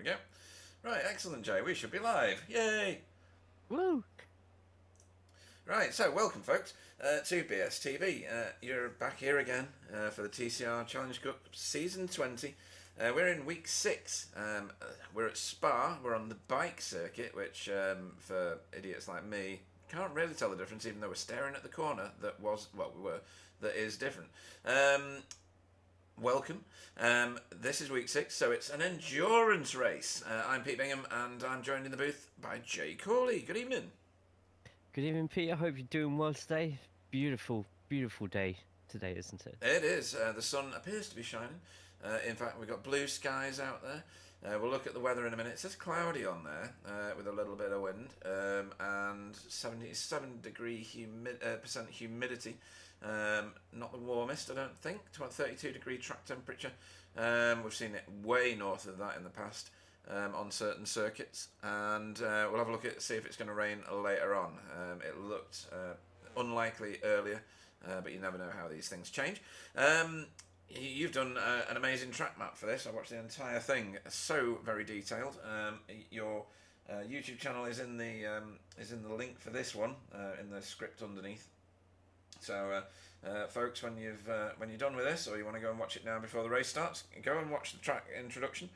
go. Right, excellent, Jay. We should be live. Yay! Woo! Right, so welcome, folks, to BSTV. You're back here again for the TCR Challenge Cup Season 20. We're in week 6. We're at Spa. We're on the bike circuit, which, for idiots like me, can't really tell the difference, even though we're staring at the corner that was, well, we were, that is different. Welcome. This is week 6, so it's an endurance race. I'm Pete Bingham, and I'm joined in the booth by Jay Corley. Good evening. Good evening, Pete. I hope you're doing well today. Beautiful, beautiful day today, isn't it? It is. The sun appears to be shining. In fact, we've got blue skies out there. We'll look at the weather in a minute. It says cloudy on there with a little bit of wind and 77% humidity. Not the warmest, I don't think. 32-degree track temperature. We've seen it way north of that in the past on certain circuits, and we'll have a look at see if it's going to rain later on. It looked unlikely earlier, but you never know how these things change. You've done an amazing track map for this. I watched the entire thing. So very detailed. Your YouTube channel is in the link for this one in the script underneath. So, folks, when you're done with this, or you want to go and watch it now before the race starts, go and watch the track introduction.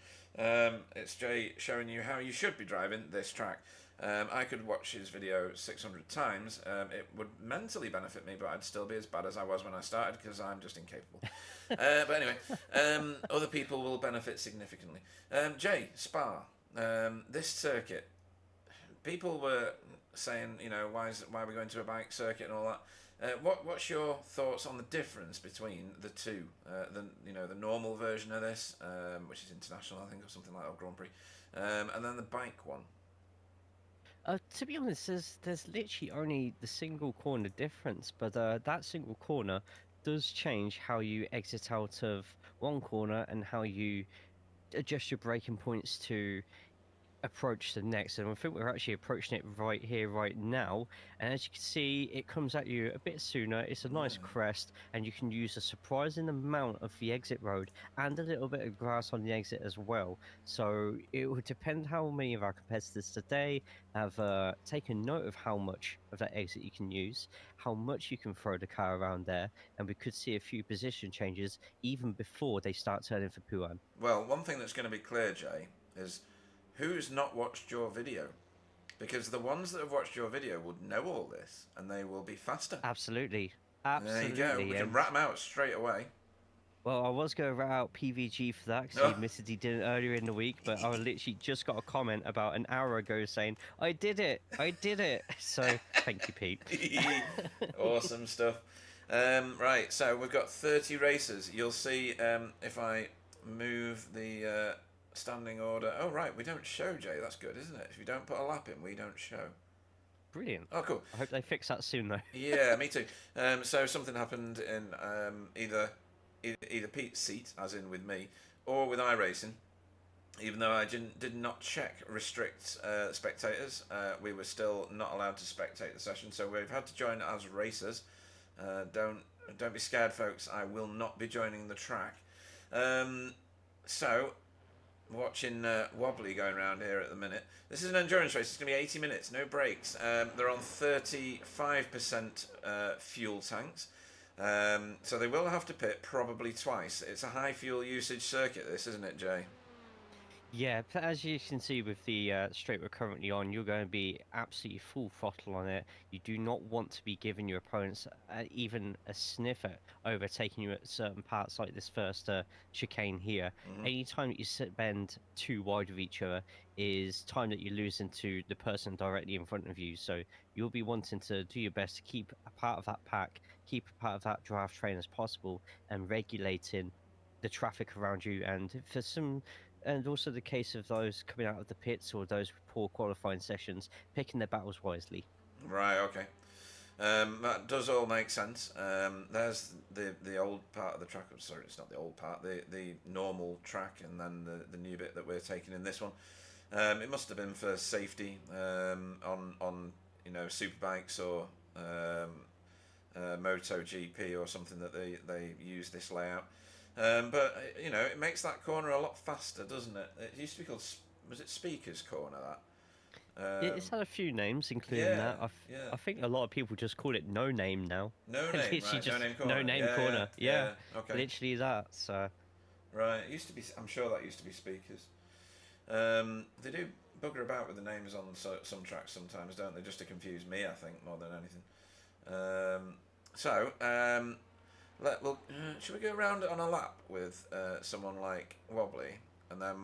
It's Jay showing you how you should be driving this track. I could watch his video 600 times. It would mentally benefit me, but I'd still be as bad as I was when I started because I'm just incapable. But anyway, other people will benefit significantly. Jay, Spa, this circuit, people were saying, why are we going to a bike circuit and all that? What's your thoughts on the difference between the two? The normal version of this, which is international, I think, or something like that, Grand Prix, and then the bike one. To be honest, there's literally only the single corner difference, but that single corner does change how you exit out of one corner and how you adjust your braking points to approach the next, and I think we're actually approaching it right here right now, and as you can see, it comes at you a bit sooner. It's a nice crest, and you can use a surprising amount of the exit road and a little bit of grass on the exit as well. So it would depend how many of our competitors today have taken note of how much of that exit you can use, how much you can throw the car around there, and we could see a few position changes even before they start turning for Puan. Well, one thing that's going to be clear, Jay, is who's not watched your video? Because the ones that have watched your video would know all this, and they will be faster. Absolutely. There you go. We can rat them out straight away. Well, I was going to rat out PVG for that because he admitted he did it earlier in the week, but I literally just got a comment about an hour ago saying, I did it. So, thank you, Pete. Awesome stuff. Right, so we've got 30 races. You'll see if I move the standing order. Oh, right, we don't show, Jay. That's good, isn't it? If you don't put a lap in, we don't show. Brilliant. Oh, cool. I hope they fix that soon, though. Yeah, me too. So something happened in either Pete's seat, as in with me, or with iRacing. Even though I did not check restrict spectators, we were still not allowed to spectate the session, so we've had to join as racers. Don't be scared, folks. I will not be joining the track. So, watching Wobbly going around here at the minute. This is an endurance race. It's going to be 80 minutes, no breaks. They're on 35% fuel tanks. So they will have to pit probably twice. It's a high fuel usage circuit, this, isn't it, Jay? Yeah, as you can see with the straight we're currently on, you're going to be absolutely full throttle on it. You do not want to be giving your opponents even a sniff at overtaking you at certain parts like this first chicane here. Anytime that you bend too wide of each other is time that you lose into the person directly in front of you. So you'll be wanting to do your best to keep a part of that pack, keep a part of that draft train as possible, and regulating the traffic around you. And also the case of those coming out of the pits or those with poor qualifying sessions, picking their battles wisely. Right, okay. That does all make sense. There's the old part of the track. Sorry, it's not the old part. The normal track, and then the new bit that we're taking in this one. It must have been for safety on superbikes or MotoGP or something that they use this layout. But it makes that corner a lot faster, doesn't it? It used to be called was it Speaker's Corner that? It's had a few names, including Yeah, that. yeah. I think a lot of people just call it No Name now. No Name, Literally right? No just Name No Corner. Name Yeah, yeah, Corner. Yeah, yeah. Okay. literally that. So Right. It used to be. I'm sure that used to be Speakers. They do bugger about with the names on some tracks sometimes, don't they? Just to confuse me, I think, more than anything. So, should we go around it on a lap with someone like Wobbly, and then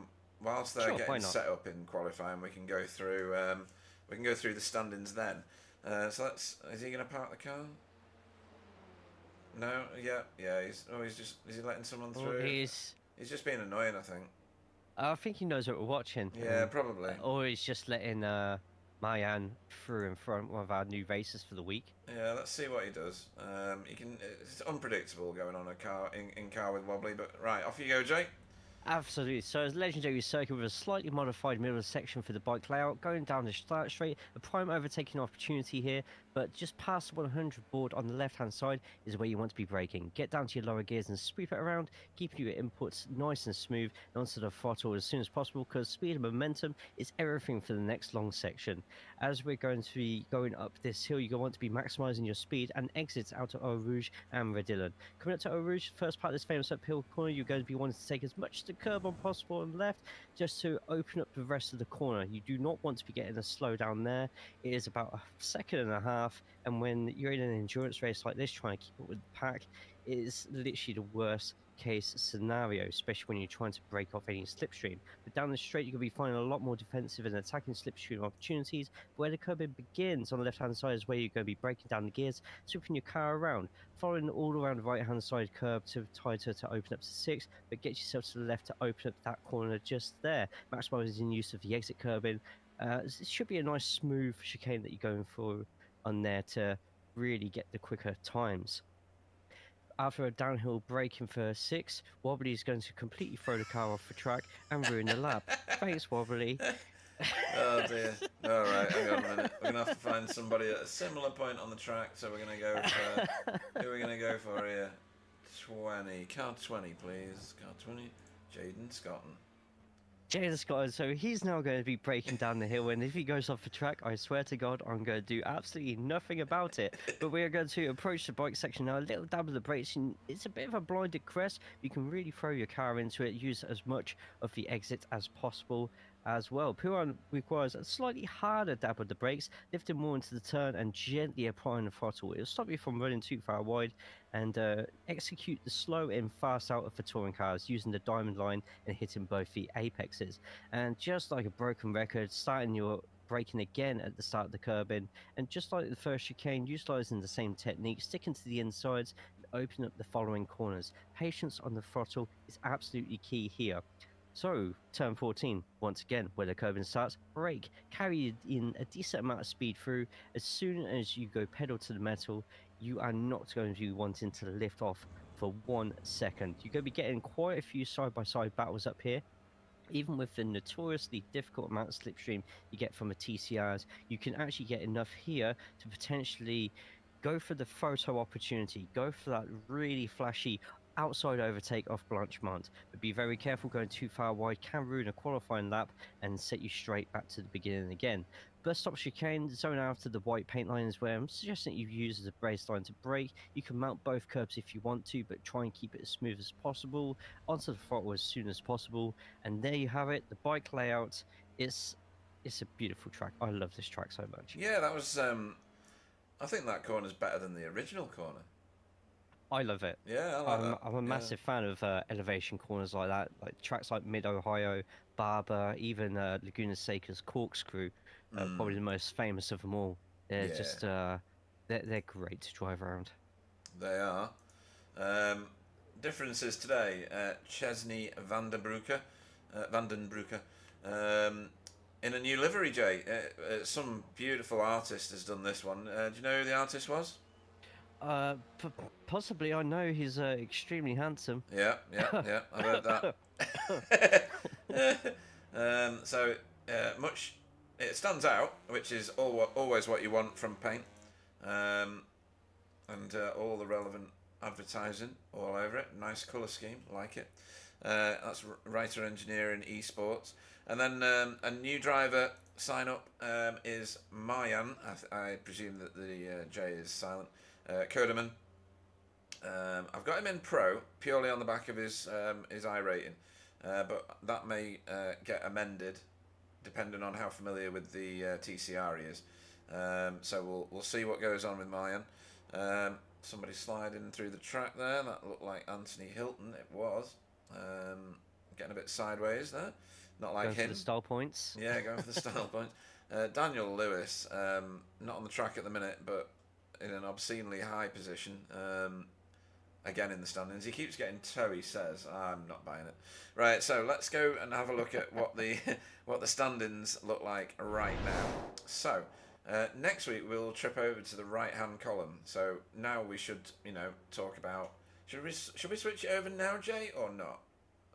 whilst they're sure, why getting not? set up in qualifying, we can go through the standings then. So let's. Is he going to park the car? No. Yeah. Is he letting someone Well, through? He's just being annoying, I think. I think he knows what we're watching. Yeah, probably. Or he's just letting Mayan through in front one of our new races for the week. Yeah, let's see what he does. It's unpredictable going on a car in car with Wobbly, but right, off you go, Jake. Absolutely. So it's a legendary circuit with a slightly modified middle section for the bike layout, going down the start straight, a prime overtaking opportunity here, but just past the 100 board on the left-hand side is where you want to be braking. Get down to your lower gears and sweep it around, keeping your inputs nice and smooth and onto the throttle as soon as possible, because speed and momentum is everything for the next long section. As we're going to be going up this hill, you want to be maximizing your speed and exits out of Eau Rouge and Redillon. Coming up to Eau Rouge, first part of this famous uphill corner, you're going to be wanting to take as much to the curb on possible on the left, just to open up the rest of the corner. You do not want to be getting a slowdown there. It is about a second and a half, and when you're in an endurance race like this, trying to keep up with the pack, it is literally the worst case scenario, especially when you're trying to break off any slipstream. But down the straight, you're going to be finding a lot more defensive and attacking slipstream opportunities. Where the curbing begins on the left-hand side is where you're going to be breaking down the gears, sweeping your car around, following all around the right-hand side curb to tighter to open up to 6, but get yourself to the left to open up that corner just there, maximizing use of the exit curbing. It should be a nice smooth chicane that you're going for on there to really get the quicker times. After a downhill braking for 6, Wobbly is going to completely throw the car off the track and ruin the lap. Thanks, Wobbly. Oh dear. All right, hang on a minute. We're gonna have to find somebody at a similar point on the track. So we're gonna go for who are we gonna go for here? 20. Car 20, please. Car 20. Jaden Scotton. Jaden Scott, so he's now going to be breaking down the hill, and if he goes off the track, I swear to God, I'm going to do absolutely nothing about it. But we are going to approach the bike section now, a little dab of the brakes, and it's a bit of a blinded crest. You can really throw your car into it, use as much of the exit as possible as well. Puron requires a slightly harder dab of the brakes, lifting more into the turn and gently applying the throttle. It'll stop you from running too far wide and execute the slow and fast out of the touring cars using the diamond line and hitting both the apexes. And just like a broken record, starting your braking again at the start of the curbing, and just like the first chicane, utilising the same technique, sticking to the insides and opening up the following corners. Patience on the throttle is absolutely key here. So, turn 14, once again, where the curbing starts, brake, carry in a decent amount of speed through. As soon as you go pedal to the metal, you are not going to be wanting to lift off for 1 second. You're going to be getting quite a few side-by-side battles up here. Even with the notoriously difficult amount of slipstream you get from the TCRs, you can actually get enough here to potentially go for the photo opportunity, go for that really flashy outside overtake off Blanchemont, but be very careful. Going too far wide can ruin a qualifying lap and set you straight back to the beginning again. Bus stop chicane, zone after the white paint line is where I'm suggesting you use as a brace line to brake. You can mount both curbs if you want to, but try and keep it as smooth as possible, onto the throttle as soon as possible, and there you have it, the bike layout. It's a beautiful track. I love this track so much. Yeah, that was. I think that corner's better than the original corner. I love it. Yeah, I like that. I'm a massive fan of elevation corners like that, like tracks like Mid-Ohio, Barber, even Laguna Seca's Corkscrew, probably the most famous of them all. They're just, they're great to drive around. They are. Differences today. Chesney Vandenbroeke, in a new livery, Jay. Some beautiful artist has done this one. Do you know who the artist was? Possibly. I know he's extremely handsome. Yeah, I heard that. Much it stands out, which is always what you want from paint, and all the relevant advertising all over it. Nice colour scheme, like it. That's writer engineer in esports. And then a new driver sign up is Mayan. I presume that the J is silent. Koderman. I've got him in pro purely on the back of his I rating, but that may get amended depending on how familiar with the TCR he is. So we'll see what goes on with Mayan. Somebody sliding through the track there. That looked like Anthony Hilton. It was. Getting a bit sideways there. Not like Going him. for the style points. Yeah, going for the style points. Daniel Lewis, not on the track at the minute, but in an obscenely high position. Again in the standings. He keeps getting toe, he says. I'm not buying it. Right, so let's go and have a look at what the what the standings look like right now. So, next week we'll trip over to the right-hand column. So now we should, talk about... Should we switch it over now, Jay, or not?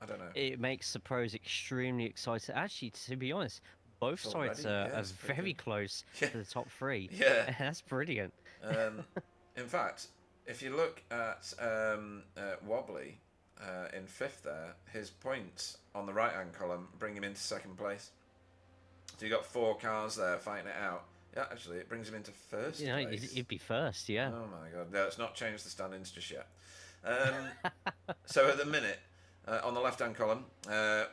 I don't know. It makes the pros extremely excited. Actually, to be honest, both sides are very close to the top three. Yeah. That's brilliant. In fact, if you look at Wobbly in fifth there, his points on the right-hand column bring him into second place. So you've got 4 cars there fighting it out. Yeah, actually, it brings him into first place. He'd be first, yeah. Oh, my God. No, it's not changed the standings just yet. So at the minute, on the left-hand column,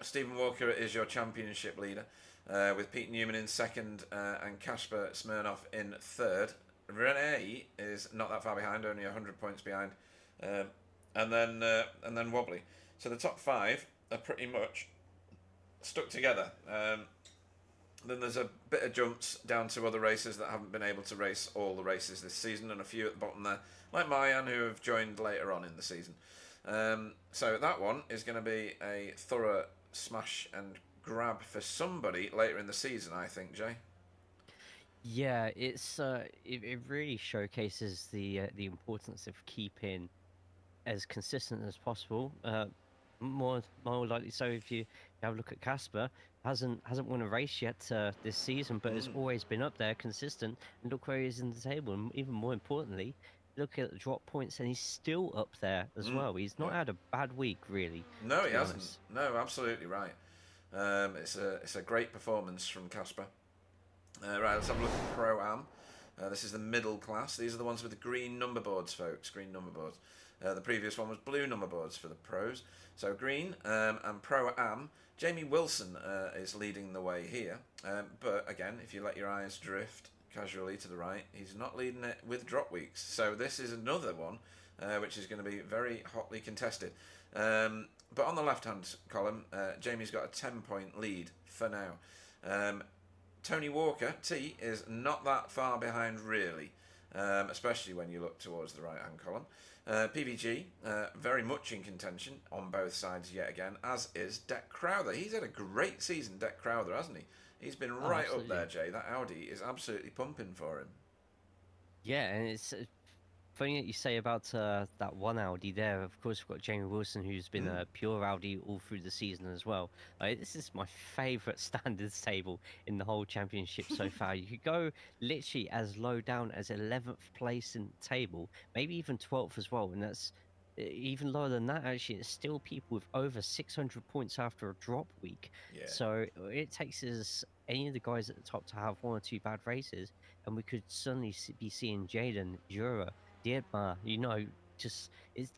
Stephen Walker is your championship leader, with Pete Newman in second and Kasper Smirnoff in third. Rene is not that far behind, only 100 points behind, and then Wobbly. So the top 5 are pretty much stuck together. Then there's a bit of jumps down to other racers that haven't been able to race all the races this season, and a few at the bottom there, like Mayan, who have joined later on in the season. So that one is going to be a thorough smash and grab for somebody later in the season, I think, Jay. Yeah, it really showcases the importance of keeping as consistent as possible. More likely so if you have a look at Casper, hasn't won a race yet this season, but has always been up there consistent. And look where he is in the table, and even more importantly, look at the drop points, and he's still up there as well. He's not had a bad week, really. No, he hasn't. No, absolutely right. It's a great performance from Casper. Right, let's have a look at Pro-Am. This is the middle class. These are the ones with the green number boards, folks. Green number boards. The previous one was blue number boards for the pros. So green and Pro-Am. Jamie Wilson is leading the way here. But again, if you let your eyes drift casually to the right, he's not leading it with drop weeks. So this is another one which is going to be very hotly contested. But on the left-hand column, Jamie's got a 10-point lead for now. Tony Walker, T, is not that far behind, really, especially when you look towards the right-hand column. PVG, very much in contention on both sides yet again, as is Deck Crowther. He's had a great season, Deck Crowther, hasn't he? He's been right up there, Jay. That Audi is absolutely pumping for him. Yeah, and it's funny that you say about that one Audi there. Of course, we've got Jamie Wilson, who's been a pure Audi all through the season as well. This is my favourite standards table in the whole championship so far. You could go literally as low down as 11th place in the table, maybe even 12th as well, and that's even lower than that. Actually, it's still people with over 600 points after a drop week. Yeah. So it takes us any of the guys at the top to have 1 or 2 bad races, and we could suddenly be seeing Jaden, Jura, Dietmar,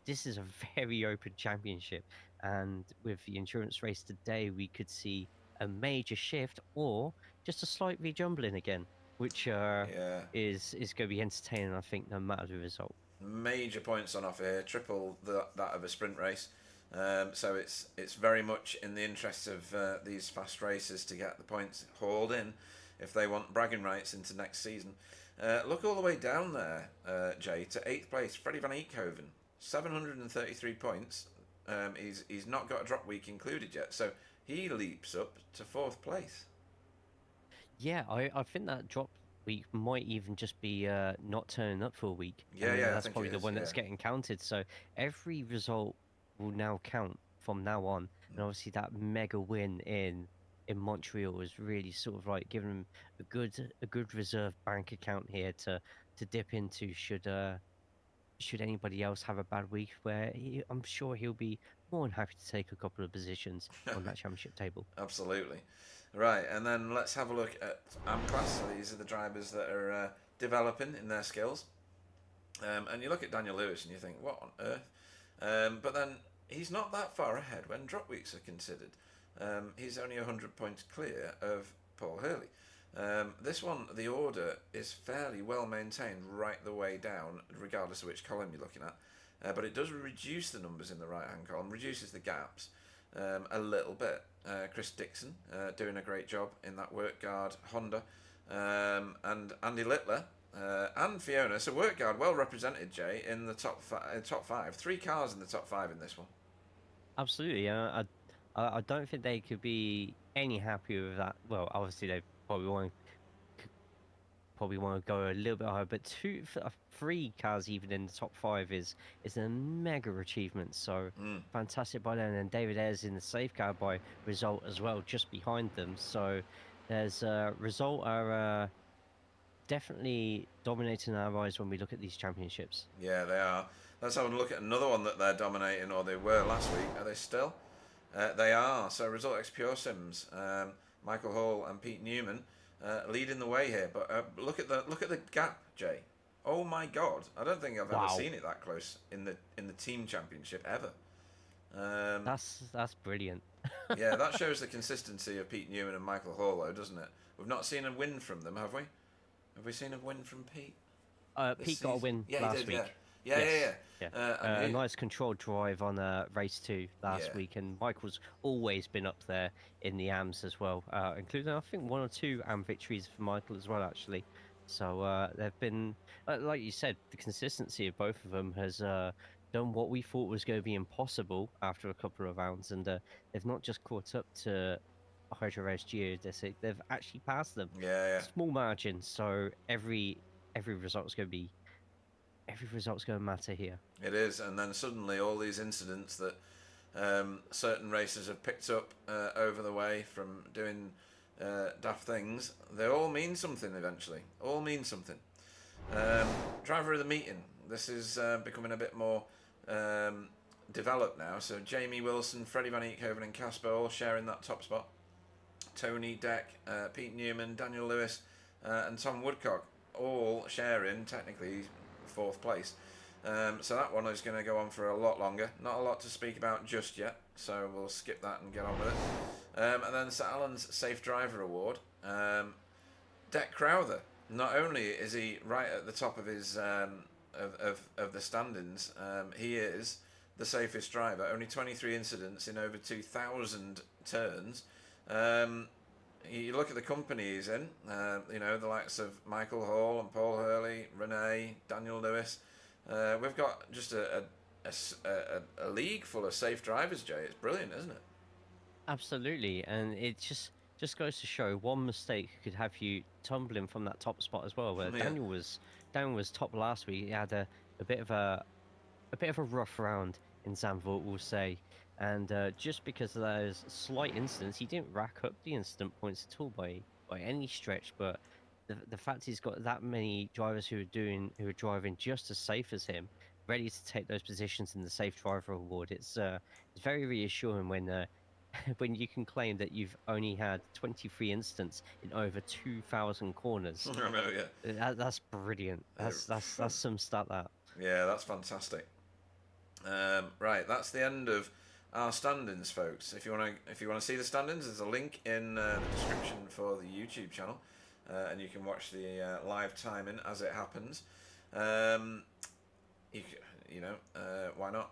this is a very open championship, and with the endurance race today, we could see a major shift or just a slight rejumbling again, which is going to be entertaining, I think, no matter the result. Major points on offer here, triple that of a sprint race. So it's very much in the interests of these fast racers to get the points hauled in if they want bragging rights into next season. Look all the way down there, Jay, to 8th place, Freddie van Eekhoven, 733 points. He's not got a drop week included yet, so he leaps up to 4th place. Yeah, I think that drop week might even just be not turning up for a week. Yeah, that's probably the one that's getting counted. So every result will now count from now on, and obviously that mega win in Montreal is really sort of like giving him a good reserve bank account here to dip into should anybody else have a bad week, where I'm sure he'll be more than happy to take a couple of positions on that championship table. Absolutely. Right, and then let's have a look at AM class. So these are the drivers that are developing in their skills. And you look at Daniel Lewis and you think, what on earth? But then he's not that far ahead when drop weeks are considered. He's only 100 points clear of Paul Hurley. This one, the order is fairly well maintained right the way down, regardless of which column you're looking at. But it does reduce the numbers in the right-hand column, reduces the gaps a little bit. Chris Dixon doing a great job in that work guard Honda. And Andy Littler and Fiona. So work guard well represented, Jay, in the top five. 3 cars in the top 5 in this one. Absolutely. I don't think they could be any happier with that. Well, obviously they probably want to go a little bit higher, but 3 cars even in the top 5 is a mega achievement. So fantastic by them, and David Ayres in the safeguard by Result as well, just behind them. So there's Result are definitely dominating our eyes when we look at these championships. Yeah, they are. Let's have a look at another one that they're dominating, or they were last week. Are they still? They are. So Result X Pure Sims, Michael Hall and Pete Newman leading the way here. But look at the gap, Jay. Oh my God! I don't think I've ever seen it that close in the team championship ever. That's brilliant. Yeah, that shows the consistency of Pete Newman and Michael Hall, though, doesn't it? We've not seen a win from them, have we? Have we seen a win from Pete? Pete got a win last week. Yeah. A nice controlled drive on race 2 last week, and Michael's always been up there in the AMs as well, including I think 1 or 2 AM victories for Michael as well, actually. So they've been, like you said, the consistency of both of them has done what we thought was going to be impossible after a couple of rounds, and they've not just caught up to Hydro Race Geo, they've actually passed them. Small margin, so every result's going to matter here. It is, and then suddenly all these incidents that certain racers have picked up over the way from doing daft things, they all mean something eventually. All mean something. Driver of the meeting. This is becoming a bit more developed now. So Jamie Wilson, Freddie Van Eekhoven and Casper all sharing that top spot. Tony Deck, Pete Newman, Daniel Lewis and Tom Woodcock all sharing technically 4th place. So that one is going to go on for a lot longer. Not a lot to speak about just yet, so we'll skip that and get on with it. And then Sir Alan's Safe Driver Award. Deck Crowther. Not only is he right at the top of his of the standings, he is the safest driver. Only 23 incidents in over 2,000 turns. You look at the company he's in, the likes of Michael Hall and Paul Hurley, Renee, Daniel Lewis. We've got just a league full of safe drivers, Jay. It's brilliant, isn't it? Absolutely, and it just goes to show one mistake could have you tumbling from that top spot as well. Where Daniel was top last week. He had a bit of a rough round in Zandvoort, we'll say. And just because of those slight incidents, he didn't rack up the incident points at all by any stretch. But the fact he's got that many drivers who are driving just as safe as him, ready to take those positions in the Safe Driver Award, it's very reassuring when when you can claim that you've only had 23 incidents in over 2,000 corners. I know, yeah. That's brilliant. That's some stat that. Yeah, that's fantastic. Right, that's the end of our standings, folks. If you want to see the standings, there's a link in the description for the YouTube channel, and you can watch the live timing as it happens. Why not?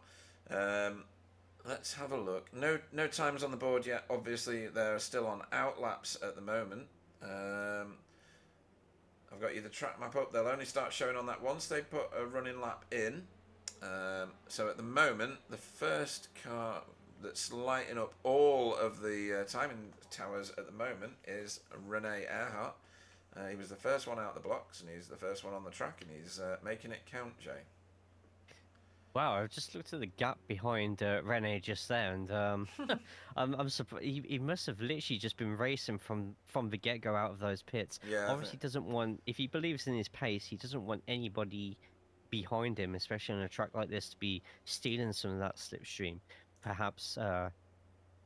Let's have a look. No times on the board yet. Obviously, they're still on outlaps at the moment. I've got you the track map up. They'll only start showing on that once they put a running lap in. So at the moment, the first car that's lighting up all of the timing towers at the moment is Rene Earhart. He was the first one out the blocks, and he's the first one on the track, and he's making it count, Jay. Wow, I've just looked at the gap behind Rene just there, and I'm surprised. He must have literally just been racing from the get-go out of those pits. Yeah, obviously doesn't want, if he believes in his pace, he doesn't want anybody behind him, especially on a track like this, to be stealing some of that slipstream. perhaps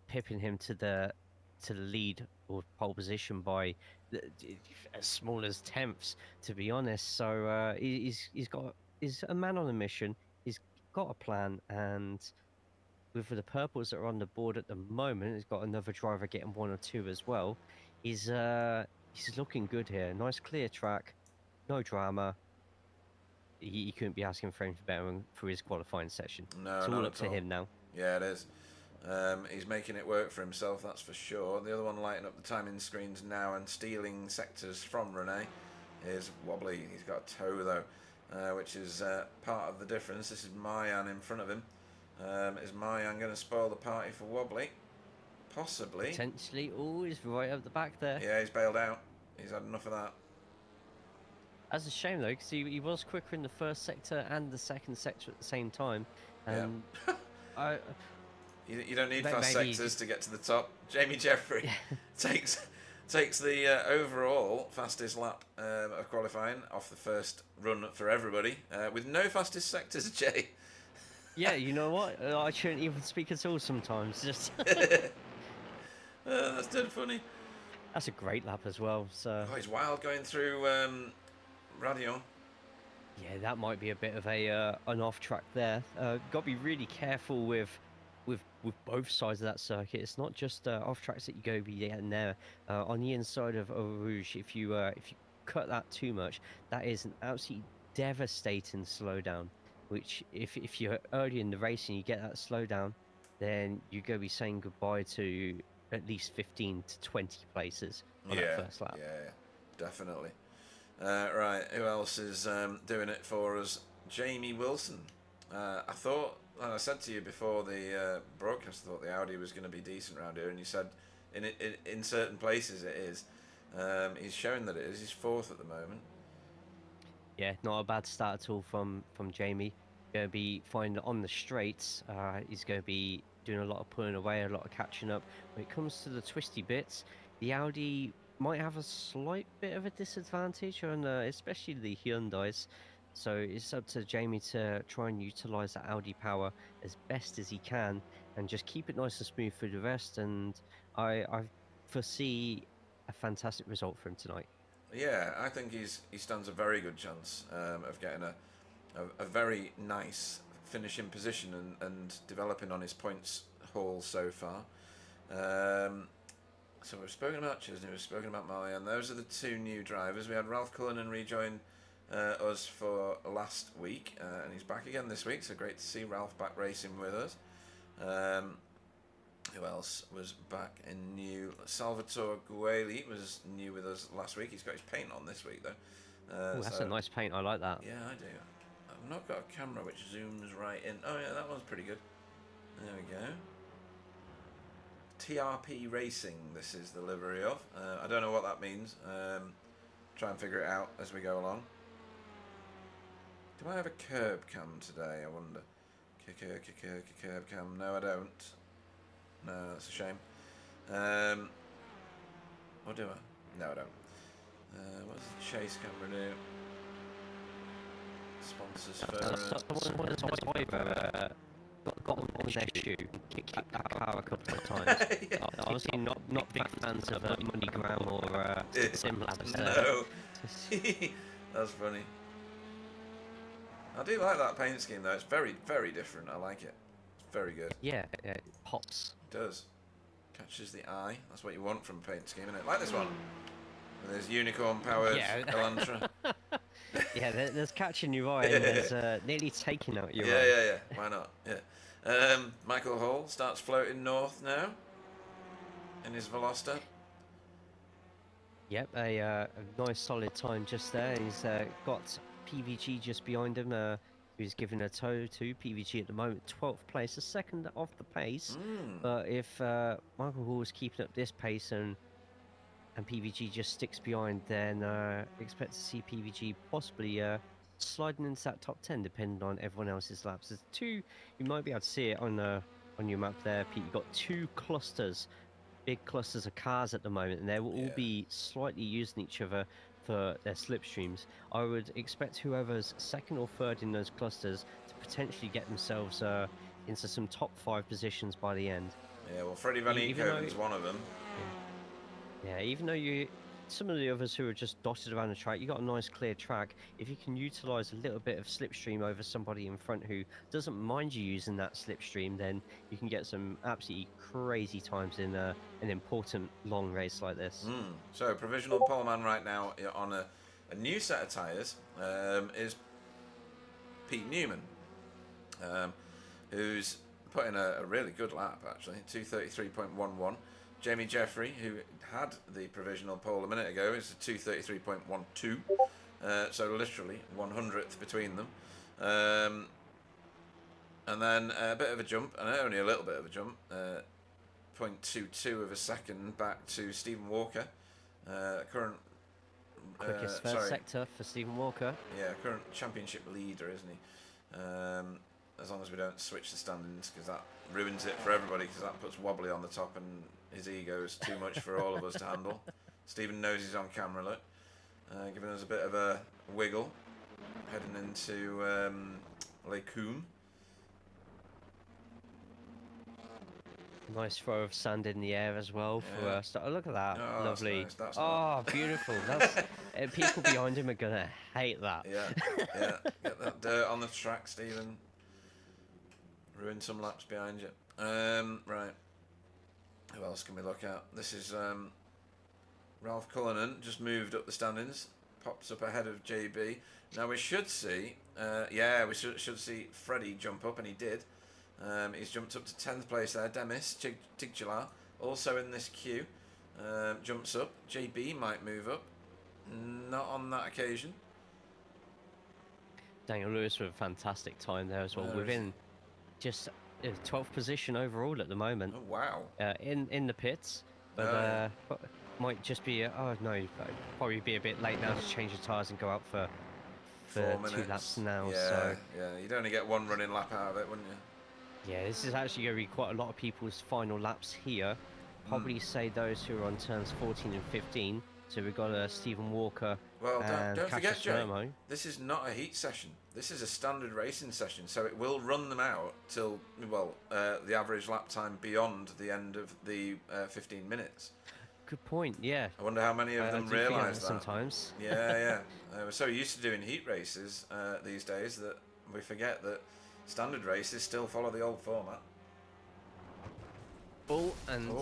pipping him to the lead or pole position by as small as tenths, to be honest. So he's a man on a mission. He's got a plan, and with the purples that are on the board at the moment, he's got another driver getting 1 or 2 as well. He's looking good here. Nice clear track, no drama. He couldn't be asking for anything better for his qualifying session. No, It's all not up at to all. him now. Yeah, it is. He's making it work for himself, that's for sure. The other one lighting up the timing screens now and stealing sectors from Rene is Wobbly. He's got a toe though, which is part of the difference. This is Mayan in front of him. Is Mayan going to spoil the party for Wobbly? Possibly. Potentially. Oh, he's right up the back there. Yeah, he's bailed out. He's had enough of that. That's a shame though, because he was quicker in the first sector and the second sector at the same time. And yeah. You don't need fast maybe sectors to get to the top. Jamie Jeffrey takes the overall fastest lap of qualifying off the first run for everybody with no fastest sectors, Jay. Yeah, you know what? I shouldn't even speak at all sometimes. Just that's dead funny. That's a great lap as well. So he's wild going through Radio. Yeah, that might be a bit of a an off track there. Got to be really careful with both sides of that circuit. It's not just off tracks that you go be getting there. On the inside of Eau Rouge, if you cut that too much, that is an absolutely devastating slowdown. Which if you're early in the race and you get that slowdown, then you go be saying goodbye to at least 15 to 20 places on that first lap. Yeah, definitely. Right, who else is doing it for us? Jamie Wilson. I thought, and I said to you before the broadcast, I thought the Audi was going to be decent around here, and you said in certain places it is. He's shown that it is. He's fourth at the moment. Yeah, not a bad start at all from Jamie. Going to be finding on the straights. He's going to be doing a lot of pulling away, a lot of catching up. When it comes to the twisty bits, the Audi might have a slight bit of a disadvantage on especially the Hyundais. So it's up to Jamie to try and utilise that Audi power as best as he can and just keep it nice and smooth through the rest. And I foresee a fantastic result for him tonight. Yeah, I think he stands a very good chance of getting a very nice finishing position and developing on his points haul so far. So we've spoken about Chesney, we've spoken about Mali, and those are the two new drivers. We had Ralph Cullinan rejoin us for last week, and he's back again this week, so great to see Ralph back racing with us. Who else was back and new? Salvatore Gueli was new with us last week. He's got his paint on this week, though. That's a nice paint. I like that. Yeah, I do. I've not got a camera which zooms right in. Oh, yeah, that one's pretty good. There we go. TRP Racing, this is the livery of. I don't know what that means. Try and figure it out as we go along. Do I have a curb cam today, I wonder? Curb cam. No, I don't. No, that's a shame. Or do I? No, I don't. What does the chase camera do? Sponsors for... got on their shoe, kicked that car a couple of times. Yeah. Obviously not big fans of MoneyGram or SimLabs. No. That's funny. I do like that paint scheme though. It's very, very different. I like it. It's very good. Yeah, it pops. It does. Catches the eye. That's what you want from a paint scheme, isn't it? Like this one. With his unicorn-powered Elantra. Yeah, there's catching your eye and there's nearly taking out your eye. Yeah. Why not? Yeah. Michael Hall starts floating north now in his Veloster. Yep, a nice solid time just there. He's got PVG just behind him, who's giving a toe to PVG at the moment. 12th place, a second off the pace. But if Michael Hall is keeping up this pace and PVG just sticks behind, then expect to see PVG possibly sliding into that top 10, depending on everyone else's laps. There's two, you might be able to see it on your map there, Pete. You've got two clusters, big clusters of cars at the moment, and they will all be slightly using each other for their slipstreams. I would expect whoever's second or third in those clusters to potentially get themselves into some top 5 positions by the end. Yeah, well, Freddie Van Even though, Eekhoven's one of them. yeah, even though some of the others who are just dotted around the track, you got a nice clear track. If you can utilize a little bit of slipstream over somebody in front who doesn't mind you using that slipstream, then you can get some absolutely crazy times in an important long race like this. So, provisional poleman right now on a new set of tyres is Pete Newman, who's put in a really good lap, actually, 2:33.11. Jamie Jeffrey, who had the provisional pole a minute ago, is a 2:33.12. So literally 100th between them. And then a bit of a jump, and only a little bit of a jump, 0.22 of a second back to Stephen Walker, current Quickest first sector for Stephen Walker. Yeah, current championship leader, isn't he? As long as we don't switch the standings, because that ruins it for everybody, because that puts Wobbly on the top and his ego is too much for all of us to handle. Stephen knows he's on camera, look. Giving us a bit of a wiggle. Heading into Lake Coombe. Nice throw of sand in the air as well for us. Oh, look at that. Oh, lovely. That's nice. Oh, beautiful. That's people behind him are going to hate that. Yeah. Get that dirt on the track, Stephen. Ruin some laps behind you. Right. Who else can we look at? This is Ralph Cullinan, just moved up the standings. Pops up ahead of JB. Now we should see, we should see Freddie jump up, and he did. He's jumped up to 10th place there. Demis Tigjalar, also in this queue, jumps up. JB might move up. Not on that occasion. Daniel Lewis with a fantastic time there as well. Within just 12th position overall at the moment. Oh, wow. In the pits. But might just be, probably be a bit late now to change the tyres and go out for 4 minutes. 2 laps now. Yeah, you'd only get one running lap out of it, wouldn't you? Yeah, this is actually going to be quite a lot of people's final laps here. Probably say those who are on turns 14 and 15. So we've got Stephen Walker. Well, don't forget, Jay, Spermo. this is not a heat session. This is a standard racing session, so it will run them out till, the average lap time beyond the end of the 15 minutes. Good point, yeah. I wonder how many of them realise that. Sometimes. Yeah. We're so used to doing heat races these days that we forget that standard races still follow the old format.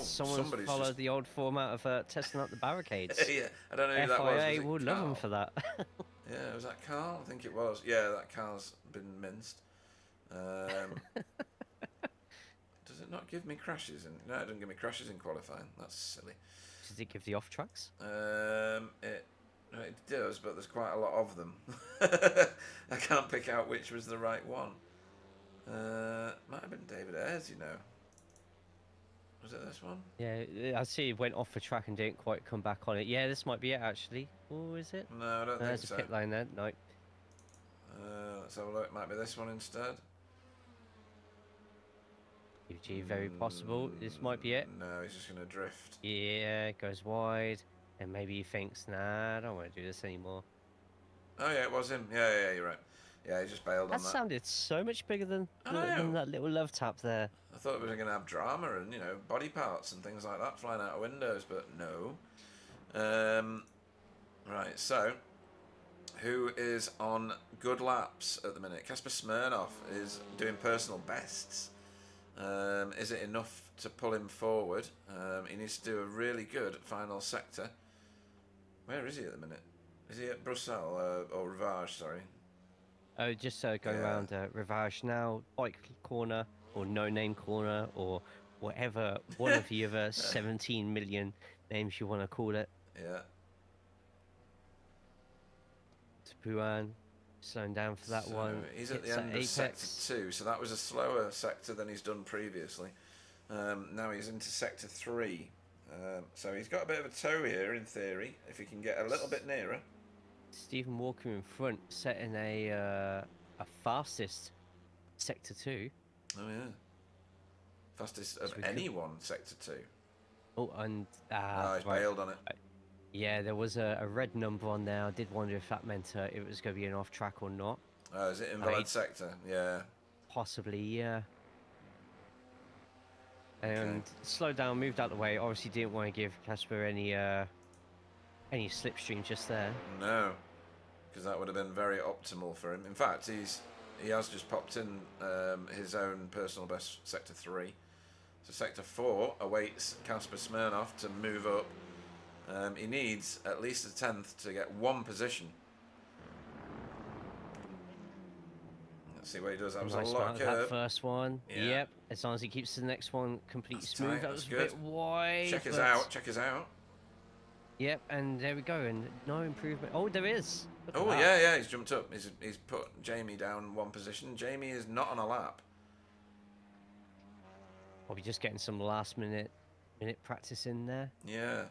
Someone's followed the old format of testing out the barricades. Yeah, I don't know who that was. FIA would love them for that. Yeah, was that Carl? I think it was. Yeah, that Carl's been minced. Does it not give me crashes? No, it doesn't give me crashes in qualifying. That's silly. Does it give the off tracks? It does, but there's quite a lot of them. I can't pick out which was the right one. Might have been David Ayres, you know. Was it this one? Yeah, I see it went off the track and didn't quite come back on it. Yeah, this might be it, actually. Oh, is it? No, I don't think so. There's a pit line there. No. Let's have a look. It might be this one instead. UG, very possible. This might be it. No, he's just going to drift. Yeah, it goes wide. And maybe he thinks, nah, I don't want to do this anymore. Oh, yeah, it was him. Yeah, you're right. Yeah, he just bailed on that. That sounded so much bigger than that little love tap there. I thought it was going to have drama and, body parts and things like that flying out of windows, but no. Right, so, who is on good laps at the minute? Kasper Smirnoff is doing personal bests. Is it enough to pull him forward? He needs to do a really good final sector. Where is he at the minute? Is he at Bruxelles or Rivage, sorry? Oh, just going around Rivage now, bike corner or no-name corner or whatever one of the other 17 million names you want to call it. Yeah. Tapuan slowing down for that one. He's at the end of sector 2, so that was a slower sector than he's done previously. Now he's into sector 3. So he's got a bit of a toe here in theory, if he can get a little bit nearer. Stephen Walker in front, setting a fastest sector 2. Oh yeah, fastest of anyone sector 2. Oh, and he's bailed on it. Yeah, there was a red number on there. I did wonder if that meant it was going to be an off track or not. Oh, is it invalid sector? Yeah. Possibly, yeah. and slowed down, moved out the way. Obviously, didn't want to give Casper any slipstream just there. No, because that would have been very optimal for him. In fact, he has just popped in his own personal best sector 3. So sector 4 awaits Casper Smirnoff to move up. He needs at least a 10th to get 1 position. Let's see what he does. That was Nice a lot of curve. that first one. Yeah. Yep. As long as he keeps the next one completely That's smooth. tight, That that's was a good. bit wide. Check us out. Check us out. Yep, and there we go. And no improvement. Oh, there is. Oh yeah, he's jumped up. He's put Jamie down 1 position. Jamie is not on a lap. Probably just getting some last minute practice in there. Yeah.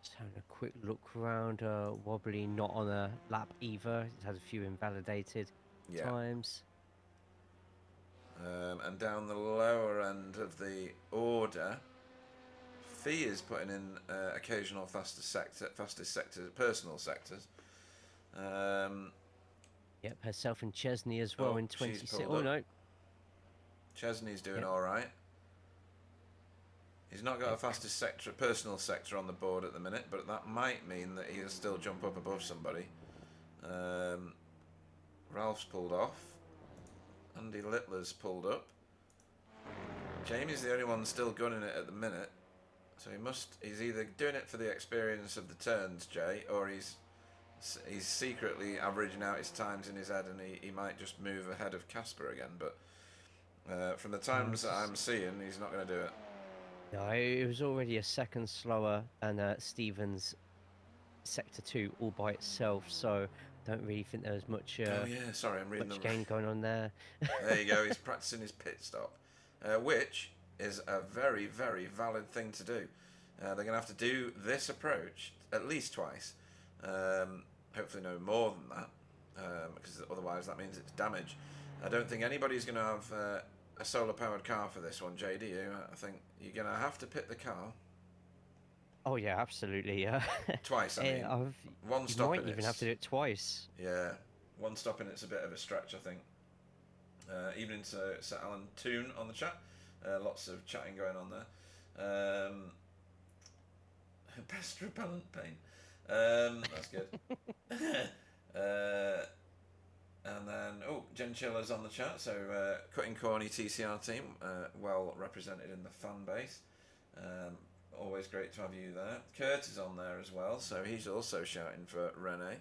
Just having a quick look around. Wobbly not on a lap either. It has a few invalidated times. And down the lower end of the order, Fee is putting in occasional fastest sectors, personal sectors. Yep, herself and Chesney as well in 26. Oh no, Chesney's doing all right. He's not got a fastest sector, personal sector on the board at the minute, but that might mean that he'll still jump up above somebody. Ralph's pulled off. Andy Littler's pulled up. Jamie's the only one still gunning it at the minute. So he's either doing it for the experience of the turns, Jay, or he's secretly averaging out his times in his head, and he might just move ahead of Casper again. But from the times that I'm seeing, he's not going to do it. No, it was already a second slower than Stevens sector 2 all by itself, so don't really think there was much sorry, I'm reading much gain going on there. There you go. He's practicing his pit stop, which is a very, very valid thing to do. They're going to have to do this approach at least twice. Hopefully no more than that, because otherwise that means it's damage. I don't think anybody's going to have a solar powered car for this one, Jay, do you? I think you're going to have to pit the car. Oh yeah, absolutely. Twice, I mean. One stop. You might even have to do it twice. Yeah, 1 stop in it's a bit of a stretch, I think. Evening to Sir Alan Toon on the chat. Lots of chatting going on there. Best repellent paint. That's good. And then, Jen Chiller's on the chat. So, Cutting Corny TCR team, well represented in the fan base. Always great to have you there. Kurt is on there as well, so he's also shouting for Rene.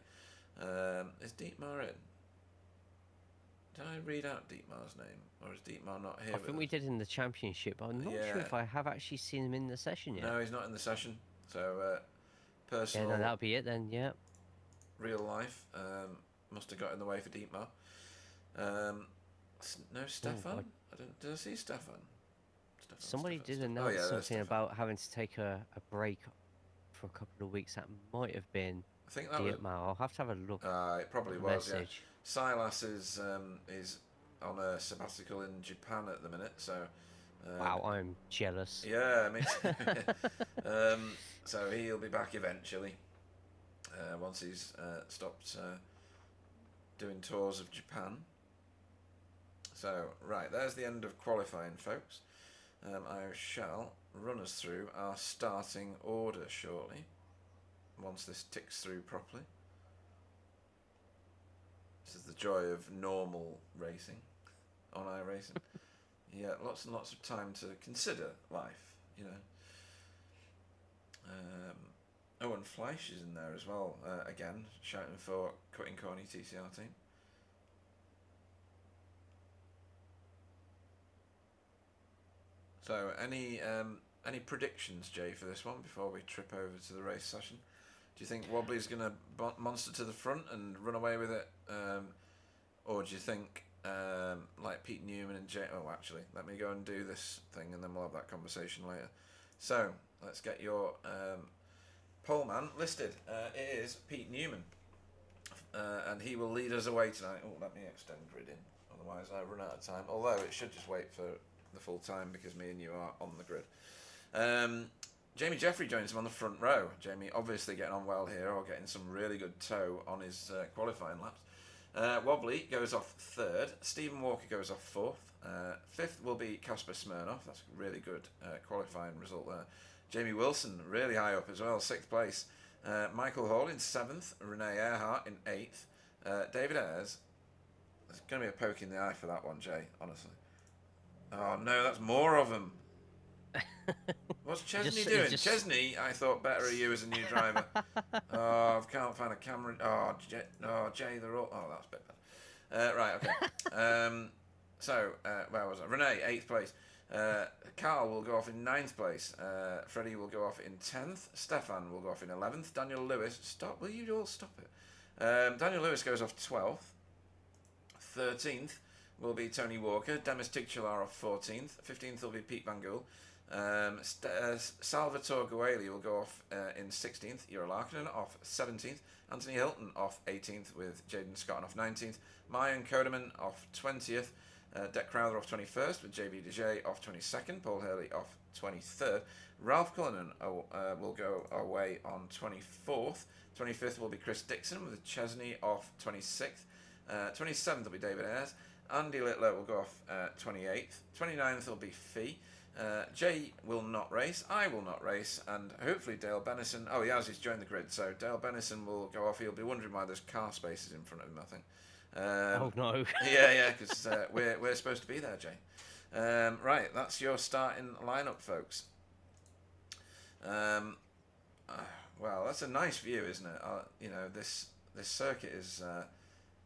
Is Dietmar in? Did I read out Dietmar's name, or is Dietmar not here? I think we did in the championship, but I'm not sure if I have actually seen him in the session yet. No, he's not in the session. So, personal. Yeah, no, that'll be it then. Yeah. Real life must have got in the way for Dietmar. No Stefan. Did I see Stefan? Somebody did announce something about having to take a break for a couple of weeks. That might have been. I think that Dietmar. I'll have to have a look. It probably was. Yeah. Silas is on a sabbatical in Japan at the minute, so. Wow, I'm jealous. Yeah, me too. So he'll be back eventually. Once he's stopped doing tours of Japan. So right, there's the end of qualifying, folks. I shall run us through our starting order shortly, once this ticks through properly. This is the joy of normal racing, on iRacing. Yeah, lots and lots of time to consider life, you know. And Fleisch is in there as well, again, shouting for Cutting Corny TCR team. So, any predictions, Jay, for this one before we trip over to the race session? Do you think Wobbly's going to monster to the front and run away with it, or do you think like Pete Newman and Jay? Oh, actually, let me go and do this thing, and then we'll have that conversation later. So, let's get your pole man listed. It is Pete Newman, and he will lead us away tonight. Oh, let me extend grid in, otherwise I run out of time. Although it should just wait for the full time because me and you are on the grid. Jamie Jeffrey joins him on the front row. Jamie obviously getting on well here, or getting some really good tow on his qualifying laps. Wobbly goes off 3rd. Stephen Walker goes off 4th. 5th will be Kasper Smirnov. That's a really good qualifying result there. Jamie Wilson, really high up as well, 6th place. Michael Hall in 7th. Renee Earhart in 8th. David Ayres. There's going to be a poke in the eye for that one, Jay, honestly. Oh, no, that's more of them. What's Chesney doing? Chesney, I thought better of you as a new driver. Oh, I can't find a camera. Oh, Jay, they're all... Oh, that's a bit better. Right, okay. Where was I? Renee, 8th place. Carl will go off in 9th place. Freddie will go off in 10th. Stefan will go off in 11th. Daniel Lewis, stop. Will you all stop it? Daniel Lewis goes off 12th. 13th will be Tony Walker. Demis Tigchular off 14th. 15th will be Pete Van Gool. Salvatore Gueli will go off in 16th. Euro Larkinen off 17th. Anthony Hilton off 18th with Jaden Scott off 19th. Mayan Kodeman off 20th. Deck Crowther off 21st with JB DJ off 22nd. Paul Hurley off 23rd. Ralph Cullinan will go away on 24th. 25th will be Chris Dixon with Chesney off 26th. 27th will be David Ayres. Andy Littler will go off 28th. 29th will be Fee. Jay will not race. I will not race. And hopefully Dale Bennison... Oh, he has. He's joined the grid. So Dale Bennison will go off. He'll be wondering why there's car spaces in front of him, I think. Oh, no. yeah, because we're supposed to be there, Jay. Right, that's your starting lineup, folks. Well, that's a nice view, isn't it? This circuit is...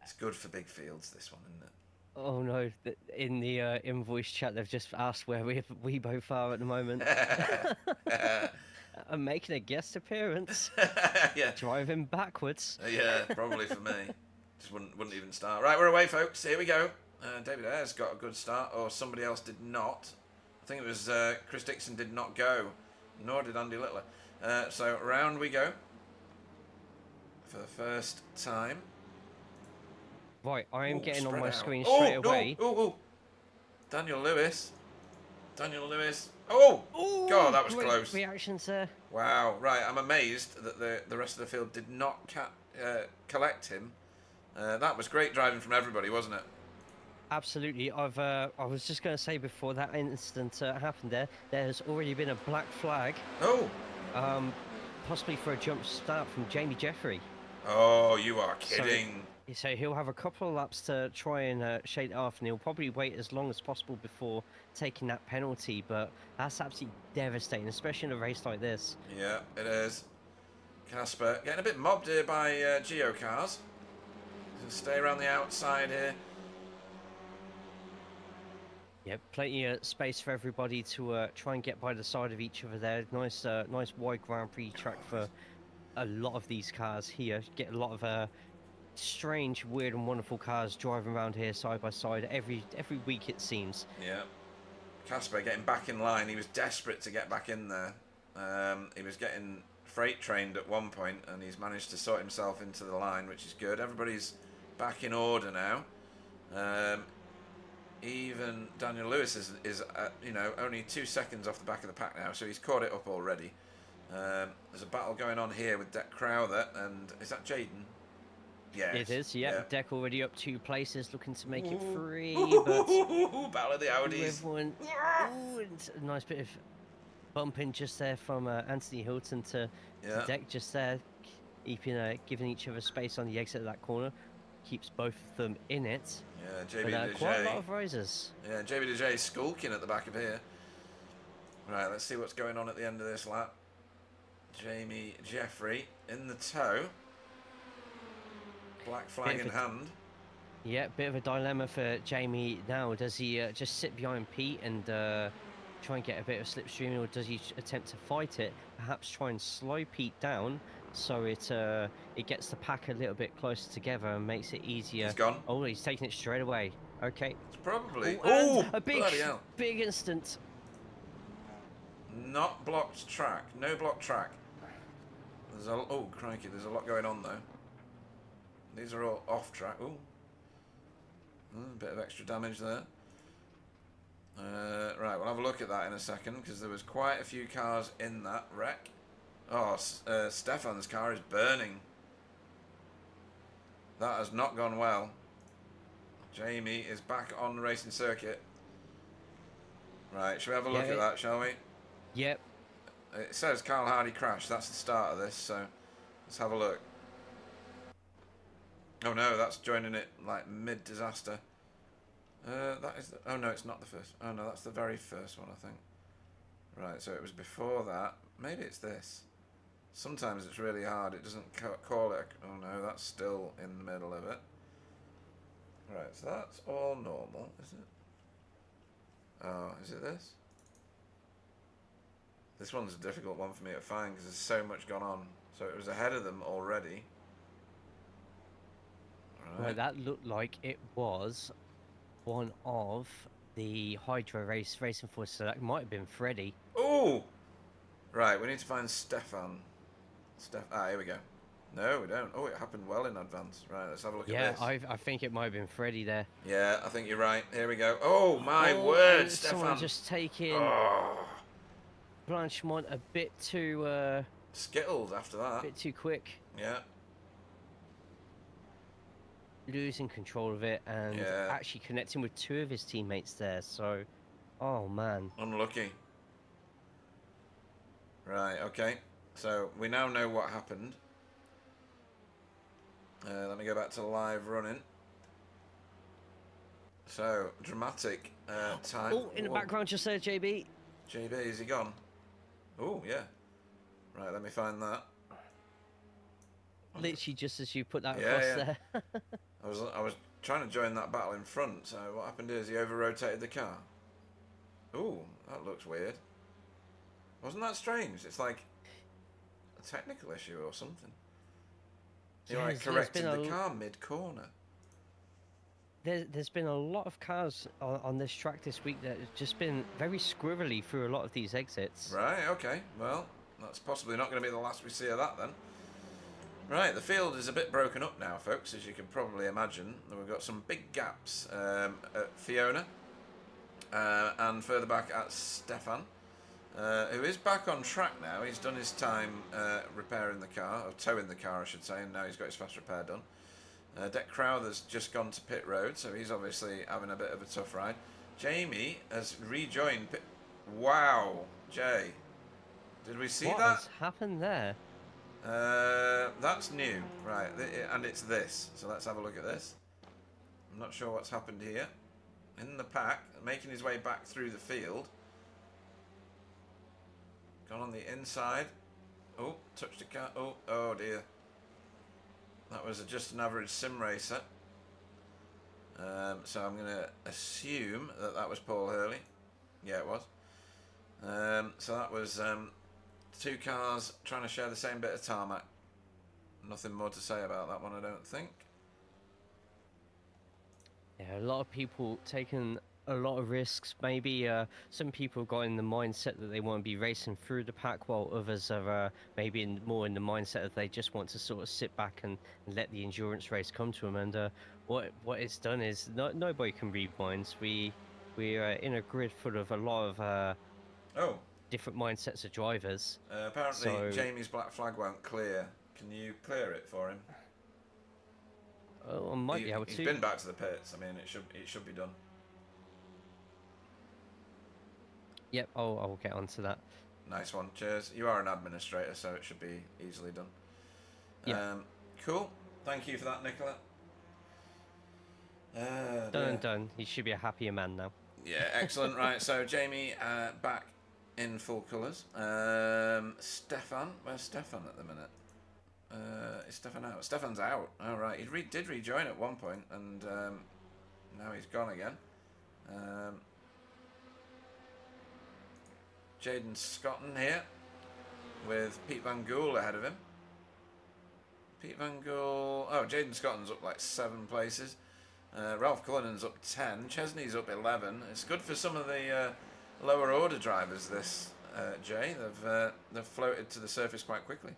it's good for big fields, this one, isn't it? Oh no! In the invoice chat, they've just asked where we both are at the moment. I'm making a guest appearance. Yeah. Driving backwards. Yeah, probably for me. Just wouldn't even start. Right, we're away, folks. Here we go. David Ayres got a good start, or somebody else did not. I think it was Chris Dixon did not go, nor did Andy Littler. So round we go for the first time. Right, I am getting on my screen straight away. Oh! Daniel Lewis. Oh! Ooh, God, that was great close. Reactions there. Wow, right, I'm amazed that the rest of the field did not collect him. That was great driving from everybody, wasn't it? Absolutely. I was just going to say before that incident happened there's already been a black flag. Oh! Possibly for a jump start from Jamie Jeffrey. Oh, you are kidding. So he'll have a couple of laps to try and shake it off, and he'll probably wait as long as possible before taking that penalty, but that's absolutely devastating, especially in a race like this. Yeah, it is. Kasper getting a bit mobbed here by Geo cars. He'll stay around the outside here. Yeah, plenty of space for everybody to try and get by the side of each other there. Nice wide Grand Prix track for a lot of these cars here. Get a lot of strange, weird and wonderful cars driving around here side by side every week, it seems. Yeah. Kasper getting back in line. He was desperate to get back in there. He was getting freight trained at one point, and he's managed to sort himself into the line, which is good. Everybody's back in order now. Even Daniel Lewis is only 2 seconds off the back of the pack now, so he's caught it up already. There's a battle going on here with Deck Crowther, and is that Jaden? Yes. It is, yeah. Deck already up 2 places, looking to make it 3, but... Battle of the Audis. Everyone... and a nice bit of bumping just there from Anthony Hilton to Deck just there, giving each other space on the exit of that corner. Keeps both of them in it. Yeah, JB quite a lot of risers. Yeah, JB DJ skulking at the back of here. Right, let's see what's going on at the end of this lap. Jamie Jeffrey in the tow. Black flag in hand. Yeah, bit of a dilemma for Jamie now. Does he just sit behind Pete and try and get a bit of slipstream, or does he attempt to fight it? Perhaps try and slow Pete down so it gets the pack a little bit closer together and makes it easier. He's gone. Oh, he's taking it straight away. Okay. It's probably... Oh, a big instant. Not blocked track. No blocked track. There's oh, crikey, there's a lot going on, though. These are all off track. Ooh. A bit of extra damage there. Right, we'll have a look at that in a second, because there was quite a few cars in that wreck. Oh, Stefan's car is burning. That has not gone well. Jamie is back on the racing circuit. Right, shall we have a look at that, shall we? Yep. It says Carl Hardy crashed. That's the start of this, so let's have a look. Oh no, that's joining it like mid-disaster. That is... oh no, it's not the first. Oh no, that's the very first one, I think. Right, so it was before that. Maybe it's this. Sometimes it's really hard. It doesn't call it... oh no, that's still in the middle of it. Right, so that's all normal, is it? Oh, is it this? This one's a difficult one for me to find because there's so much gone on. So it was ahead of them already. Right. Well, that looked like it was one of the Hydro racing forces. So that might have been Freddie. Oh! Right, we need to find Stefan. Here we go. No, we don't. Oh, it happened well in advance. Right, let's have a look at this. Yeah, I think it might have been Freddie there. Yeah, I think you're right. Here we go. Oh, my word, Stefan. Someone just taking Blanchemont a bit too... skittled after that. A bit too quick. Yeah. Losing control of it and actually connecting with two of his teammates there. So, oh, man. Unlucky. Right, okay. So, we now know what happened. Let me go back to live running. So, dramatic time. Oh, in the background just there, JB. JB, is he gone? Oh, yeah. Right, let me find that. Literally just as you put that across there. I was trying to join that battle in front, so what happened is he over-rotated the car. Ooh, that looks weird. Wasn't that strange? It's like a technical issue or something. He like corrected the car mid-corner. There's been a lot of cars on this track this week that have just been very squirrely through a lot of these exits. Right, okay. Well, that's possibly not going to be the last we see of that then. Right, the field is a bit broken up now, folks, as you can probably imagine. We've got some big gaps at Fiona and further back at Stefan, who is back on track now. He's done his time repairing the car, or towing the car, I should say, and now he's got his fast repair done. Deck Crowther's just gone to pit road, so he's obviously having a bit of a tough ride. Jamie has rejoined pit... Wow, Jay. Did we see that? What has happened there? That's new, right, and it's this, so let's have a look at this. I'm not sure what's happened here. In the pack, making his way back through the field. Gone on the inside. Oh, touched the car. Oh dear. That was just an average sim racer. So I'm going to assume that was Paul Hurley. Yeah, it was. So that was... two cars trying to share the same bit of tarmac. Nothing more to say about that one, I don't think. Yeah, a lot of people taking a lot of risks. Maybe some people got in the mindset that they want to be racing through the pack, while others are maybe more in the mindset that they just want to sort of sit back and let the endurance race come to them. And what it's done is nobody can read minds. We're in a grid full of a lot of different mindsets of drivers. Apparently, Jamie's black flag won't clear. Can you clear it for him? Oh, I might be able to. He's been back to the pits. I mean, it should be done. Yep. I'll get onto that. Nice one. Cheers. You are an administrator, so it should be easily done. Yeah. Cool. Thank you for that, Nicola. Done. He should be a happier man now. Yeah. Excellent. Right. So Jamie back in full colours. Stefan, where's Stefan at the minute? Is Stefan out? Stefan's out. Oh, right. He did rejoin at one point, and now he's gone again. Jaden Scotton here with Pete Van Gool ahead of him. Pete Van Gool... oh, Jaden Scotton's up like 7 places. Ralph Cullinan's up 10. Chesney's up 11. It's good for some of the lower order drivers, this, Jay. They've floated to the surface quite quickly.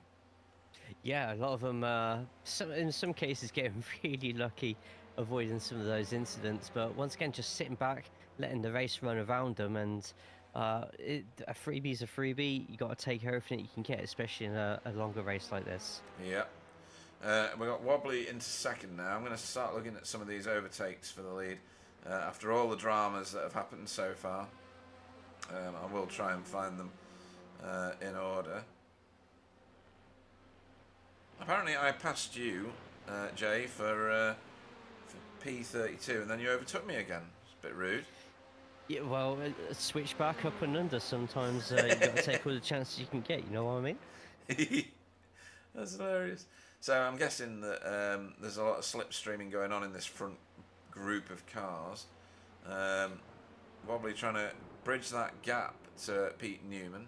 Yeah, a lot of them, in some cases, getting really lucky, avoiding some of those incidents. But once again, just sitting back, letting the race run around them, and a freebie's a freebie. You got to take everything you can get, especially in a longer race like this. Yeah. We got Wobbly into second now. I'm going to start looking at some of these overtakes for the lead. After all the dramas that have happened so far, I will try and find them in order. Apparently I passed you, Jay, for P32, and then you overtook me again. It's a bit rude. Yeah, well, switch back up and under. Sometimes you got to take all the chances you can get. You know what I mean? That's hilarious. So I'm guessing that there's a lot of slipstreaming going on in this front group of cars. Wobbly trying to bridge that gap to Pete Newman.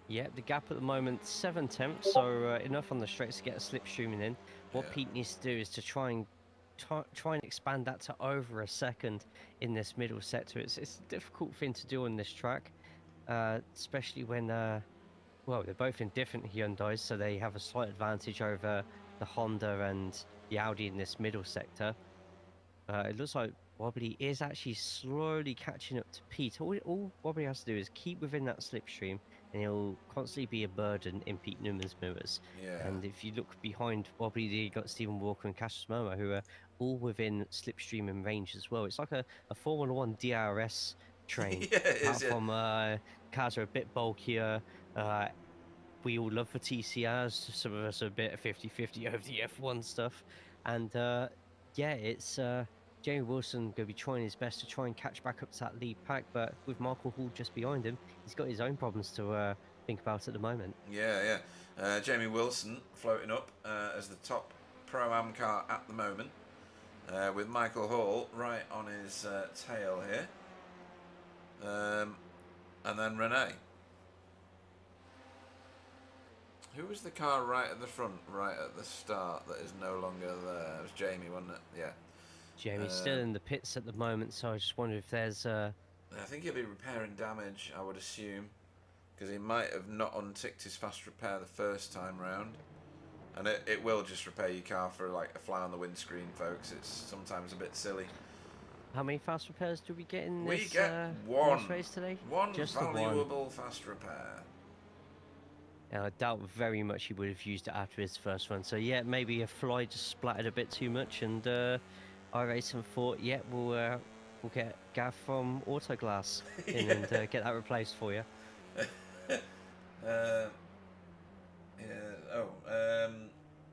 Yeah, the gap at the moment 7/10, so enough on the straights to get a slipstreaming in. What Pete needs to do is to try and expand that to over a second in this middle sector. It's a difficult thing to do on this track, especially when well, they're both in different Hyundais, so they have a slight advantage over the Honda and the Audi in this middle sector. It looks like Wobbly is actually slowly catching up to Pete. All Wobbly has to do is keep within that slipstream, and he'll constantly be a burden in Pete Newman's mirrors. Yeah. And if you look behind Wobbly, you've got Stephen Walker and Cassius Momo, who are all within slipstream and range as well. It's like a Formula One DRS train. Yeah, it Apart is, yeah. from cars are a bit bulkier. We all love the TCRs. Some of us are a bit 50-50 over the F1 stuff. And yeah, it's Jamie Wilson going to be trying his best to try and catch back up to that lead pack, but with Michael Hall just behind him, he's got his own problems to think about at the moment. Yeah. Jamie Wilson floating up as the top Pro-Am car at the moment, with Michael Hall right on his tail here. And then Renee. Who was the car right at the front, right at the start, that is no longer there? It was Jamie, wasn't it? Yeah. Jamie's still in the pits at the moment, so I just wonder if there's... I think he'll be repairing damage, I would assume, because he might have not unticked his fast repair the first time round. And it will just repair your car for like a fly on the windscreen, folks. It's sometimes a bit silly. How many fast repairs do we get in We this, get one. this race today? One Just valuable fast repair. I doubt very much he would have used it after his first one. So yeah, maybe a fly just splattered a bit too much, and iRacing thought, yeah, we'll get Gav from Autoglass in and get that replaced for you.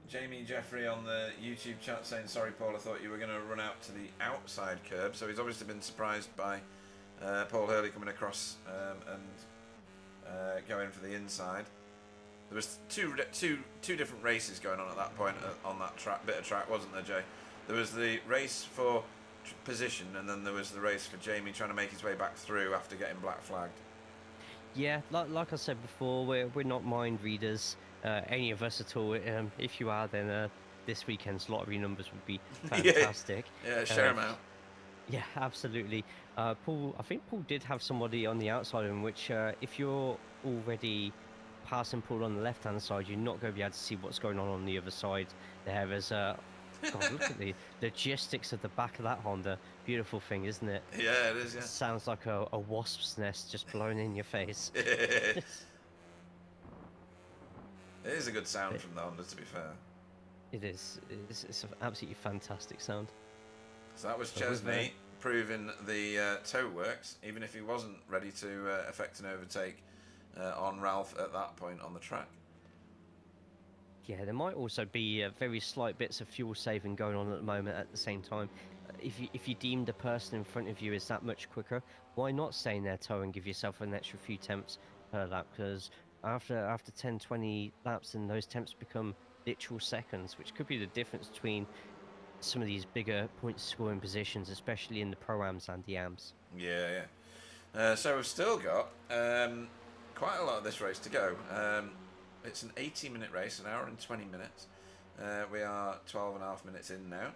Jamie Jeffrey on the YouTube chat saying, sorry Paul, I thought you were going to run out to the outside curb. So he's obviously been surprised by Paul Hurley coming across and going for the inside. There was two different races going on at that point on that bit of track, wasn't there, Jay? There was the race for position, and then there was the race for Jamie trying to make his way back through after getting black flagged. Yeah, like I said before, we're not mind readers, any of us at all. If you are, then this weekend's lottery numbers would be fantastic. Yeah, share them out. Yeah, absolutely. Paul, I think Paul did have somebody on the outside of him, which if you're already passing Paul on the left-hand side, you're not going to be able to see what's going on the other side there. There's God, look at the logistics of the back of that Honda. Beautiful thing, isn't it? Yeah, it is, yeah. Sounds like a wasp's nest just blown in your face. It is a good sound from the Honda, to be fair. It is. It's an absolutely fantastic sound. So that was Chesney proving the toe works, even if he wasn't ready to effect an overtake on Ralph at that point on the track. Yeah, there might also be very slight bits of fuel saving going on at the moment at the same time. If you deem the person in front of you is that much quicker, why not stay in their toe and give yourself an extra few temps per lap? Because after 10, 20 laps, then those temps become literal seconds, which could be the difference between some of these bigger point scoring positions, especially in the Pro-Ams and the AMs. Yeah. So we've still got quite a lot of this race to go. It's an 80-minute race, an hour and 20 minutes. We are 12 and a half minutes in now.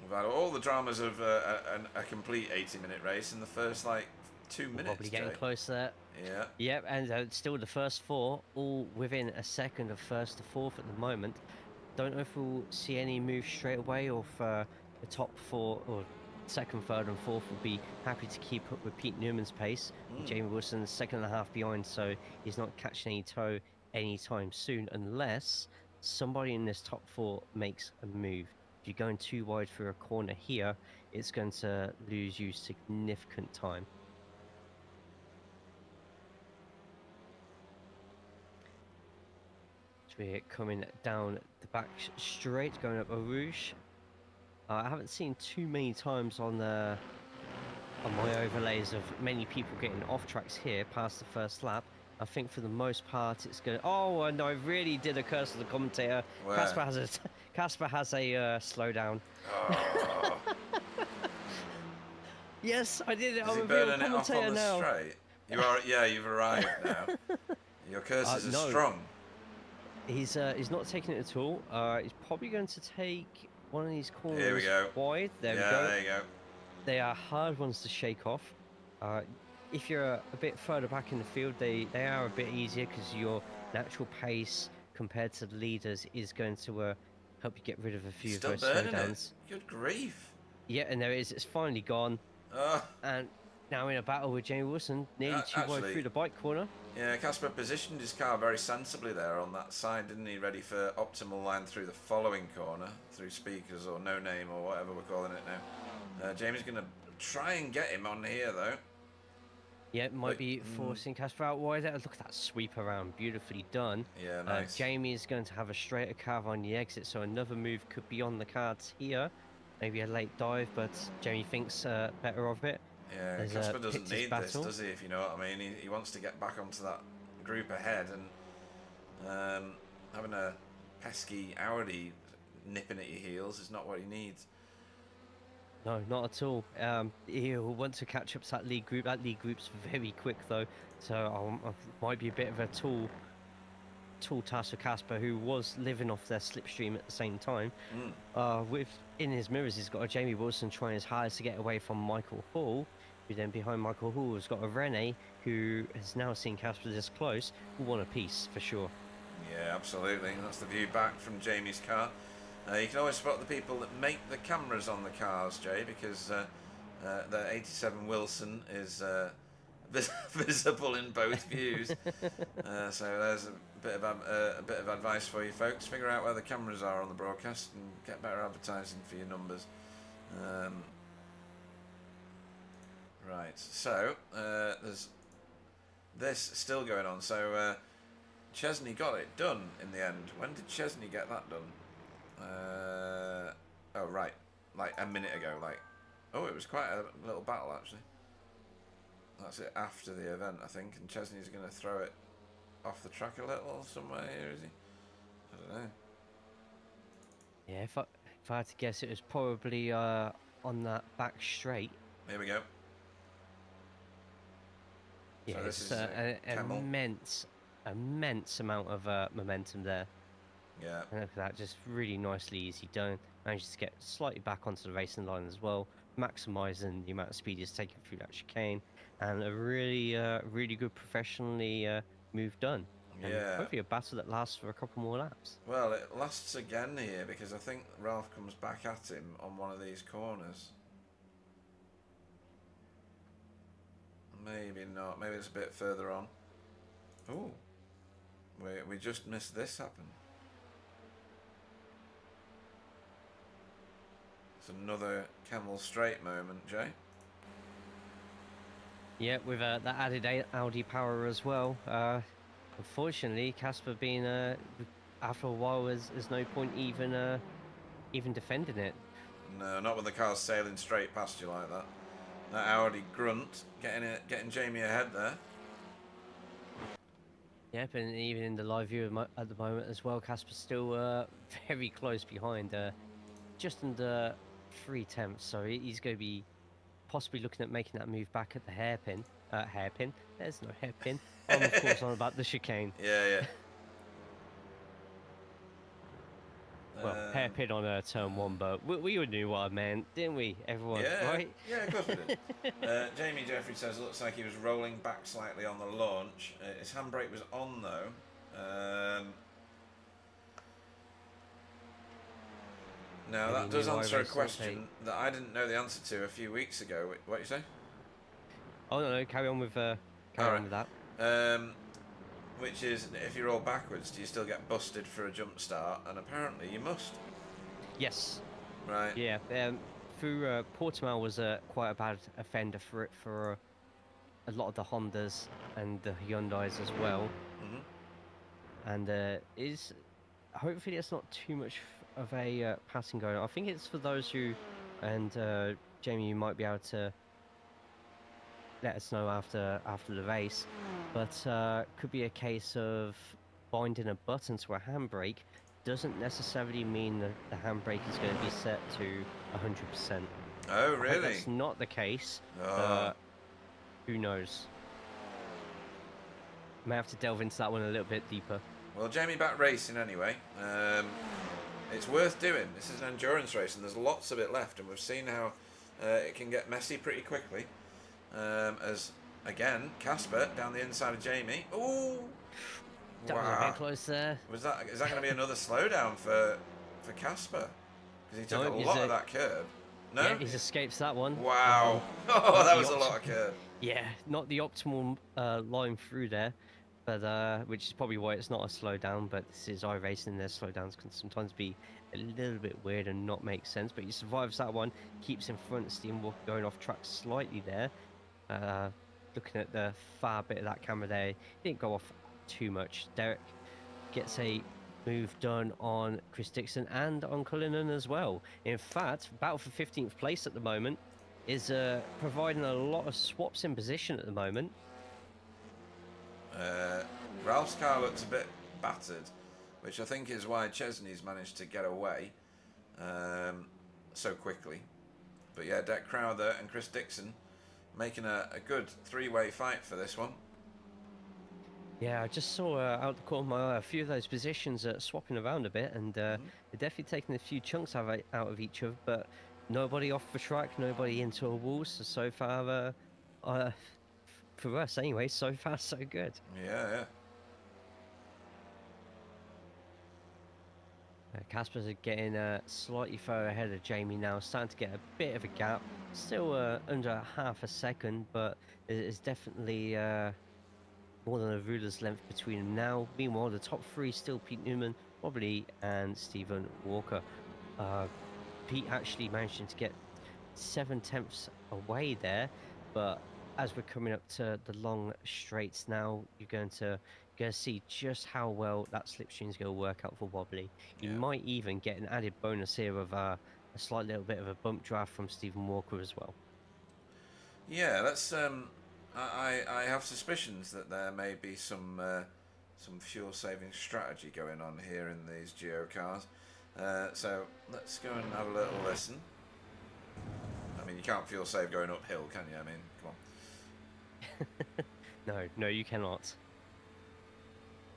We've had all the dramas of a complete 80-minute race in the first, 2 minutes. Probably getting close there. Yeah. Yep, and still the first four, all within a second of first to fourth at the moment. Don't know if we'll see any moves straight away, or if the top four, or second, third and fourth will be happy to keep up with Pete Newman's pace. Jamie Wilson's second and a half behind, so he's not catching any toe anytime soon, unless somebody in this top four makes a move. If you're going too wide through a corner here, it's going to lose you significant time. So we're coming down the back straight, going up a Rouge. I haven't seen too many times on my overlays of many people getting off tracks here past the first lap. I think for the most part it's going. Oh, and I really did a curse to the commentator. Where? Casper has a slowdown. Oh. Yes, I did it. Is I'm he a real burning it off commentator on the now. straight? You are. Yeah, you've arrived now. Your curses are No. strong. He's not taking it at all. He's probably going to take one of these corners Here we go. wide. There we go. There you go. They are hard ones to shake off. If you're a bit further back in the field, they are a bit easier because your natural pace compared to the leaders is going to help you get rid of a few of Still those burning slowdowns. it. Good grief. Yeah, and there it is. It's finally gone. And now in a battle with Jamie Wilson, nearly too wide through the bike corner. Yeah, Casper positioned his car very sensibly there on that side, didn't he? Ready for optimal line through the following corner, through speakers or no name or whatever we're calling it now. Jamie's going to try and get him on here, though. Yeah, it might be forcing Casper out wide. Look at that sweep around, beautifully done. Yeah, nice. Jamie is going to have a straighter carve on the exit, so another move could be on the cards here. Maybe a late dive, but Jamie thinks better of it. Yeah, Casper doesn't need this, does he, if you know what I mean? He wants to get back onto that group ahead, and having a pesky Audi nipping at your heels is not what he needs. No, not at all. He'll want to catch up to that lead group. That lead group's very quick, though, so might be a bit of a tall task for Casper, who was living off their slipstream at the same time. In his mirrors, he's got a Jamie Wilson trying his hardest to get away from Michael Hall, who then behind Michael Hall has got a Rene, who has now seen Casper this close, who want a piece for sure. Yeah, absolutely. That's the view back from Jamie's car. You can always spot the people that make the cameras on the cars, Jay, because the 87 Wilson is visible in both views. So there's a bit of advice for you folks. Figure out where the cameras are on the broadcast and get better advertising for your numbers. Right, so there's this still going on. So Chesney got it done in the end. When did Chesney get that done? Oh right, like a minute ago. Oh, it was quite a little battle actually. That's it after the event, I think, and Chesney's going to throw it off the track a little somewhere here, is he? I don't know. Yeah, if I had to guess, it was probably on that back straight. Here we go. Yeah, so this it's is an immense amount of momentum there. Yeah. And look at that, just really nicely easy done. Manages to get slightly back onto the racing line as well, maximising the amount of speed he's taking through that chicane, and a really good professionally move done. And Yeah. hopefully a battle that lasts for a couple more laps. Well, it lasts again here because I think Ralph comes back at him on one of these corners. Maybe not. Maybe it's a bit further on. Oh, we just missed this happen. It's another Camel Straight moment, Jay. Yeah, with that added Audi power as well. Unfortunately, Casper being after a while, there's no point even defending it. No, not when the car's sailing straight past you like that. That Audi grunt getting Jamie ahead there. Yep, and even in the live view at the moment as well, Casper's still very close behind, just under 3/10. So he's going to be possibly looking at making that move back at the hairpin. Hairpin? There's no hairpin. I'm of course on about the chicane. Yeah. Well, hairpin on turn 1, but we all knew what I meant, didn't we, everyone? Yeah, right? Yeah, of course we did. Jamie Jeffrey says it looks like he was rolling back slightly on the launch. His handbrake was on though. Now that does answer a question that I didn't know the answer to a few weeks ago. What you say? Oh no, carry on with that. which is if you roll backwards, do you still get busted for a jump start? And apparently you must. Yes. Right. Yeah. Through Portimao was quite a bad offender for it for a lot of the Hondas and the Hyundais as well. And is hopefully it's not too much of a passing going on. I think it's for those who, and Jamie, you might be able to let us know after the race, but could be a case of binding a button to a handbrake doesn't necessarily mean that the handbrake is going to be set to 100%. Oh, I hope really? that's not the case. Who knows? May have to delve into that one a little bit deeper. Well, Jamie back racing anyway. It's worth doing. This is an endurance race, and there's lots of it left, and we've seen how it can get messy pretty quickly. As again, Casper down the inside of Jamie. Ooh, that was a bit close there. Is that going to be another slowdown for Casper? Because he took a lot of that curb. No, yeah, he's escaped that one. Wow, oh, that was a lot of curb. Yeah, not the optimal line through there, but which is probably why it's not a slowdown. But this is iRacing. Their slowdowns can sometimes be a little bit weird and not make sense. But he survives that one, keeps in front. Steamwalker going off track slightly there. Looking at the far bit of that camera there, he didn't go off too much. Derek gets a move done on Chris Dixon and on Cullinan as well. In fact, battle for 15th place at the moment is providing a lot of swaps in position at the moment. Ralph's car looks a bit battered, which I think is why Chesney's managed to get away so quickly. But yeah, Derek Crowther and Chris Dixon making a good three-way fight for this one. Yeah, I just saw out the corner of my eye a few of those positions swapping around a bit, and they're definitely taking a few chunks out of each other, but nobody off the track, nobody into a wall, so far, for us anyway, so far so good. Yeah. Casper's getting slightly further ahead of Jamie now, starting to get a bit of a gap. Still under half a second, but it's definitely more than a ruler's length between them now. Meanwhile, the top three still Pete Newman, Wobbly, and Stephen Walker. Pete actually managing to get 7/10 away there, but as we're coming up to the long straights now, you're going to see just how well that slipstream is going to work out for Wobbly. You might even get an added bonus here of a slight little bit of a bump draft from Stephen Walker as well. Yeah, that's. I have suspicions that there may be some fuel saving strategy going on here in these Geo cars. So let's go and have a little listen. I mean, you can't fuel save going uphill, can you? I mean, come on. No, you cannot.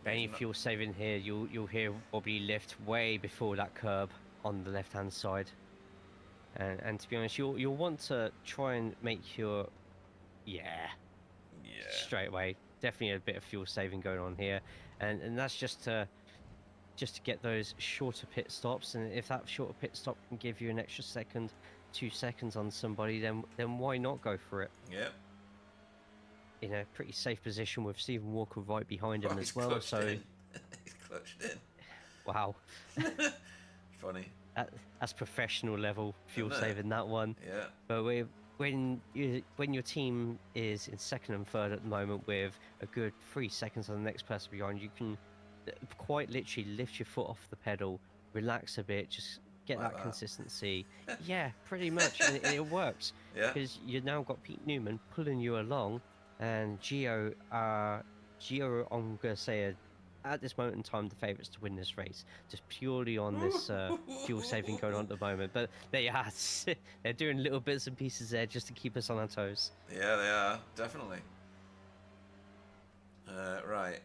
Any fuel saving here, you'll hear Wobbly lift way before that curb on the left hand side, and to be honest, you'll want to try and make your straight away. Definitely a bit of fuel saving going on here, and that's just to get those shorter pit stops. And if that shorter pit stop can give you an extra second, 2 seconds on somebody, then why not go for it? Yeah. In a pretty safe position with Stephen Walker right behind him as well. So he's clutched in. Wow. Funny. That's professional level fuel saving, that one. Yeah. But when your team is in second and third at the moment with a good 3 seconds on the next person behind, you can quite literally lift your foot off the pedal, relax a bit, just get that consistency. Yeah, pretty much, and it works. Yeah. Because you've now got Pete Newman pulling you along, and Gio, I'm going to say, at this moment in time, the favourites to win this race, just purely on this fuel saving going on at the moment. But they are they're doing little bits and pieces there just to keep us on our toes. Yeah, they are, definitely. Right,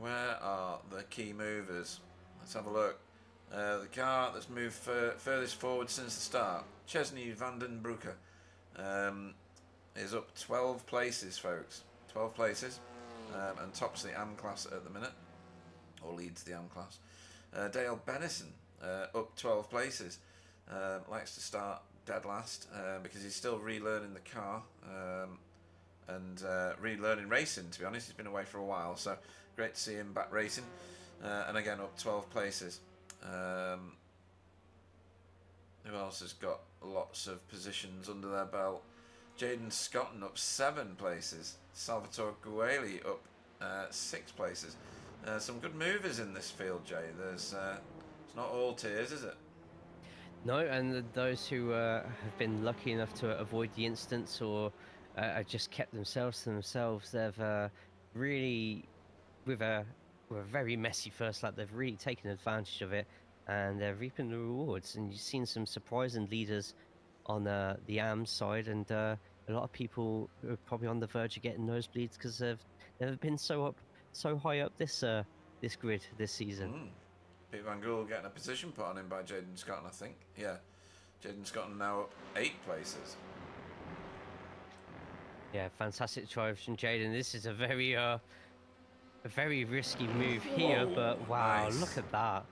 where are the key movers? Let's have a look. The car that's moved furthest forward since the start, Chesney van den Broeke, is up 12 places, folks. 12 places, and tops the AM class at the minute, or leads the AM class. Dale Bennison up 12 places, likes to start dead last because he's still relearning the car and relearning racing. To be honest, he's been away for a while. So great to see him back racing, and again up 12 places. Who else has got lots of positions under their belt? Jaden Scotton up 7 places. Salvatore Gueli up 6 places. Some good movers in this field, Jay. It's not all tears, is it? No, and those who have been lucky enough to avoid the incidents or just kept themselves to themselves, they've really, with a very messy first lap, they've really taken advantage of it, and they're reaping the rewards. And you've seen some surprising leaders on the AMS side, and a lot of people who are probably on the verge of getting nosebleeds because they've never been so high up this grid this season. Pete Van Gool getting a position put on him by Jaden Scotton, I think. Yeah, Jaden Scotton now up 8 places. Yeah, fantastic drive from Jaden. This is a very risky move here, but wow, nice. Look at that.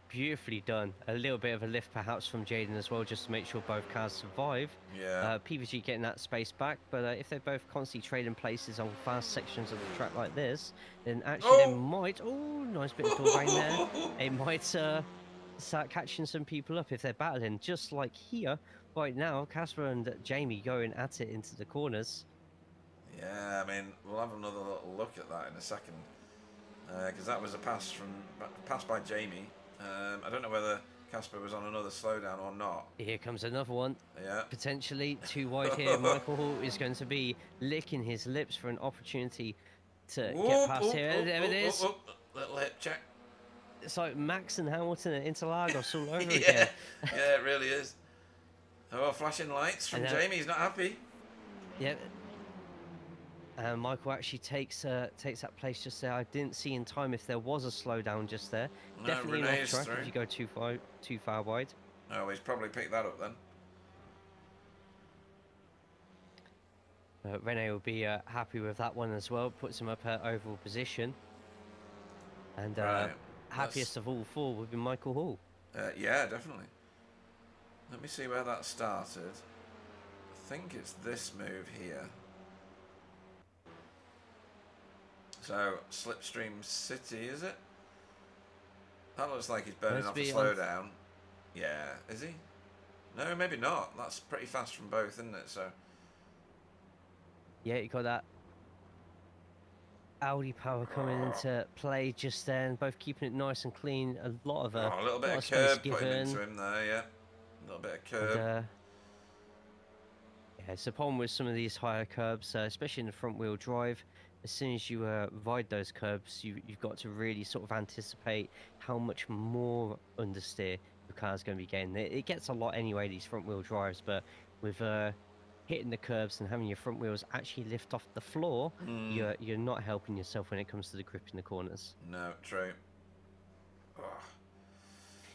Beautifully done. A little bit of a lift perhaps from Jaden as well, just to make sure both cars survive. Yeah. PVG getting that space back, but if they're both constantly trading places on fast sections of the track like this, then actually they might... Oh, nice bit of door rain there. They might start catching some people up if they're battling, just like here. Right now, Casper and Jamie going at it into the corners. Yeah, I mean, we'll have another little look at that in a second. Because that was a pass by Jamie. I don't know whether Casper was on another slowdown or not. Here comes another one. Yeah. Potentially too wide here. Michael Hall is going to be licking his lips for an opportunity to get past here. There it is. Little hip check. It's like Max and Hamilton at Interlagos all over again. Yeah, it really is. Oh, flashing lights from Jamie. He's not happy. Yep. And Michael actually takes that place just there. I didn't see in time if there was a slowdown just there. No, definitely an off track through. if you go too far wide. Oh, he's probably picked that up then. Rene will be happy with that one as well. Puts him up at overall position. And happiest of all 4 would be Michael Hall. Yeah, definitely. Let me see where that started. I think it's this move here. So, Slipstream City, is it? That looks like he's burning off a slowdown. Yeah, is he? No, maybe not. That's pretty fast from both, isn't it? So. Yeah, you got that Audi power coming into play just then, both keeping it nice and clean. A lot of a little bit of curb putting into him there, yeah. A little bit of curb. And, yeah, it's the problem with some of these higher curbs, especially in the front wheel drive. As soon as you ride those curbs, you've got to really sort of anticipate how much more understeer your car's going to be getting. It gets a lot anyway, these front wheel drives, but with hitting the curbs and having your front wheels actually lift off the floor, you're not helping yourself when it comes to the grip in the corners. No, true. Oh.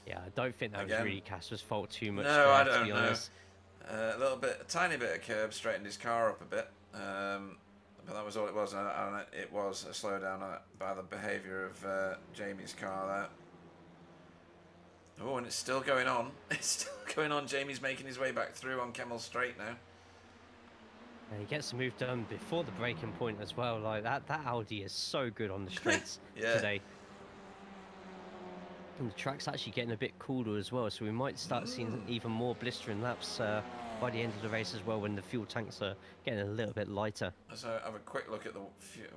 Yeah, I don't think that was really Casper's fault too much. No, I don't know. A tiny bit of curb straightened his car up a bit. But that was all it was, and it was a slowdown by the behaviour of Jamie's car there. Oh, and it's still going on. It's still going on. Jamie's making his way back through on Kemmel Straight now. And he gets the move done before the braking point as well. Like that Audi is so good on the straights today. And the track's actually getting a bit cooler as well, so we might start seeing even more blistering laps by the end of the race as well, when the fuel tanks are getting a little bit lighter. So have a quick look at the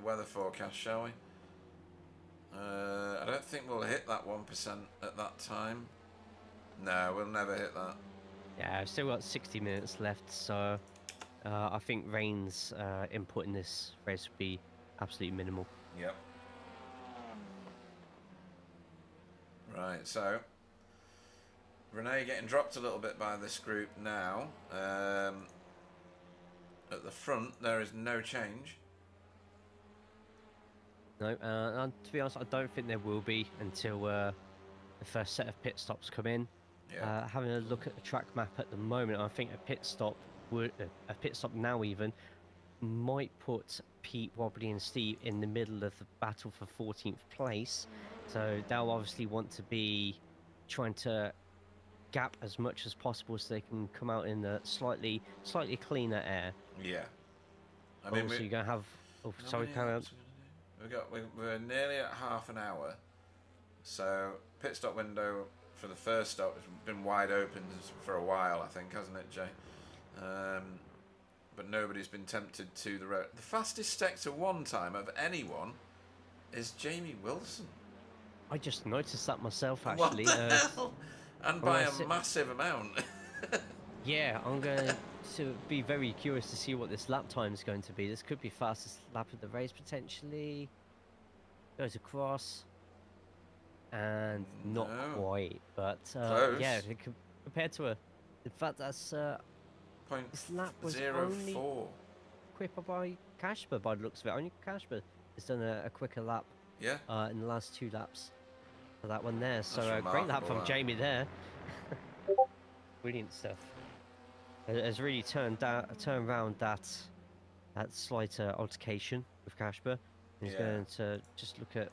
weather forecast, shall we? I don't think we'll hit that 1% at that time. No, we'll never hit that. Yeah, I've still got 60 minutes left, so I think rain's input in this race would be absolutely minimal. Yep. Right, so Renee getting dropped a little bit by this group now. At the front, there is no change. No, to be honest, I don't think there will be until the first set of pit stops come in. Yeah. Having a look at the track map at the moment, I think a pit stop now even might put Pete, Wobbly, and Steve in the middle of the battle for 14th place. So they'll obviously want to be trying to gap as much as possible so they can come out in a slightly cleaner air. Yeah. I mean, also, you're going to have... Oh, sorry, carry on. we're nearly at half an hour. So pit stop window for the first stop has been wide open for a while, I think, hasn't it, Jay? But nobody's been tempted to the road. The fastest sector one time of anyone is Jamie Wilson. I just noticed that myself, What actually. the hell? And by a massive amount. Yeah, I'm going to be very curious to see what this lap time is going to be. This could be fastest lap of the race, potentially. Goes across. And not quite, but yeah, compared to in fact, that's this lap was only 0.04 quicker by Casper by the looks of it. Only Casper has done a quicker lap. Yeah. In the last 2 laps for that one there. So great lap from Jamie there. Brilliant stuff. Has really turned around that slight altercation with Casper. He's going to just look at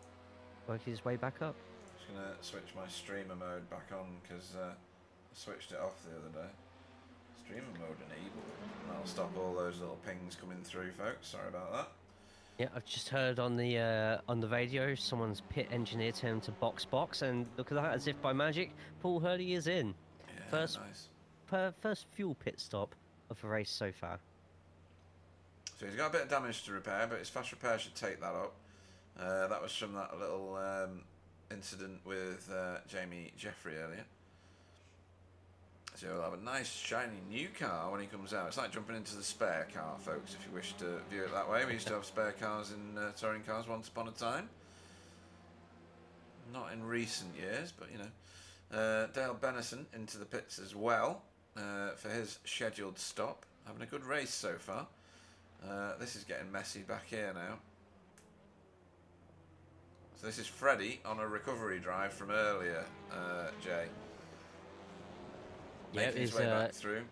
working his way back up. Just gonna switch my streamer mode back on because I switched it off the other day. Streamer mode enabled. And that'll stop all those little pings coming through, folks. Sorry about that. Yeah, I've just heard on the radio someone's pit engineer turned to box, and look at that, as if by magic, Paul Hurley is in. Yeah, nice. First fuel pit stop of the race so far. So he's got a bit of damage to repair, but his fast repair should take that up. That was from that little incident with Jamie Jeffrey earlier. So he'll have a nice shiny new car when he comes out. It's like jumping into the spare car, folks, if you wish to view it that way. We used to have spare cars in touring cars once upon a time. Not in recent years, but you know. Dale Bennison into the pits as well for his scheduled stop. Having a good race so far. This is getting messy back here now. So this is Freddie on a recovery drive from earlier, Jay. Making his way back through.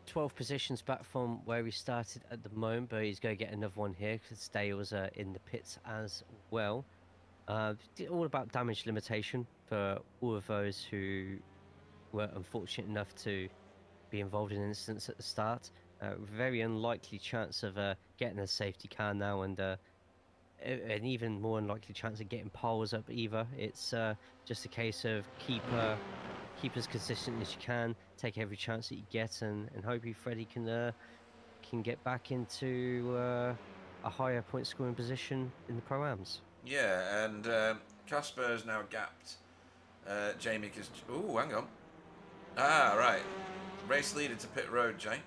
12 positions back from where he started at the moment, but he's going to get another one here because Dale's in the pits as well. All about damage limitation for all of those who were unfortunate enough to be involved in incidents at the start. Very unlikely chance of getting a safety car now, and an even more unlikely chance of getting poles up either. It's just a case of keep as consistent as you can, take every chance that you get, and hopefully Freddie can get back into a higher point scoring position in the Pro-Ams. Yeah, and Casper has now gapped Jamie because... Ooh, hang on. Ah, right. Race leader to pit road, Jay.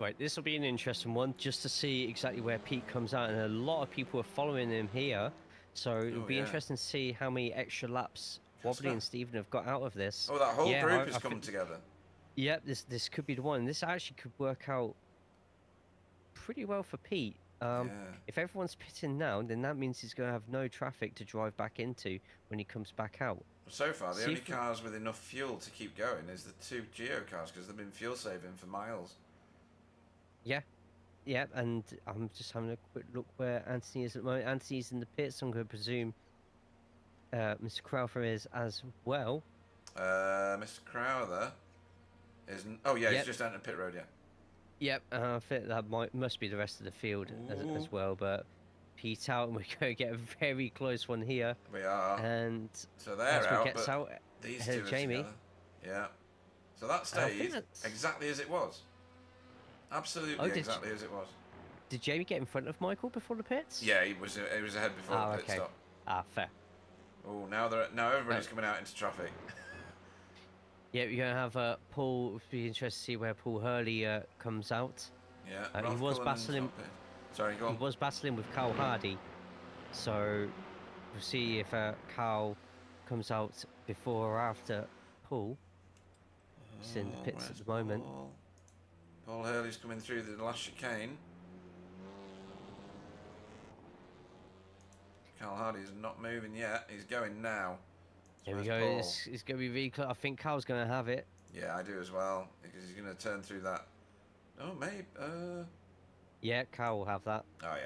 Right, this will be an interesting one, just to see exactly where Pete comes out, and a lot of people are following him here, so it'll be interesting to see how many extra laps Wobbly and Stephen have got out of this. Oh, that whole group has come together. Yep, this could be the one. This actually could work out pretty well for Pete. If everyone's pitting now, then that means he's going to have no traffic to drive back into when he comes back out. So far, the only cars with enough fuel to keep going is the 2 Geo cars, because they've been fuel saving for miles. Yeah, and I'm just having a quick look where Anthony is at the moment. Anthony's in the pits, I'm going to presume Mr. Crowther is as well. Mr. Crowther isn't. Oh yeah, he's just entered pit road. Yep, I think that must be the rest of the field as well. But Pete out, and we're going to get a very close one here. We are. And so they're out. Gets but out, these two are Jamie. Together. Yeah. So that stayed exactly as it was. Absolutely exactly as it was. Did Jamie get in front of Michael before the pits? Yeah, he was ahead before the pit stop. Ah, fair. Oh, now everybody's coming out into traffic. Yeah, you're going to have Paul. It'll be interesting to see where Paul Hurley comes out. Yeah, he was battling. Sorry, go on. He was battling with Carl Hardy, so we'll see if Carl comes out before or after Paul. He's in the pits at the moment. Paul Hurley's coming through the last chicane. Carl Hardy's not moving yet. He's going now. Here we go. It's going to be really close. I think Carl's going to have it. Yeah, I do as well, because he's going to turn through that. Oh, maybe. Yeah, Carl will have that. Oh,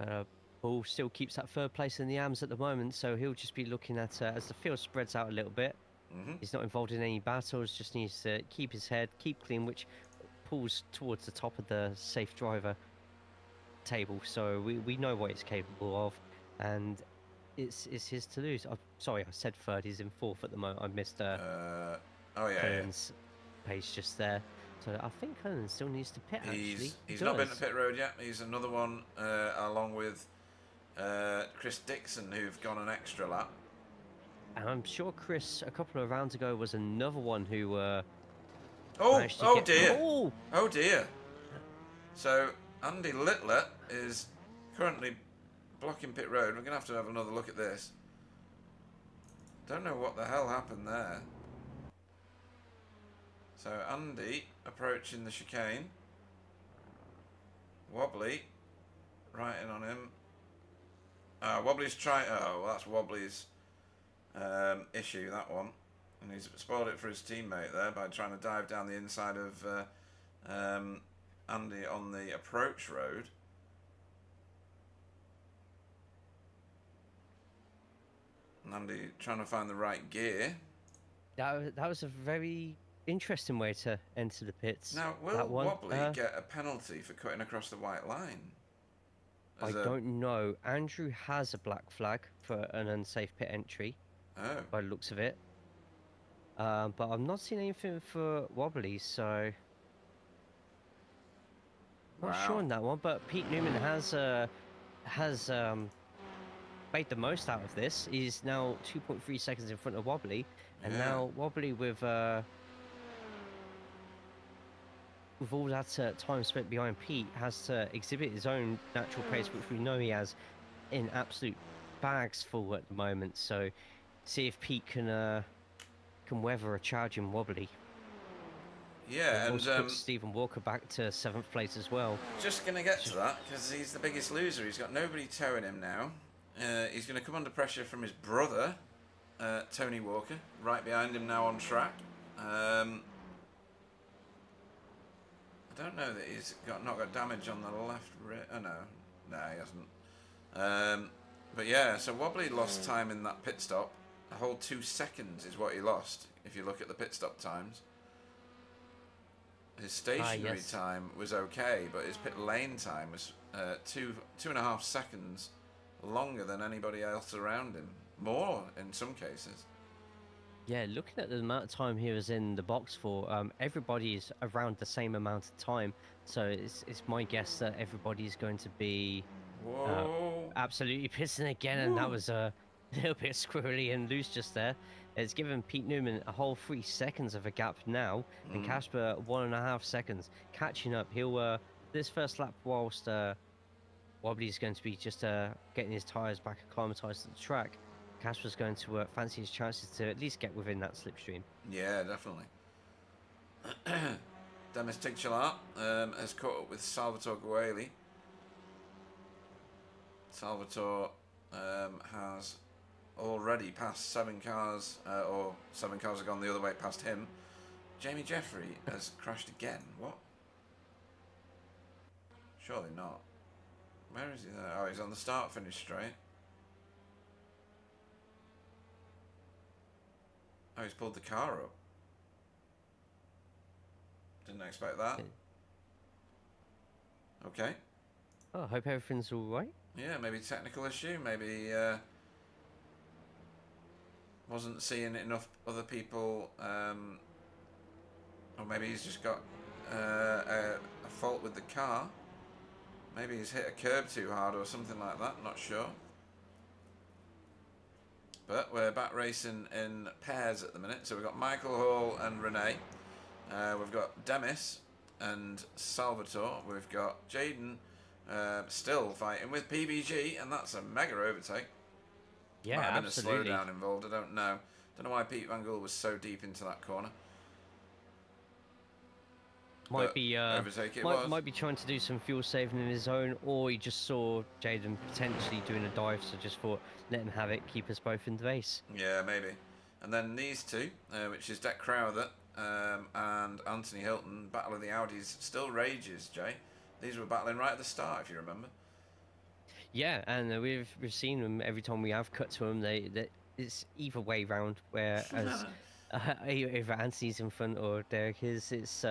yeah. Paul still keeps that third place in the AMS at the moment, so he'll just be looking at as the field spreads out a little bit. He's not involved in any battles, just needs to keep his head, keep clean, which pulls towards the top of the safe driver table, so we know what he's capable of, and it's his to lose. I'm sorry, I said third. He's in fourth at the moment. I missed Oh yeah, Cullen's pace just there. So I think Cullen still needs to pit. Actually, he's not been to pit road yet. He's another one along with Chris Dixon, who've gone an extra lap. And I'm sure Chris a couple of rounds ago was another one who dear. Oh! Oh dear. So Andy Littler is currently blocking pit road. We're going to have another look at this. Don't know what the hell happened there. So Andy approaching the chicane. Wobbly right in on him. Wobbly's trying. Oh, well, that's Wobbly's issue, that one. And he's spoiled it for his teammate there by trying to dive down the inside of Andy on the approach road. And Andy trying to find the right gear. That was a very interesting way to enter the pits. Now, will Wobbly get a penalty for cutting across the white line? I don't know. Andrew has a black flag for an unsafe pit entry. Oh. By the looks of it. But I'm not seeing anything for Wobbly, so not sure on that one. But Pete Newman has made the most out of this. He's now 2.3 seconds in front of Wobbly, and now Wobbly with all that time spent behind Pete has to exhibit his own natural pace, which we know he has in absolute bags full at the moment. So see if Pete can weather a charging Wobbly. Yeah, and put Stephen Walker back to 7th place as well. Just going to get to that, because he's the biggest loser. He's got nobody towing him now. He's going to come under pressure from his brother, Tony Walker, right behind him now on track. I don't know that he's not got damage on the left rear. Oh, no, he hasn't. But yeah, so Wobbly lost time in that pit stop. A whole 2 seconds is what he lost, if you look at the pit stop times. His stationary time was okay, but his pit lane time was 2.5 seconds longer than anybody else around him. More in some cases. Yeah, looking at the amount of time he was in the box for, everybody is around the same amount of time. So it's my guess that everybody's going to be absolutely pissing again, and that was a little bit squirrely and loose just there. It's given Pete Newman a whole 3 seconds of a gap now, and Casper 1.5 seconds. Catching up, he'll this first lap whilst Wobbly's going to be just getting his tyres back acclimatised to the track. Casper's going to fancy his chances to at least get within that slipstream. Yeah, definitely. Demis Tigchalar has caught up with Salvatore Gueli. Salvatore has already passed 7 cars, or 7 cars have gone the other way past him. Jamie Jeffrey has crashed again. What? Surely not. Where is he there? Oh, he's on the start-finish straight. Oh, he's pulled the car up. Didn't expect that. Okay. Oh, I hope everything's all right. Yeah, maybe technical issue. Maybe wasn't seeing enough other people, or maybe he's just got a fault with the car. Maybe he's hit a curb too hard or something like that. Not sure. But we're back racing in pairs at the minute. So we've got Michael Hall and Renee. We've got Demis and Salvatore. We've got Jaden still fighting with PBG, and that's a mega overtake. Yeah, might have been absolutely. a slowdown involved. I don't know. Don't know why Pete Van Gool was so deep into that corner. Might be overtake it might be trying to do some fuel saving in his own, or he just saw Jaden potentially doing a dive, so just thought let him have it, keep us both in the race. Yeah, maybe. And then these two, which is Deck Crowther and Anthony Hilton, Battle of the Audis, still rages, Jay. These were battling right at the start, if you remember. Yeah, and we've seen them every time we have cut to them. It's either way round, whereas either Anthony's in front or Derek is. It's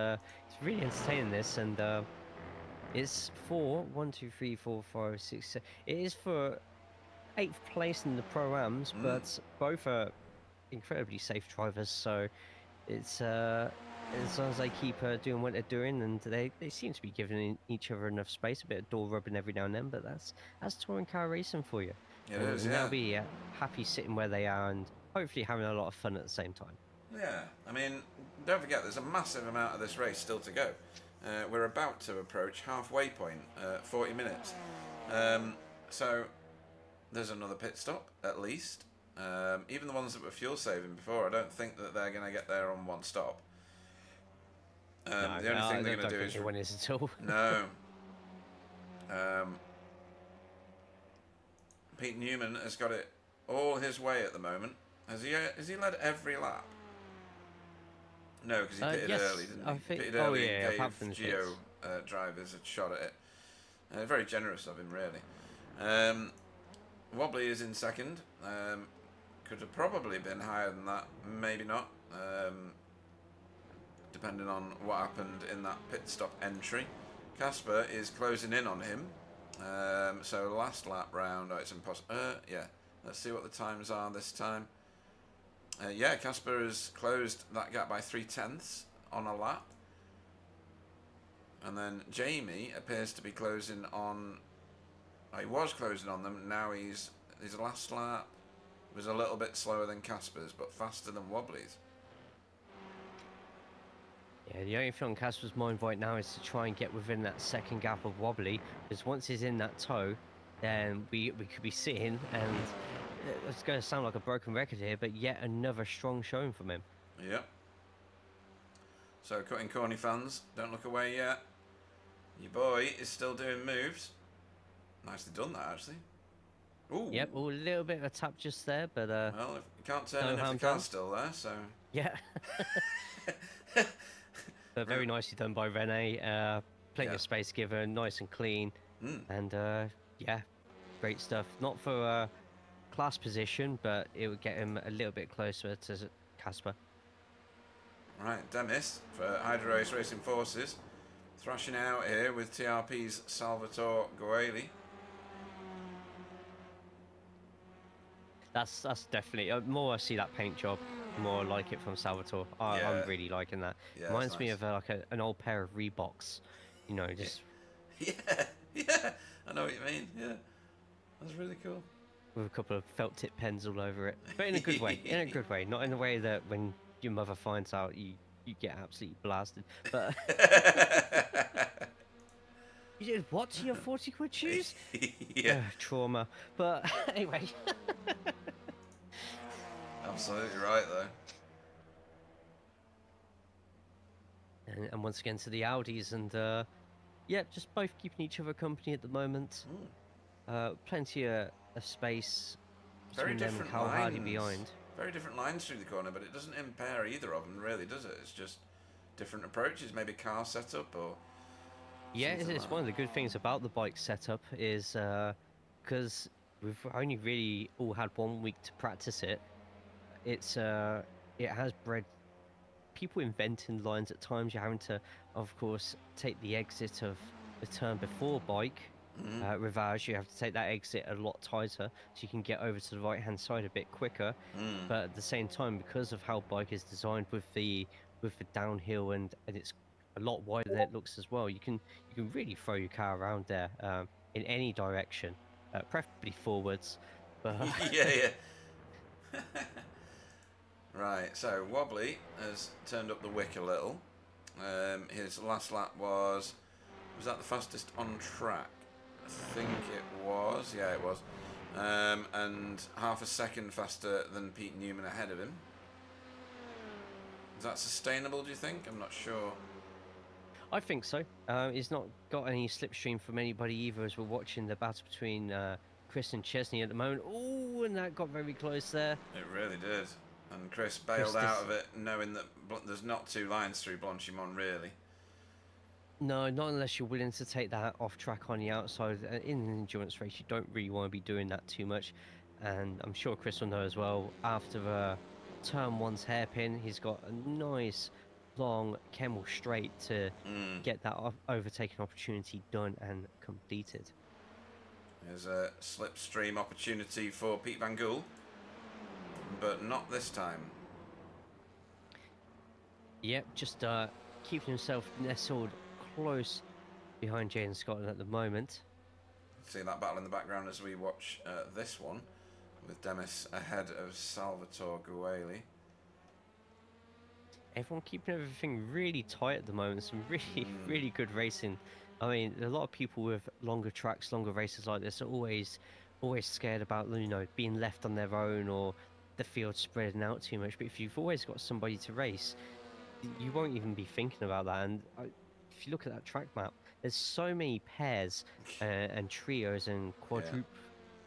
really entertaining this, and It's for 1, 2, 3, 4, 5, 6, 7. It is for 8th place in the Pro-Ams, but both are incredibly safe drivers, so it's as long as they keep doing what they're doing, and they seem to be giving each other enough space, a bit of door rubbing every now and then, but that's touring car racing for you. It is, And yeah. they'll be happy sitting where they are and hopefully having a lot of fun at the same time. Yeah, I mean, don't forget, there's a massive amount of this race still to go. We're about to approach halfway point, 40 minutes. So there's another pit stop, at least. Even the ones that were fuel saving before, I don't think that they're going to get there on one stop. No, the only thing they're going to do is... When is at all. No. Pete Newman has got it all his way at the moment. Has he led every lap? No, because he pitted yes, early, didn't he? I think, Pitted early yeah, and gave Geo drivers a shot at it. Very generous of him, really. Wobbly is in second. Could have probably been higher than that, maybe not. Depending on what happened in that pit stop entry. Casper is closing in on him. So last lap round, it's impossible. Yeah, let's see what the times are this time. Yeah, Casper has closed that gap by 3/10 on a lap. And then Jamie appears to be closing on... he was closing on them, now his last lap was a little bit slower than Casper's, but faster than Wobbly's. Yeah, the only thing on Casper's mind right now is to try and get within that second gap of Wobbly, because once he's in that tow, then we could be seeing, and it's going to sound like a broken record here, but yet another strong showing from him. Yep. So, cutting corny fans, don't look away yet. Your boy is still doing moves. Nicely done that, actually. Ooh. Yep, well, a little bit of a tap just there, but... well, if you can't turn in if the car's still there, so... Yeah. But very nicely done by Rene. Plenty of space given, nice and clean. And, yeah, great stuff. Not for class position, but it would get him a little bit closer to Casper. Right, Demis for Hydro Race Racing Forces. Thrashing out here with TRP's Salvatore Goeli. That's definitely... more I see that paint job, the more I like it from Salvatore. I'm really liking that. Yeah, reminds me nice. of like an old pair of Reeboks. You know, just... Yeah, I know what you mean, yeah. That's really cool. With a couple of felt tip pens all over it. But in a good way, in a good way. Not in a way that when your mother finds out you get absolutely blasted. But... You did what to your 40 quid shoes? Yeah. Trauma. But anyway. Absolutely right, though. And once again to the Audis, and yeah, just both keeping each other company at the moment. Plenty of space Very between them and different Carl Hardy lines. behind. Very different lines through the corner, but it doesn't impair either of them, really, does it? It's just different approaches, maybe car setup or... Yeah, it's one of the good things about the bike setup is because we've only really all had 1 week to practice it. It has bred people inventing lines at times. You're having to, of course, take the exit of the turn before bike. Rivage, you have to take that exit a lot tighter so you can get over to the right hand side a bit quicker. But at the same time, because of how bike is designed with the downhill and it's a lot wider than it looks as well, you can really throw your car around there in any direction, preferably forwards. But yeah. Right, so Wobbly has turned up the wick a little. His last lap was that the fastest on track? I think it was. Yeah, it was. And half a second faster than Pete Newman ahead of him. Is that sustainable, do you think? I'm not sure. I think so. He's not got any slipstream from anybody either, as we're watching the battle between Chris and Chesney at the moment. Oh, and that got very close there. It really did. And Chris bailed out of it, knowing that there's not 2 lines through Blanchimont, really. No, not unless you're willing to take that off track on the outside. In an endurance race, you don't really want to be doing that too much. And I'm sure Chris will know as well, after turn 1's hairpin, he's got a nice long Kemmel straight to Mm. get that overtaking opportunity done and completed. There's a slipstream opportunity for Pete Van Gool, but not this time. Yep, just keeping himself nestled close behind Jaden Scotland at the moment. See that battle in the background as we watch this one, with Demis ahead of Salvatore Gueli. Everyone keeping everything really tight at the moment. Some really, really good racing. I mean, a lot of people with longer tracks, longer races like this are always scared about, you know, being left on their own or the field spreading out too much. But if you've always got somebody to race, you won't even be thinking about that. And if you look at that track map, there's so many pairs and trios and what's the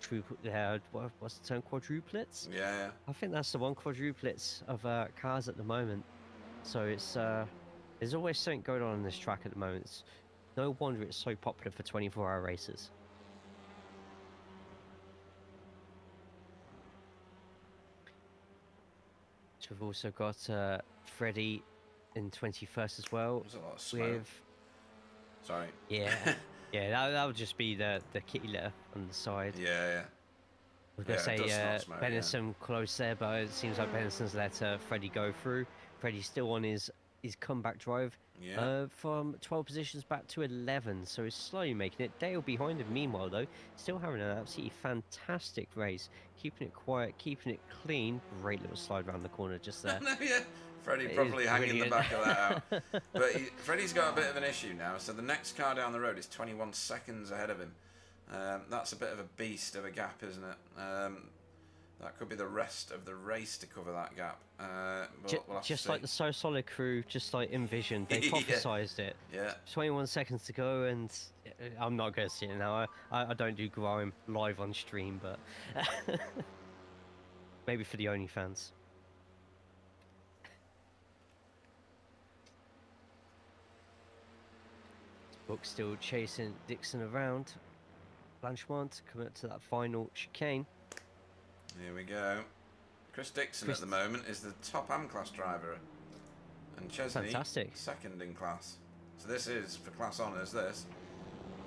term, quadruplets? Yeah. I think that's the one, quadruplets of cars at the moment. So it's there's always something going on this track at the moment. It's no wonder it's so popular for 24-hour races. So we've also got Freddie in 21st as well. There's a lot of smoke. Sorry. Yeah, yeah, that would just be the kitty litter on the side. Yeah. I was going to say Benison close there, but it seems like Benison's let Freddie go through. Freddie's still on his comeback drive from 12 positions back to 11, so he's slowly making it. Dale behind him, meanwhile, though, still having an absolutely fantastic race, keeping it quiet, keeping it clean. Great little slide around the corner just there. Yeah. Freddie probably hanging the back of that out. But Freddie's got a bit of an issue now, so the next car down the road is 21 seconds ahead of him. That's a bit of a beast of a gap, isn't it? That could be the rest of the race to cover that gap. But we'll have just to see. Like the So Solid crew, just like envisioned, they prophesized it. Yeah. 21 seconds to go, and I'm not going to see it now. I don't do grime live on stream, but maybe for the OnlyFans. Book still chasing Dixon around. Blanchemont coming up to that final chicane. Here we go. Chris Dixon at the moment is the top AM class driver, and Chesney second in class. So this is for class honours, this.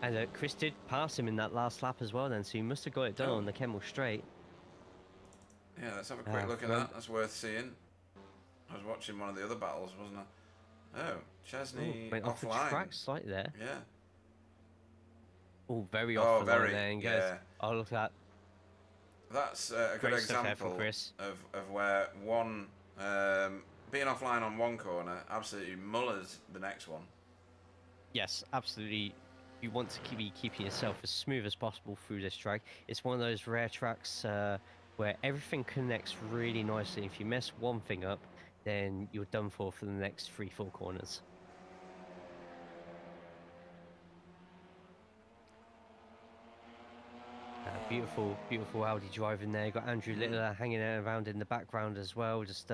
And Chris did pass him in that last lap as well then, so he must have got it done on the Kemmel straight. Yeah, let's have a quick look at that. That's worth seeing. I was watching one of the other battles, wasn't I? Oh, Chesney went off the track slightly there. Yeah. Oh, very off the line there, and goes, oh, look at that. That's a good example of where one being offline on one corner absolutely mullers the next one. Yes, absolutely. You want to be keeping yourself as smooth as possible through this track. It's one of those rare tracks where everything connects really nicely. If you mess one thing up, then you're done for the next 3-4 corners. Beautiful, beautiful Audi driving there. Got Andrew Littler hanging around in the background as well. Just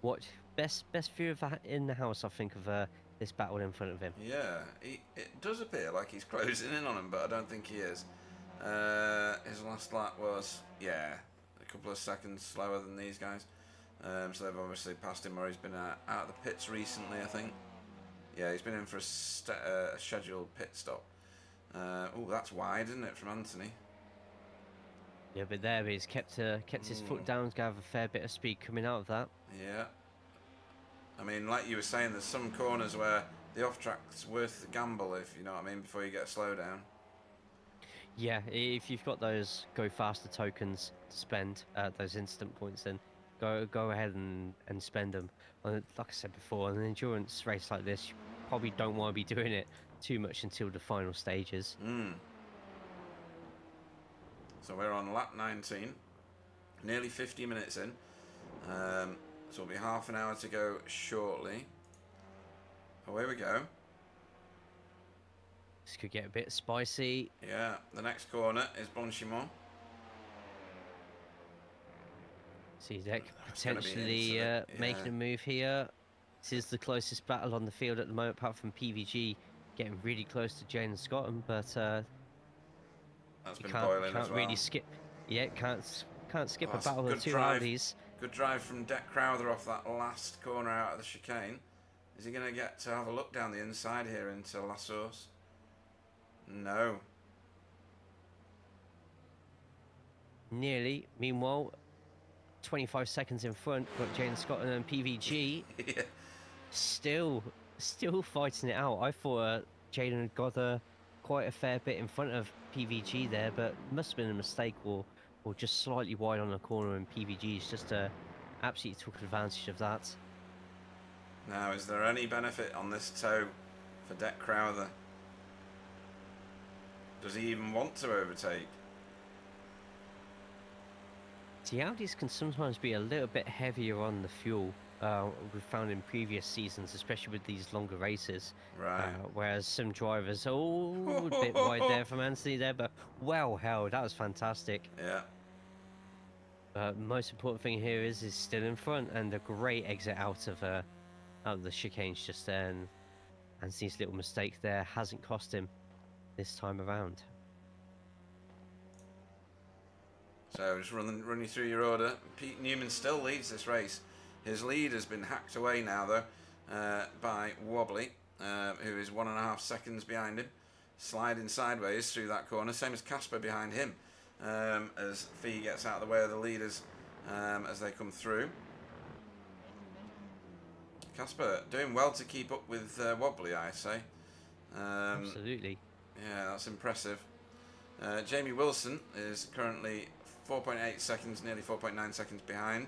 watch best view of that in the house, I think, of this battle in front of him. Yeah, it does appear like he's closing in on him, but I don't think he is. His last lap was a couple of seconds slower than these guys. So they've obviously passed him, or he's been out of the pits recently, I think. Yeah, he's been in for a scheduled pit stop. Oh, that's wide, isn't it, from Anthony? Yeah, but there he's kept his foot down to have a fair bit of speed coming out of that. Yeah. I mean, like you were saying, there's some corners where the off-track's worth the gamble, if you know what I mean, before you get a slowdown. Yeah, if you've got those go faster tokens to spend, those instant points, then go ahead and spend them. Like I said before, an endurance race like this, you probably don't want to be doing it too much until the final stages. So we're on lap 19, nearly 50 minutes in. So it'll be half an hour to go shortly. Away we go. This could get a bit spicy. Yeah, the next corner is Blanchimont. Czech potentially making a move here. This is the closest battle on the field at the moment, apart from PVG getting really close to Jane Scotland, but that's been boiling can't as well. really skip. Yeah, can't skip a battle of two Audis. Good drive from Deck Crowther off that last corner out of the chicane. Is he going to get to have a look down the inside here into La Source? No. Nearly. Meanwhile, 25 seconds in front, got Jaden Scotland and PVG. Yeah. Still fighting it out. I thought Jaden had got quite a fair bit in front of PVG there, but must have been a mistake or just slightly wide on the corner, and PVG's just absolutely took advantage of that. Now, is there any benefit on this toe for Deck Crowther? Does he even want to overtake? The Audis can sometimes be a little bit heavier on the fuel. We've found in previous seasons, especially with these longer races. Right. Whereas some drivers, a bit wide there from Anthony there, but well held. That was fantastic. Yeah. Most important thing here is still in front, and a great exit out of the chicanes just there. And Anthony's little mistake there hasn't cost him this time around. So just run you through your order. Pete Newman still leads this race. His lead has been hacked away now, though, by Wobbly, who is 1.5 seconds behind him, sliding sideways through that corner. Same as Casper behind him, as Fee gets out of the way of the leaders as they come through. Casper doing well to keep up with Wobbly, I say. Absolutely. Yeah, that's impressive. Jamie Wilson is currently 4.8 seconds, nearly 4.9 seconds behind.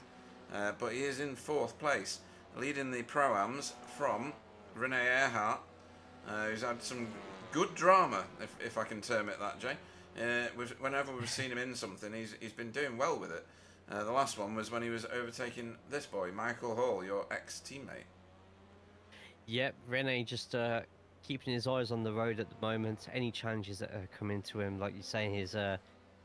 But he is in 4th place, leading the Pro-Ams from Rene Earhart, who's had some good drama, if I can term it that, Jay. Whenever we've seen him in something, he's been doing well with it. The last one was when he was overtaking this boy, Michael Hall, your ex-teammate. Yep, Rene just keeping his eyes on the road at the moment. Any challenges that are coming to him, like you say, he's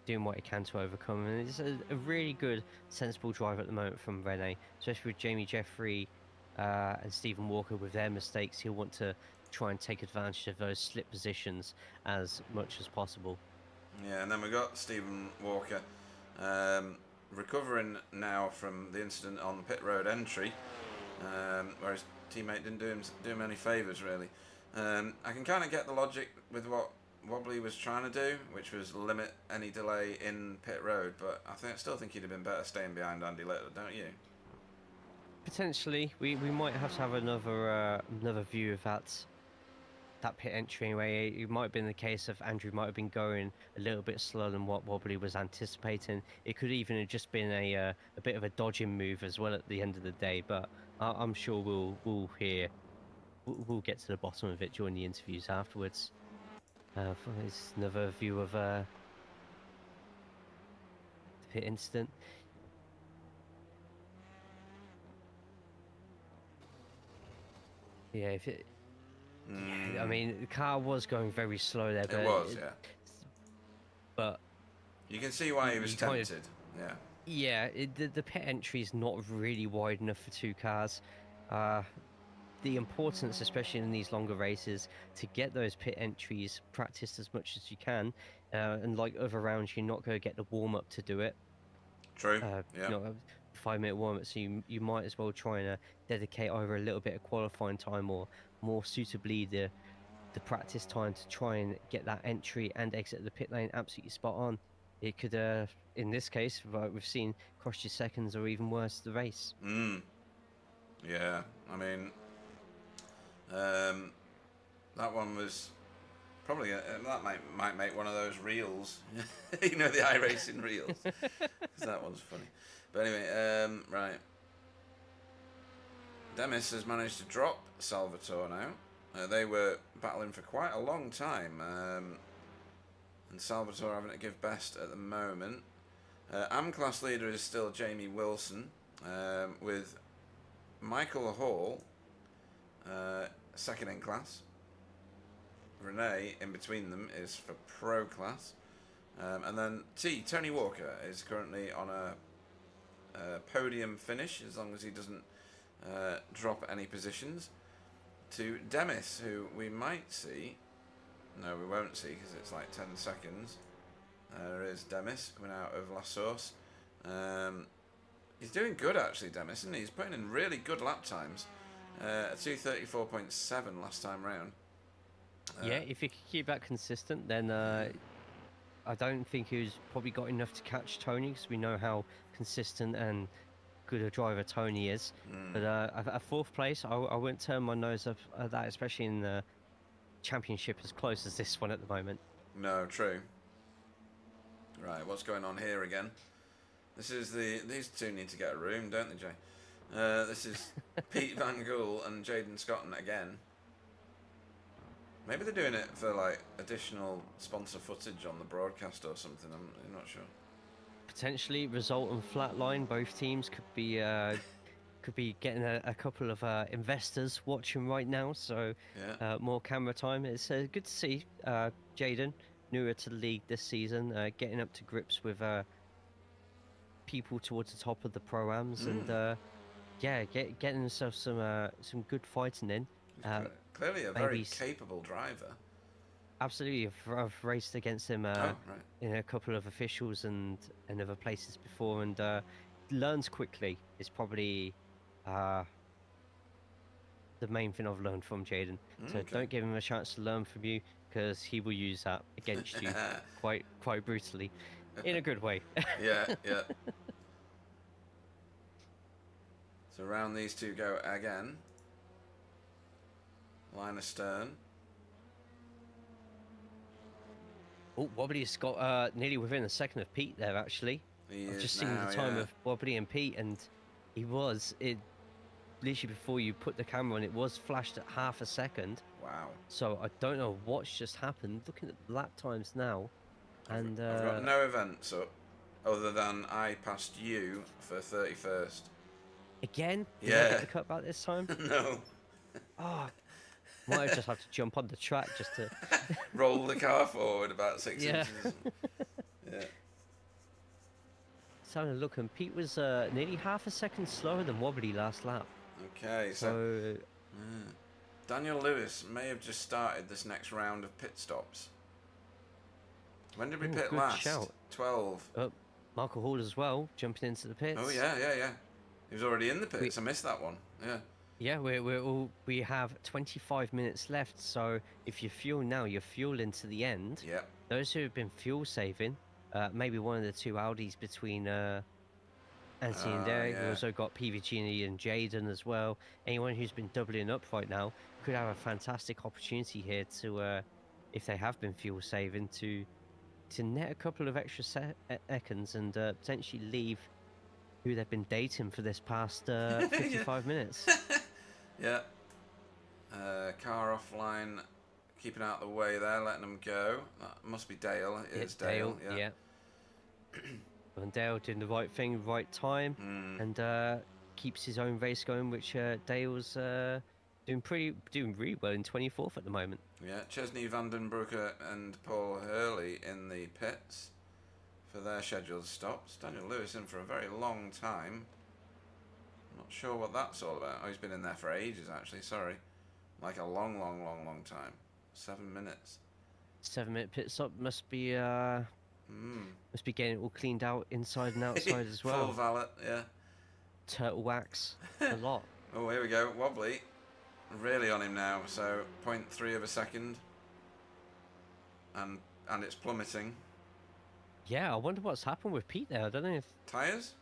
doing what he can to overcome. And it's a really good, sensible drive at the moment from Rene, especially with Jamie Jeffrey and Stephen Walker with their mistakes. He'll want to try and take advantage of those slip positions as much as possible. Yeah, and then we've got Stephen Walker recovering now from the incident on the pit road entry, where his teammate didn't do him any favours, really. I can kind of get the logic with what Wobbly was trying to do, which was limit any delay in pit road, but I still think he'd have been better staying behind Andy Littler, don't you? Potentially, we might have to have another view of that pit entry anyway. It might have been the case of Andrew might have been going a little bit slower than what Wobbly was anticipating. It could even have just been a bit of a dodging move as well at the end of the day, but I'm sure we'll get to the bottom of it during the interviews afterwards. There's another view of the pit incident. Yeah, yeah, I mean, the car was going very slow there. But it was, yeah. But you can see why he was tempted. Yeah. Yeah, the pit entry is not really wide enough for 2 cars. The importance, especially in these longer races, to get those pit entries practiced as much as you can, and like other rounds, you're not going to get the warm up to do it. True. Yeah. You know, 5-minute warm up, so you might as well try and dedicate either a little bit of qualifying time or more suitably the practice time to try and get that entry and exit of the pit lane absolutely spot on. It could, in this case, we've seen cost you seconds or even worse the race. Yeah, I mean, that one was probably that might make one of those reels, you know, the iRacing reels. 'Cause that one's funny. But anyway, right. Demis has managed to drop Salvatore now. They were battling for quite a long time, and Salvatore having to give best at the moment. Class leader is still Jamie Wilson, with Michael Hall second in class. Renee in between them is for Pro class, and then Tony Walker is currently on a podium finish as long as he doesn't drop any positions, to Demis, who we might see. No, we won't see because it's like 10 seconds. There is Demis coming out of La Source. He's doing good actually, Demis, isn't he? He's putting in really good lap times. A 2:34.7 last time round. Yeah, if you could keep that consistent, then I don't think he's probably got enough to catch Tony, because we know how consistent and good a driver Tony is. But a fourth place, I wouldn't turn my nose up at that, especially in the championship as close as this one at the moment. No, true. Right, what's going on here again? This is these two need to get a room, don't they, Jay? This is Pete Van Gool and Jaden Scotton again. Maybe they're doing it for like additional sponsor footage on the broadcast or something. I'm not sure. Potentially result and flatline. Both teams could be getting a couple of investors watching right now. So Yeah. more camera time. It's good to see Jaden, newer to the league this season, getting up to grips with people towards the top of the pro-ams and yeah, getting himself some good fighting in. Clearly a very capable driver. Absolutely, I've raced against him right. in a couple of officials and other places before, and learns quickly is probably the main thing I've learned from Jaden. So don't give him a chance to learn from you, because he will use that against you quite brutally, in a good way. Yeah. So round these two go again. Line astern. Oh, Wobbly's got nearly within a second of Pete there, actually. I've just seen the time of Wobbly and Pete, and he was, literally before you put the camera on, it was flashed at half a second. Wow. So I don't know what's just happened. Looking at the lap times now, and I've got no events up other than I passed you for 31st. Again? Did Yeah. I get the cut back this time? No. Oh, might have just had to jump on the track just to roll the car forward about 6 inches. Yeah. Let's have a look, and Pete was nearly half a second slower than Wobbly last lap. Okay, so Daniel Lewis may have just started this next round of pit stops. When did we pit last? Shout. 12. Michael Hall as well, jumping into the pits. Oh yeah. He was already in the pits. I missed that one. Yeah. Yeah, we have 25 minutes left, so if you fuel now, you're fueling to the end. Yeah. Those who have been fuel saving, maybe one of the two Audis between Anthony and Derek. We've also got PVG and Jaden as well. Anyone who's been doubling up right now could have a fantastic opportunity here to, if they have been fuel saving, to net a couple of extra seconds and potentially leave who they've been dating for this past 55 minutes. Yeah. Car offline, keeping out the way there, letting them go. That must be Dale. It's Dale. Yeah. And Dale doing the right thing, right time, and keeps his own race going, which Dale's doing really well in 24th at the moment. Yeah, Chesney Vandenbroeke and Paul Hurley in the pits for their scheduled stops. Daniel Lewis in for a very long time. Not sure what that's all about. Oh, he's been in there for ages, actually. Sorry. Like a long time. 7 minutes. 7-minute pit stop must be getting it all cleaned out inside and outside as well. Full valet, yeah. Turtle wax, a lot. Oh, here we go. Wobbly. Really on him now. So 0.3 of a second. And it's plummeting. Yeah, I wonder what's happened with Pete there. I don't know if... Tyres?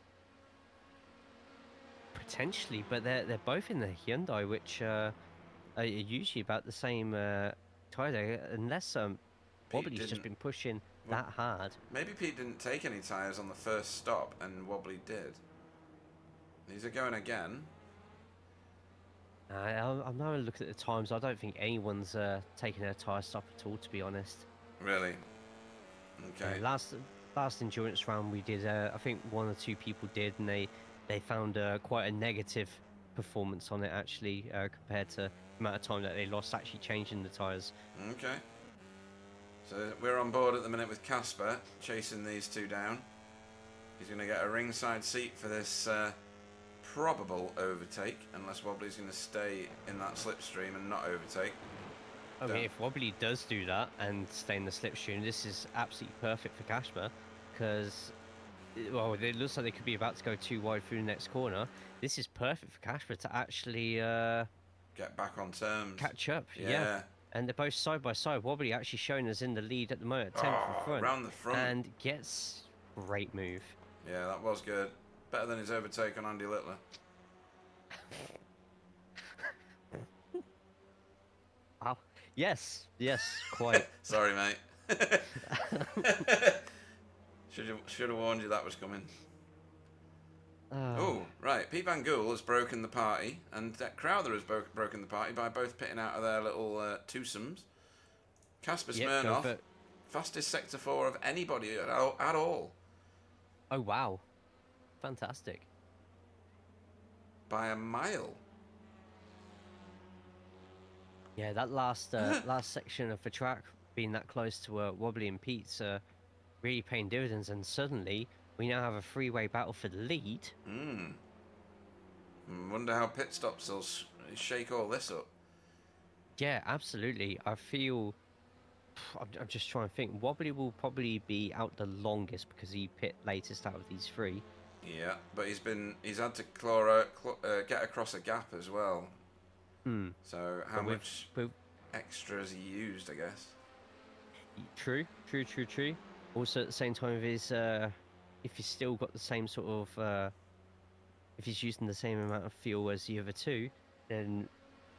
Potentially, but they're both in the Hyundai, which are usually about the same tyre, unless Wobbly's just been pushing that hard. Maybe Pete didn't take any tyres on the first stop and Wobbly did. These are going again. I'm now looking at the times. I don't think anyone's taking a tyre stop at all, to be honest. Really? Okay. Last endurance round we did, I think one or two people did, and they found quite a negative performance on it, actually, compared to the amount of time that they lost actually changing the tyres. Okay. So we're on board at the minute with Casper, chasing these two down. He's going to get a ringside seat for this probable overtake, unless Wobbly's going to stay in that slipstream and not overtake. I mean, if Wobbly does do that and stay in the slipstream, this is absolutely perfect for Casper, because, well, it looks like they could be about to go too wide through the next corner. This is perfect for Casper to actually get back on terms. catch up. Yeah. And they're both side by side. Wobbly actually showing us in the lead at the moment, 10th in front. Around the front. And gets great move. Yeah, that was good. Better than his overtake on Andy Littler. Wow. Yes, quite. Sorry, mate. Should have warned you that was coming. Oh, right. Pete Van Gool has broken the party, and Crowther has broken the party by both pitting out of their little twosomes. Kasper Smirnoff, fastest Sector 4 of anybody at all. Oh, wow. Fantastic. By a mile. Yeah, that last last section of the track being that close to Wobbly and Pete's really paying dividends, and suddenly we now have a three-way battle for the lead. Wonder how pit stops will shake all this up. Yeah, absolutely. I feel... I'm just trying to think. Wobbly will probably be out the longest because he pit latest out of these three. Yeah, but he's had to get across a gap as well. So how much extra has he used, I guess? True. Also, at the same time, if he's still got the same sort of, if he's using the same amount of fuel as the other two, then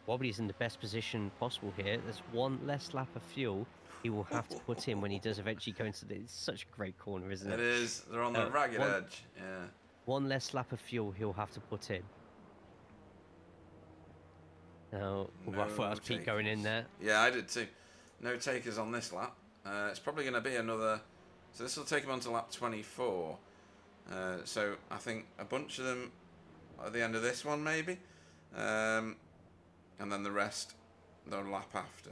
Wobbly's in the best position possible here. There's one less lap of fuel he will have to put in when he does eventually go into it's such a great corner, isn't it? It is. They're on the ragged edge. Yeah. One less lap of fuel he'll have to put in. Now, I thought that was Pete going in there. Yeah, I did too. No takers on this lap. It's probably going to be another... So this will take him on to lap 24. So I think a bunch of them at the end of this one, maybe. And then the rest, the lap after.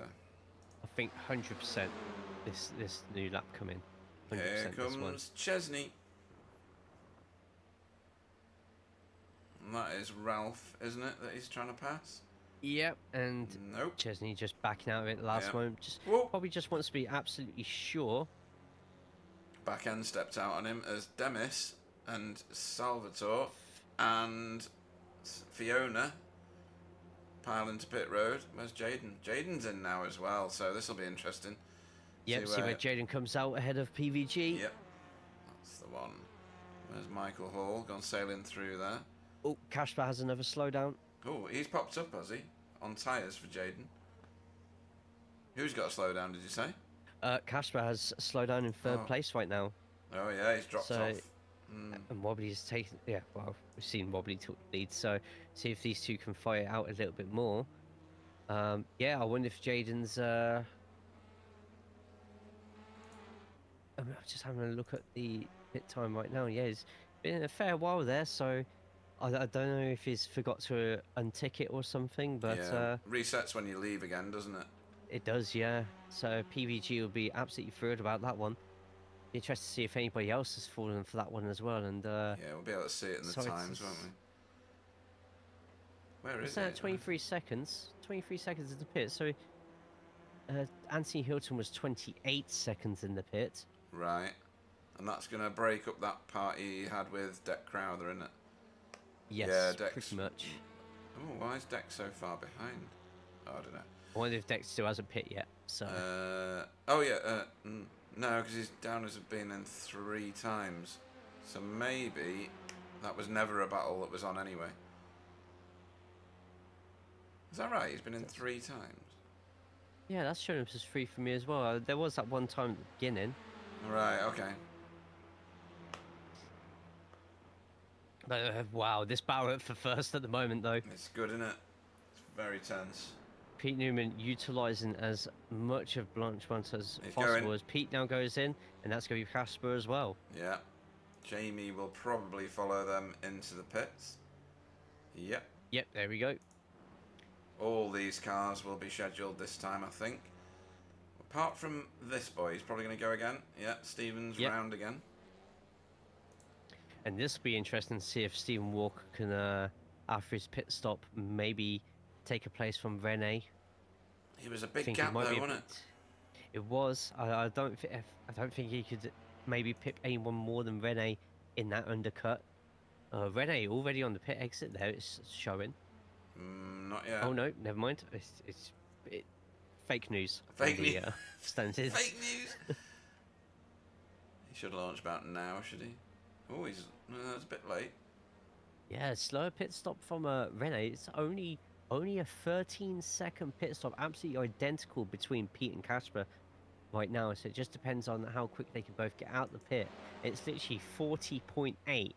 I think 100% this new lap coming. Here comes Chesney. And that is Ralph, isn't it, that he's trying to pass? Yep, and nope. Chesney just backing out of it at the last moment. Probably just wants to be absolutely sure. Back end stepped out on him as Demis and Salvatore and Fiona pile into pit road. Where's Jaden? Jaden's in now as well, so this will be interesting. Yep, see where Jaden comes out ahead of PVG. Yep, that's the one. Where's Michael Hall? Gone sailing through there. Oh, Kasper has another slowdown. Oh, he's popped up, has he? On tyres for Jaden. Who's got a slowdown, did you say? Kasper has slowed down in third place right now. Oh, yeah, he's dropped off. And Wobbly's taken... Yeah, well, we've seen Wobbly took the lead, so see if these two can fight it out a little bit more. Yeah, I wonder if Jaden's... I'm just having a look at the pit time right now. Yeah, it's been a fair while there, so... I don't know if he's forgot to untick it or something, but... Yeah, resets when you leave again, doesn't it? It does, yeah. So PVG will be absolutely thrilled about that one. Be interested to see if anybody else has fallen for that one as well. And yeah, we'll be able to see it in the times, won't we? Where is it? 23 seconds. 23 seconds in the pit. So Anthony Hilton was 28 seconds in the pit. Right. And that's going to break up that party he had with Deck Crowther, isn't it? Yes, yeah, Dex. pretty much. Oh, why is Dex so far behind? Oh, I don't know. I wonder if Dex still hasn't pit yet. So. Oh yeah. No, because he's down as being in 3 times. So maybe that was never a battle that was on anyway. Is that right? He's been in 3 times. Yeah, that's showing up as 3 for me as well. There was that one time at the beginning. Right. Okay. But wow, this battle for first at the moment, though. It's good, isn't it? It's very tense. Pete Newman utilising as much of Blanchmont as possible as Pete now goes in, and that's going to be Kasper as well. Yeah. Jamie will probably follow them into the pits. Yep. Yep, there we go. All these cars will be scheduled this time, I think. Apart from this boy, he's probably going to go again. Yeah, Stevens round again. And this will be interesting to see if Stephen Walker can, after his pit stop, maybe take a place from Rene. He was a big gap though, wasn't it? It was. I don't think he could maybe pick anyone more than Rene in that undercut. Rene already on the pit exit there, it's showing. Not yet. Oh no, never mind. It's fake news. Fake on the, news. standards. Fake news. He should launch about now, should he? Oh, it's a bit late. Yeah, slower pit stop from Rene. It's only a 13-second pit stop, absolutely identical between Pete and Casper right now. So it just depends on how quick they can both get out the pit. It's literally 40.8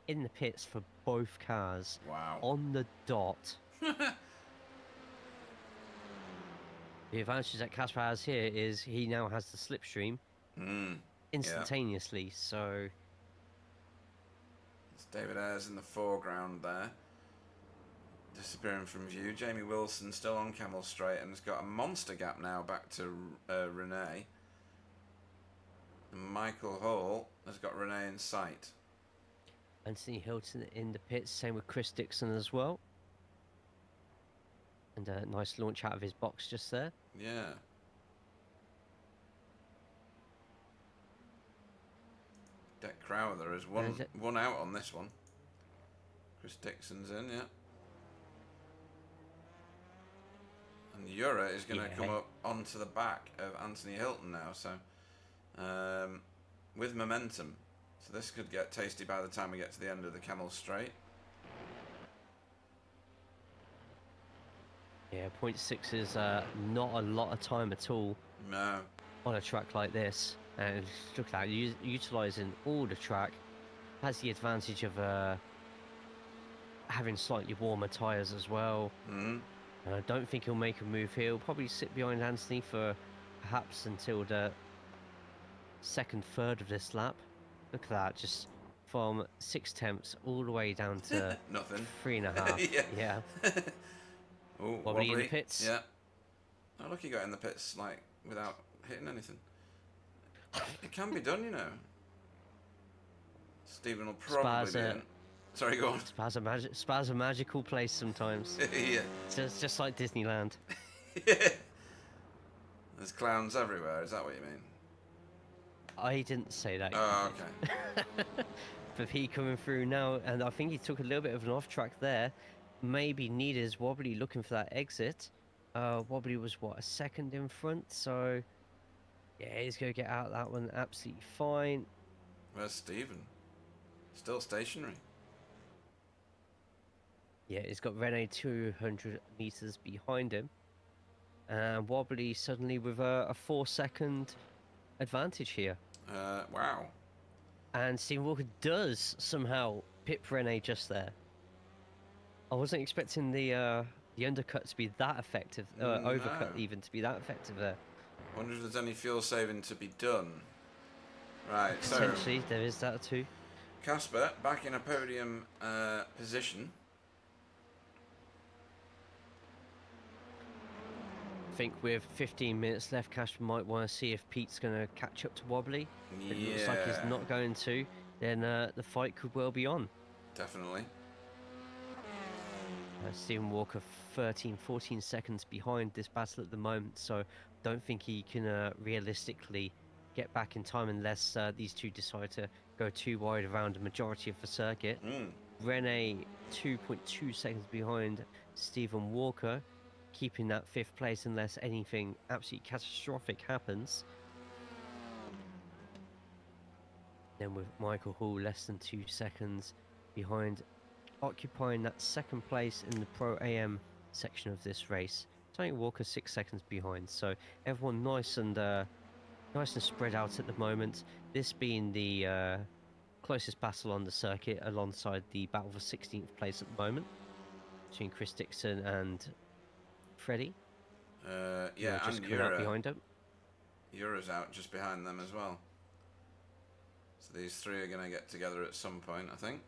in the pits for both cars. Wow. On the dot. The advantage that Casper has here is he now has the slipstream instantaneously. Yeah. So it's David Ayres in the foreground there, disappearing from view. Jamie Wilson still on Camel Straight and has got a monster gap now back to Renee. And Michael Hall has got Renee in sight. Anthony Hilton in the pits, same with Chris Dixon as well. And a nice launch out of his box just there. Yeah. Deck Crowther is one out on this one. Chris Dixon's in, yeah. And Ura is going to come up onto the back of Anthony Hilton now, so with momentum. So this could get tasty by the time we get to the end of the Camel Straight. Yeah, 0.6 is not a lot of time at all. No. On a track like this. And look at that, utilising all the track. Has the advantage of having slightly warmer tyres as well. I don't think he'll make a move here. He'll probably sit behind Anthony for perhaps until the second third of this lap. Look at that, just from 6/10 all the way down to nothing. 3.5. Yeah. Ooh, wobbly in the pits. Yeah. Oh, look, he got in the pits like without hitting anything. It can be done, you know. Stephen will probably be in. Sorry, go on. Spa's a magical place sometimes. Yeah. It's just like Disneyland. Yeah. There's clowns everywhere, is that what you mean? I didn't say that. Oh, okay. But he coming through now, and I think he took a little bit of an off track there. Maybe needed Wobbly looking for that exit. Wobbly was, what, a second in front? So, yeah, he's going to get out that one absolutely fine. Where's Stephen? Still stationary. Yeah, he's got Rene 200 meters behind him. And Wobbly suddenly with a 4-second advantage here. Wow. And Stephen Walker does somehow pip Rene just there. I wasn't expecting the undercut to be that effective, overcut even to be that effective there. Wonder if there's any fuel saving to be done. Right, so Potentially, there is that too. Casper back in a podium position. I think with 15 minutes left, Casper might want to see if Pete's going to catch up to Wobbly. Yeah. It looks like he's not going to. Then the fight could well be on. Definitely. Stephen Walker 14 seconds behind this battle at the moment, so don't think he can realistically get back in time unless these two decide to go too wide around the majority of the circuit. Rene 2.2 seconds behind Stephen Walker, keeping that 5th place unless anything absolutely catastrophic happens. Then with Michael Hall less than 2 seconds behind, occupying that 2nd place in the Pro AM section of this race. Tony Walker 6 seconds behind, so everyone nice and spread out at the moment. This being the closest battle on the circuit, alongside the battle for 16th place at the moment between Chris Dixon and Freddie. Yeah, just and coming out behind him. Ura's out just behind them as well. So these three are going to get together at some point, I think.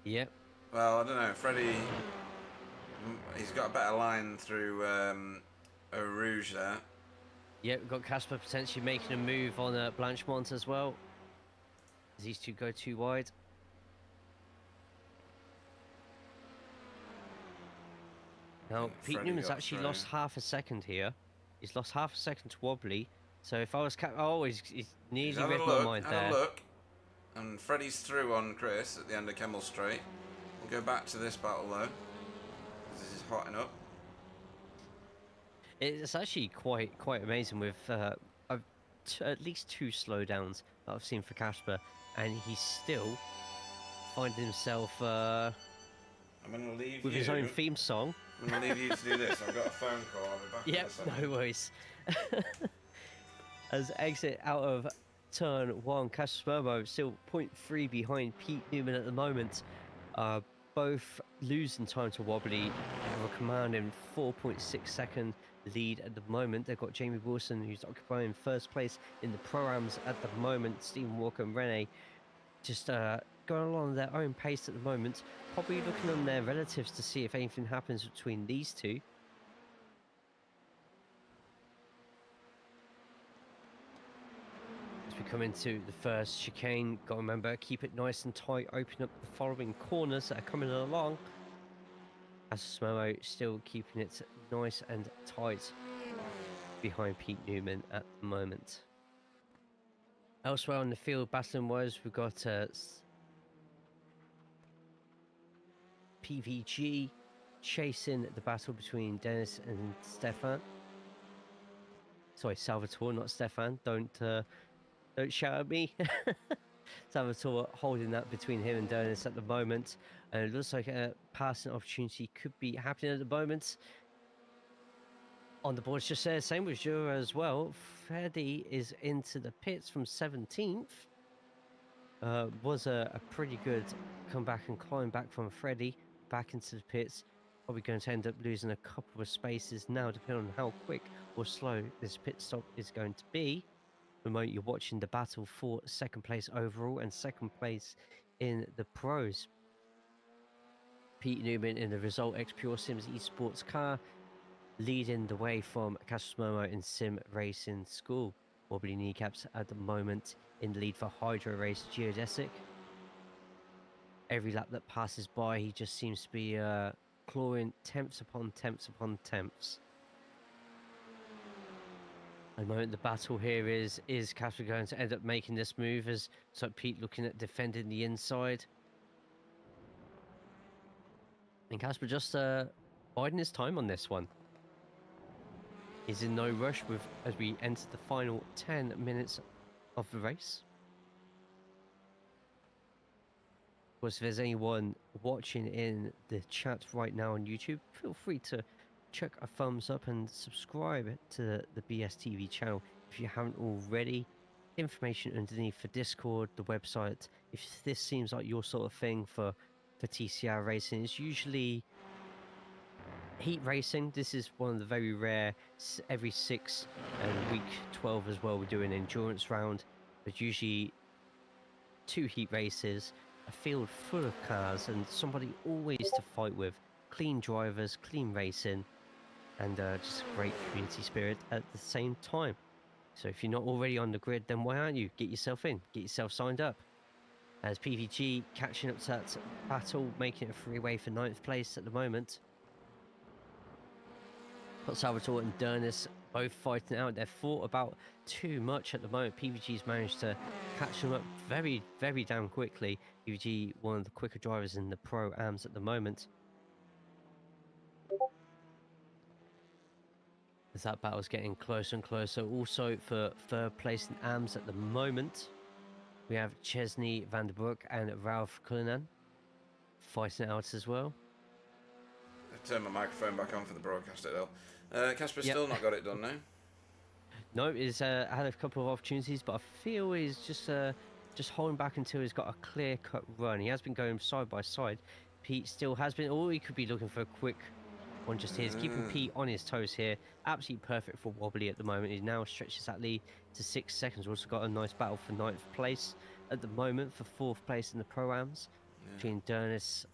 Yep. Well, I don't know. Freddie, he's got a better line through Eau Rouge there. Yep, we've got Casper potentially making a move on Blanchemont as well. As these two go too wide. Now, Pete Freddie Newman's got actually through. lost half a second here. He's lost half a second to Wobbly. So if I was he's nearly read my mind there. Have a look. And Freddie's through on Chris at the end of Kemmel Straight. We'll go back to this battle though. hotting up. It's actually quite amazing with at least 2 slowdowns that I've seen for Casper, and he's still finding himself I'm going to leave with you. his own theme song. I'm going to leave you to do this. I've got a phone call. I'll be back in Yep, a second. no worries. As exit out of turn 1, Casper Spermo still 0.3 behind Pete Newman at the moment. Both losing time to Wobbly, with a commanding 4.6 second lead at the moment. They've got Jamie Wilson, who's occupying first place in the Pro-Ams at the moment. Stephen Walker and Rene just going along their own pace at the moment, probably looking on their relatives to see if anything happens between these two. As we come into the first chicane, got to remember, keep it nice and tight, open up the following corners that are coming along. As Smomo still keeping it nice and tight behind Pete Newman at the moment. Elsewhere on the field, battling wise, we've got PVG chasing the battle between Dennis and Stefan. Sorry, Salvatore, not Stefan. Don't shout at me. Salvatore holding that between him and Dennis at the moment. And it looks like a passing opportunity could be happening at the moment. On the boards just there, same with Jura as well. Freddie is into the pits from 17th. Was a pretty good comeback and climb back from Freddie back into the pits. Probably going to end up losing a couple of spaces now, depending on how quick or slow this pit stop is going to be. The moment you're watching the battle for second place overall and second place in the pros. Pete Newman in the Result X Pure Sims Esports car, leading the way from Castromomo in Sim Racing School. Wobbly kneecaps at the moment in the lead for Hydro Race Geodesic. Every lap that passes by, he just seems to be clawing temps upon temps upon temps. At the moment, the battle here is Casper going to end up making this move, as so Pete looking at defending the inside. And Casper just biding his time on this one. He's in no rush as we enter the final 10 minutes of the race. Of course, if there's anyone watching in the chat right now on YouTube, feel free to chuck a thumbs up and subscribe to the BSTV channel if you haven't already. Information underneath for Discord, the website. If this seems like your sort of thing for TCR racing, it's usually heat racing. This is one of the very rare, every 6 and week 12 as well, we do an endurance round. But usually 2 heat races, a field full of cars, and somebody always to fight with. Clean drivers, clean racing, and just a great community spirit at the same time. So if you're not already on the grid, then why aren't you? Get yourself in, get yourself signed up. As PVG catching up to that battle, making it a freeway for 9th place at the moment. Got Salvatore and Dernis both fighting out. They've fought about too much at the moment. PVG's managed to catch them up very, very damn quickly. PVG, one of the quicker drivers in the Pro-Ams at the moment. As that battle's getting closer and closer. Also for 3rd place in AMS at the moment, we have Chesney van der Broek and Ralph Cullinan fighting out as well. I've turned my microphone back on for the broadcast at all. Casper's Yep. still not got it done now. No, he's had a couple of opportunities, but I feel he's just holding back until he's got a clear-cut run. He has been going side by side. Pete still has been, or he could be looking for a quick one just here. He's keeping Pete on his toes here. Absolutely perfect for Wobbly at the moment. He now stretches that lead to 6 seconds. Also got a nice battle for 9th place at the moment, for 4th place in the Pro-Ams between Dernis,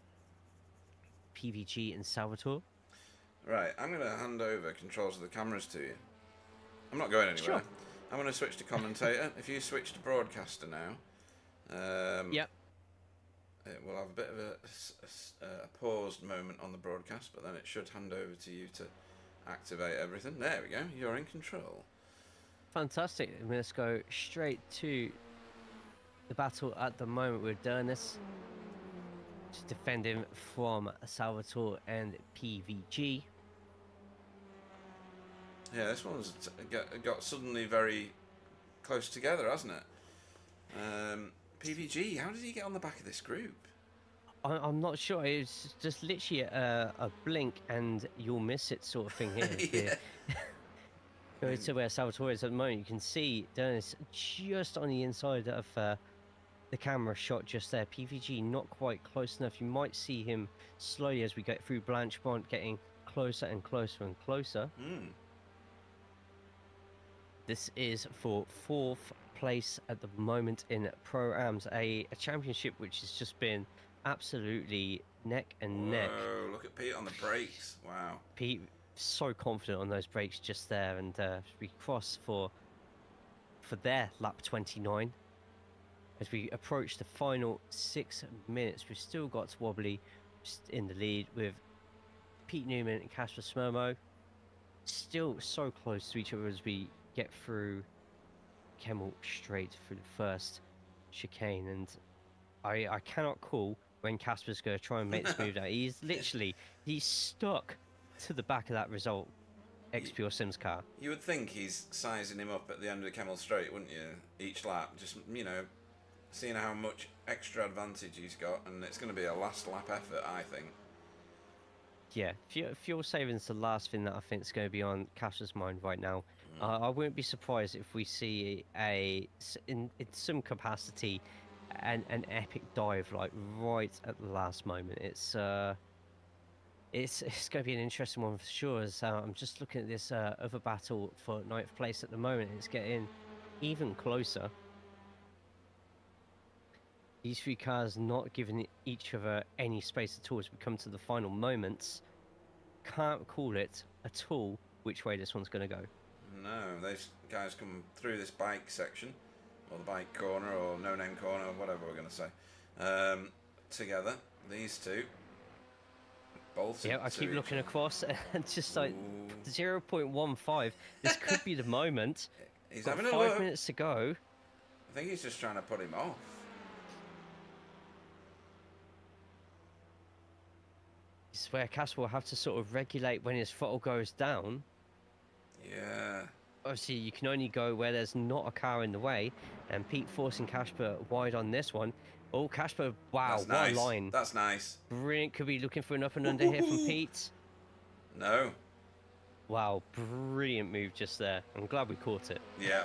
PVG and Salvatore. Right, I'm going to hand over controls of the cameras to you. I'm not going anywhere. Sure. I'm going to switch to commentator. If you switch to broadcaster now, Yep. We'll have a bit of a paused moment on the broadcast, but then it should hand over to you to activate everything. There we go. You're in control. Fantastic. Let's go straight to the battle at the moment with Dernis. to defend him from Salvatore and PVG. Yeah, this one's got suddenly very close together, hasn't it? PVG, how did he get on the back of this group? I'm not sure. It's just literally a blink and you'll miss it sort of thing here. If you Yeah. go to where Salvatore is at the moment, you can see Dennis just on the inside of the camera shot just there. PVG not quite close enough. You might see him slowly as we get through Blanchmont, getting closer and closer and closer. This is for 4th place at the moment in Pro-Ams, a championship which has just been absolutely neck and neck. Whoa, look at Pete on the brakes. Wow. Pete so confident on those brakes just there, and we cross for their lap 29 as we approach the final 6 minutes. We've still got Wobbly in the lead with Pete Newman and Casper Smermo still so close to each other as we get through Kemmel straight through the first chicane, and I cannot call when Casper's going to try and make this move now. He's stuck to the back of that result Pure Sims car. You would think he's sizing him up at the end of the Kemmel Straight, wouldn't you? Each lap, just, you know, seeing how much extra advantage he's got, and it's going to be a last lap effort, I think. Yeah, fuel saving's the last thing that I think is going to be on Casper's mind right now. I wouldn't be surprised if we see in some capacity an epic dive like right at the last moment. It's going to be an interesting one for sure. As I'm just looking at this other battle for 9th place at the moment. It's getting even closer. These 3 cars not giving each other any space at all as we come to the final moments. Can't call it at all which way this one's going to go. No, these guys come through this bike section, or the bike corner, or no-name corner, or whatever we're going to say, together. These two. Both. Yeah, I keep looking across and just like 0.15. This could be the moment. He's got having 5 minutes to go. I think he's just trying to put him off. This is where Casper will have to sort of regulate when his throttle goes down. Yeah. Obviously, you can only go where there's not a car in the way, and Pete forcing Casper wide on this one. Oh, Casper, wow, That's what nice. a line. That's nice. Brilliant. Could be looking for an up and under here from Pete. No. Wow, brilliant move just there. I'm glad we caught it. Yeah.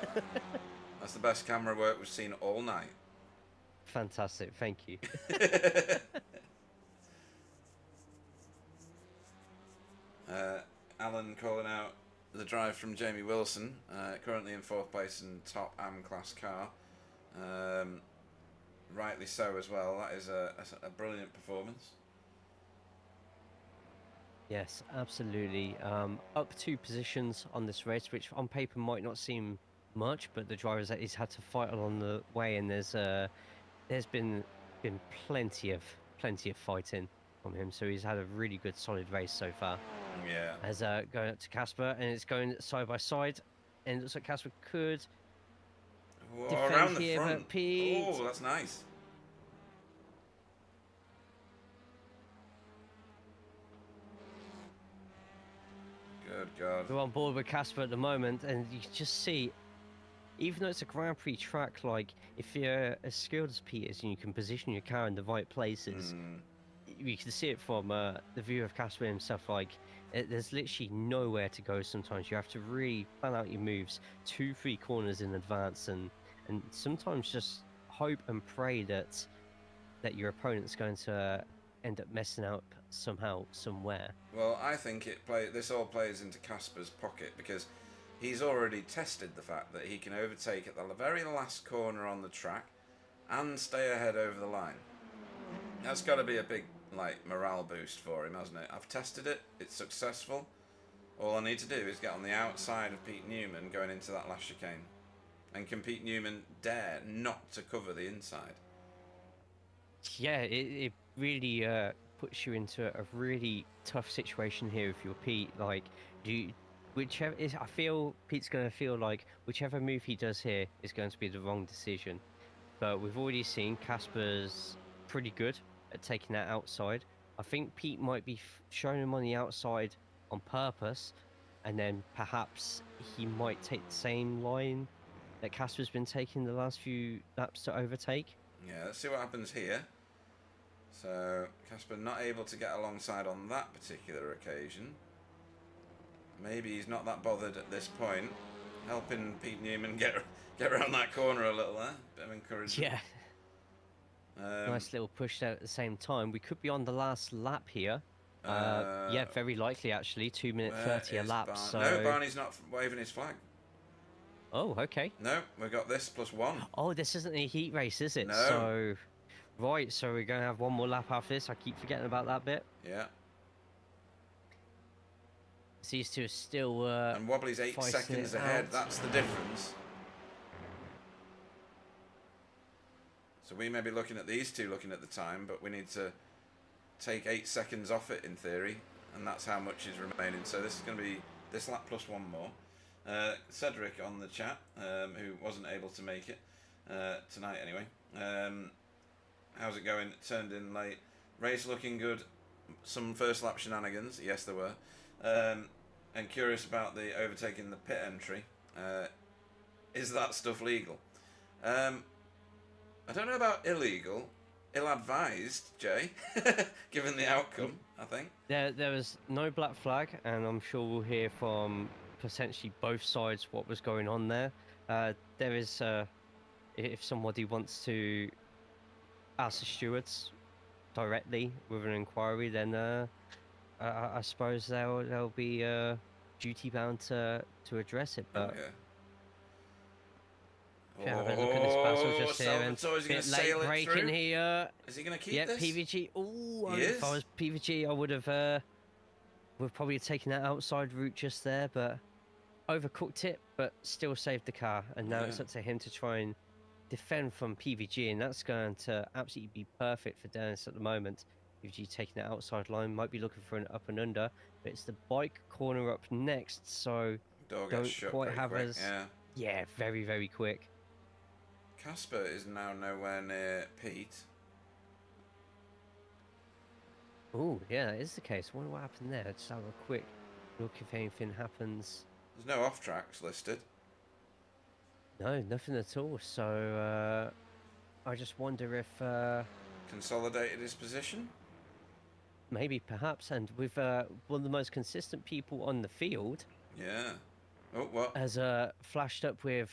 That's the best camera work we've seen all night. Fantastic, thank you. Alan calling out the drive from Jamie Wilson, currently in 4th place in top AM class car. Rightly so as well. That is a brilliant performance. Yes, absolutely. Up 2 positions on this race, which on paper might not seem much, but the drivers that he's had to fight along the way, and there's been plenty of fighting from him. So he's had a really good, solid race so far. Yeah. As going up to Casper, and it's going side by side, and it looks like Casper could defend around the here, front. but Pete. Oh, that's nice. Good God. We're on board with Casper at the moment, and you can just see, even though it's a Grand Prix track, like if you're as skilled as Pete is and you can position your car in the right places, you can see it from the view of Casper himself. Like there's literally nowhere to go. Sometimes you have to really plan out your moves 2-3 corners in advance, and sometimes just hope and pray that your opponent's going to end up messing up somehow, somewhere. Well, I think this all plays into Casper's pocket, because he's already tested the fact that he can overtake at the very last corner on the track and stay ahead over the line. That's got to be a big morale boost for him, hasn't it? I've tested it, it's successful. All I need to do is get on the outside of Pete Newman going into that last chicane. And can Pete Newman dare not to cover the inside? Yeah, it really puts you into a really tough situation here if you're Pete. Like, I feel Pete's going to feel like whichever move he does here is going to be the wrong decision. But we've already seen Casper's pretty good at taking that outside. I think Pete might be showing him on the outside on purpose, and then perhaps he might take the same line that Casper's been taking the last few laps to overtake. Yeah, let's see what happens here. So, Casper not able to get alongside on that particular occasion. Maybe he's not that bothered at this point. Helping Pete Newman get around that corner a little there. Bit of encouragement. Yeah. Nice little push there at the same time. We could be on the last lap here. Yeah, very likely actually. 2 minute 30 a lap. So... No, Barney's not waving his flag. Oh, okay. No, we've got this +1. Oh, this isn't a heat race, is it? No. So, right, so we're going to have one more lap after this. I keep forgetting about that bit. Yeah. These two are still... and Wobbly's 8 seconds ahead. That's the difference. So we may be looking at these two looking at the time, but we need to take 8 seconds off it in theory, and that's how much is remaining. So this is going to be this lap plus one more. Cedric on the chat, who wasn't able to make it tonight anyway. How's it going? Turned in late. Race looking good. Some first lap shenanigans. Yes, there were. And curious about the overtaking the pit entry. Is that stuff legal? I don't know about illegal. Ill-advised, Jay, given the outcome, I think. There was no black flag, and I'm sure we'll hear from potentially both sides what was going on there. There is, if somebody wants to ask the stewards directly with an inquiry, then I suppose they'll be duty bound to address it. But yeah, have a look at this battle just here, and bit late braking here. Is he going to keep this? Yeah, PVG. Oh, if I was PVG, I would have probably taken that outside route just there, but overcooked it, but still saved the car. And now it's up to him to try and defend from PVG, and that's going to absolutely be perfect for Dennis at the moment. PVG taking that outside line, might be looking for an up and under, but it's the bike corner up next, so don't quite have as... Yeah, very, very quick. Casper is now nowhere near Pete. Oh, yeah, that is the case. I wonder what happened there. Just have a quick look if anything happens. There's no off-tracks listed. No, nothing at all. So, I just wonder if... consolidated his position? Maybe, perhaps. And with one of the most consistent people on the field... Yeah. Oh, what? Has flashed up with...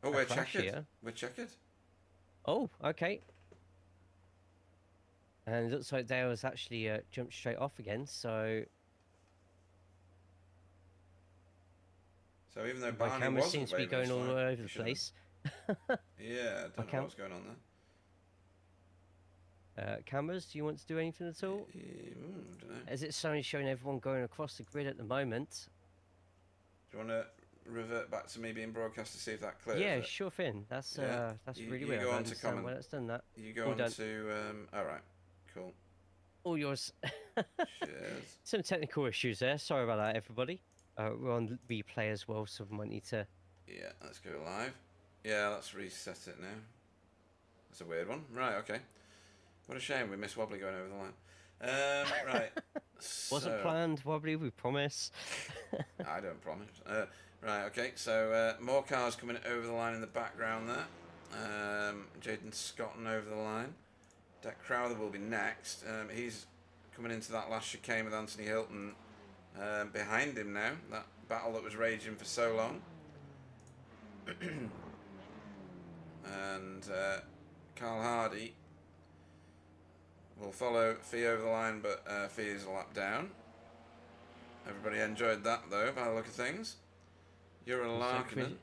Oh, we're checkered. Here. We're checkered. Oh, okay. And it looks like Dale has actually jumped straight off again, so... So even though my camera seems to be going all over the place. Yeah, I don't know what's going on there. Cameras, do you want to do anything at all? Don't know. As it's only showing everyone going across the grid at the moment. Do you want to revert back to me being broadcast to see if that clears? Yeah, sure thing. That's really weird. You go on to comment. Well, that's done that. You go on to all right, cool. All yours. Cheers. Some technical issues there. Sorry about that, everybody. We're on replay as well, so we might need to... Yeah, let's go live. Yeah, let's reset it now. That's a weird one. Right, okay. What a shame we missed Wobbly going over the line. Right. Wasn't planned, Wobbly, we promise. I don't promise. Right, okay. So more cars coming over the line in the background there. Jaden Scotton over the line. Deck Crowther will be next. He's coming into that last chicane with Anthony Hilton behind him now. That battle that was raging for so long. And Carl Hardy will follow Fee over the line, but Fee is a lap down. Everybody enjoyed that though, by the look of things. You're a Larkinen.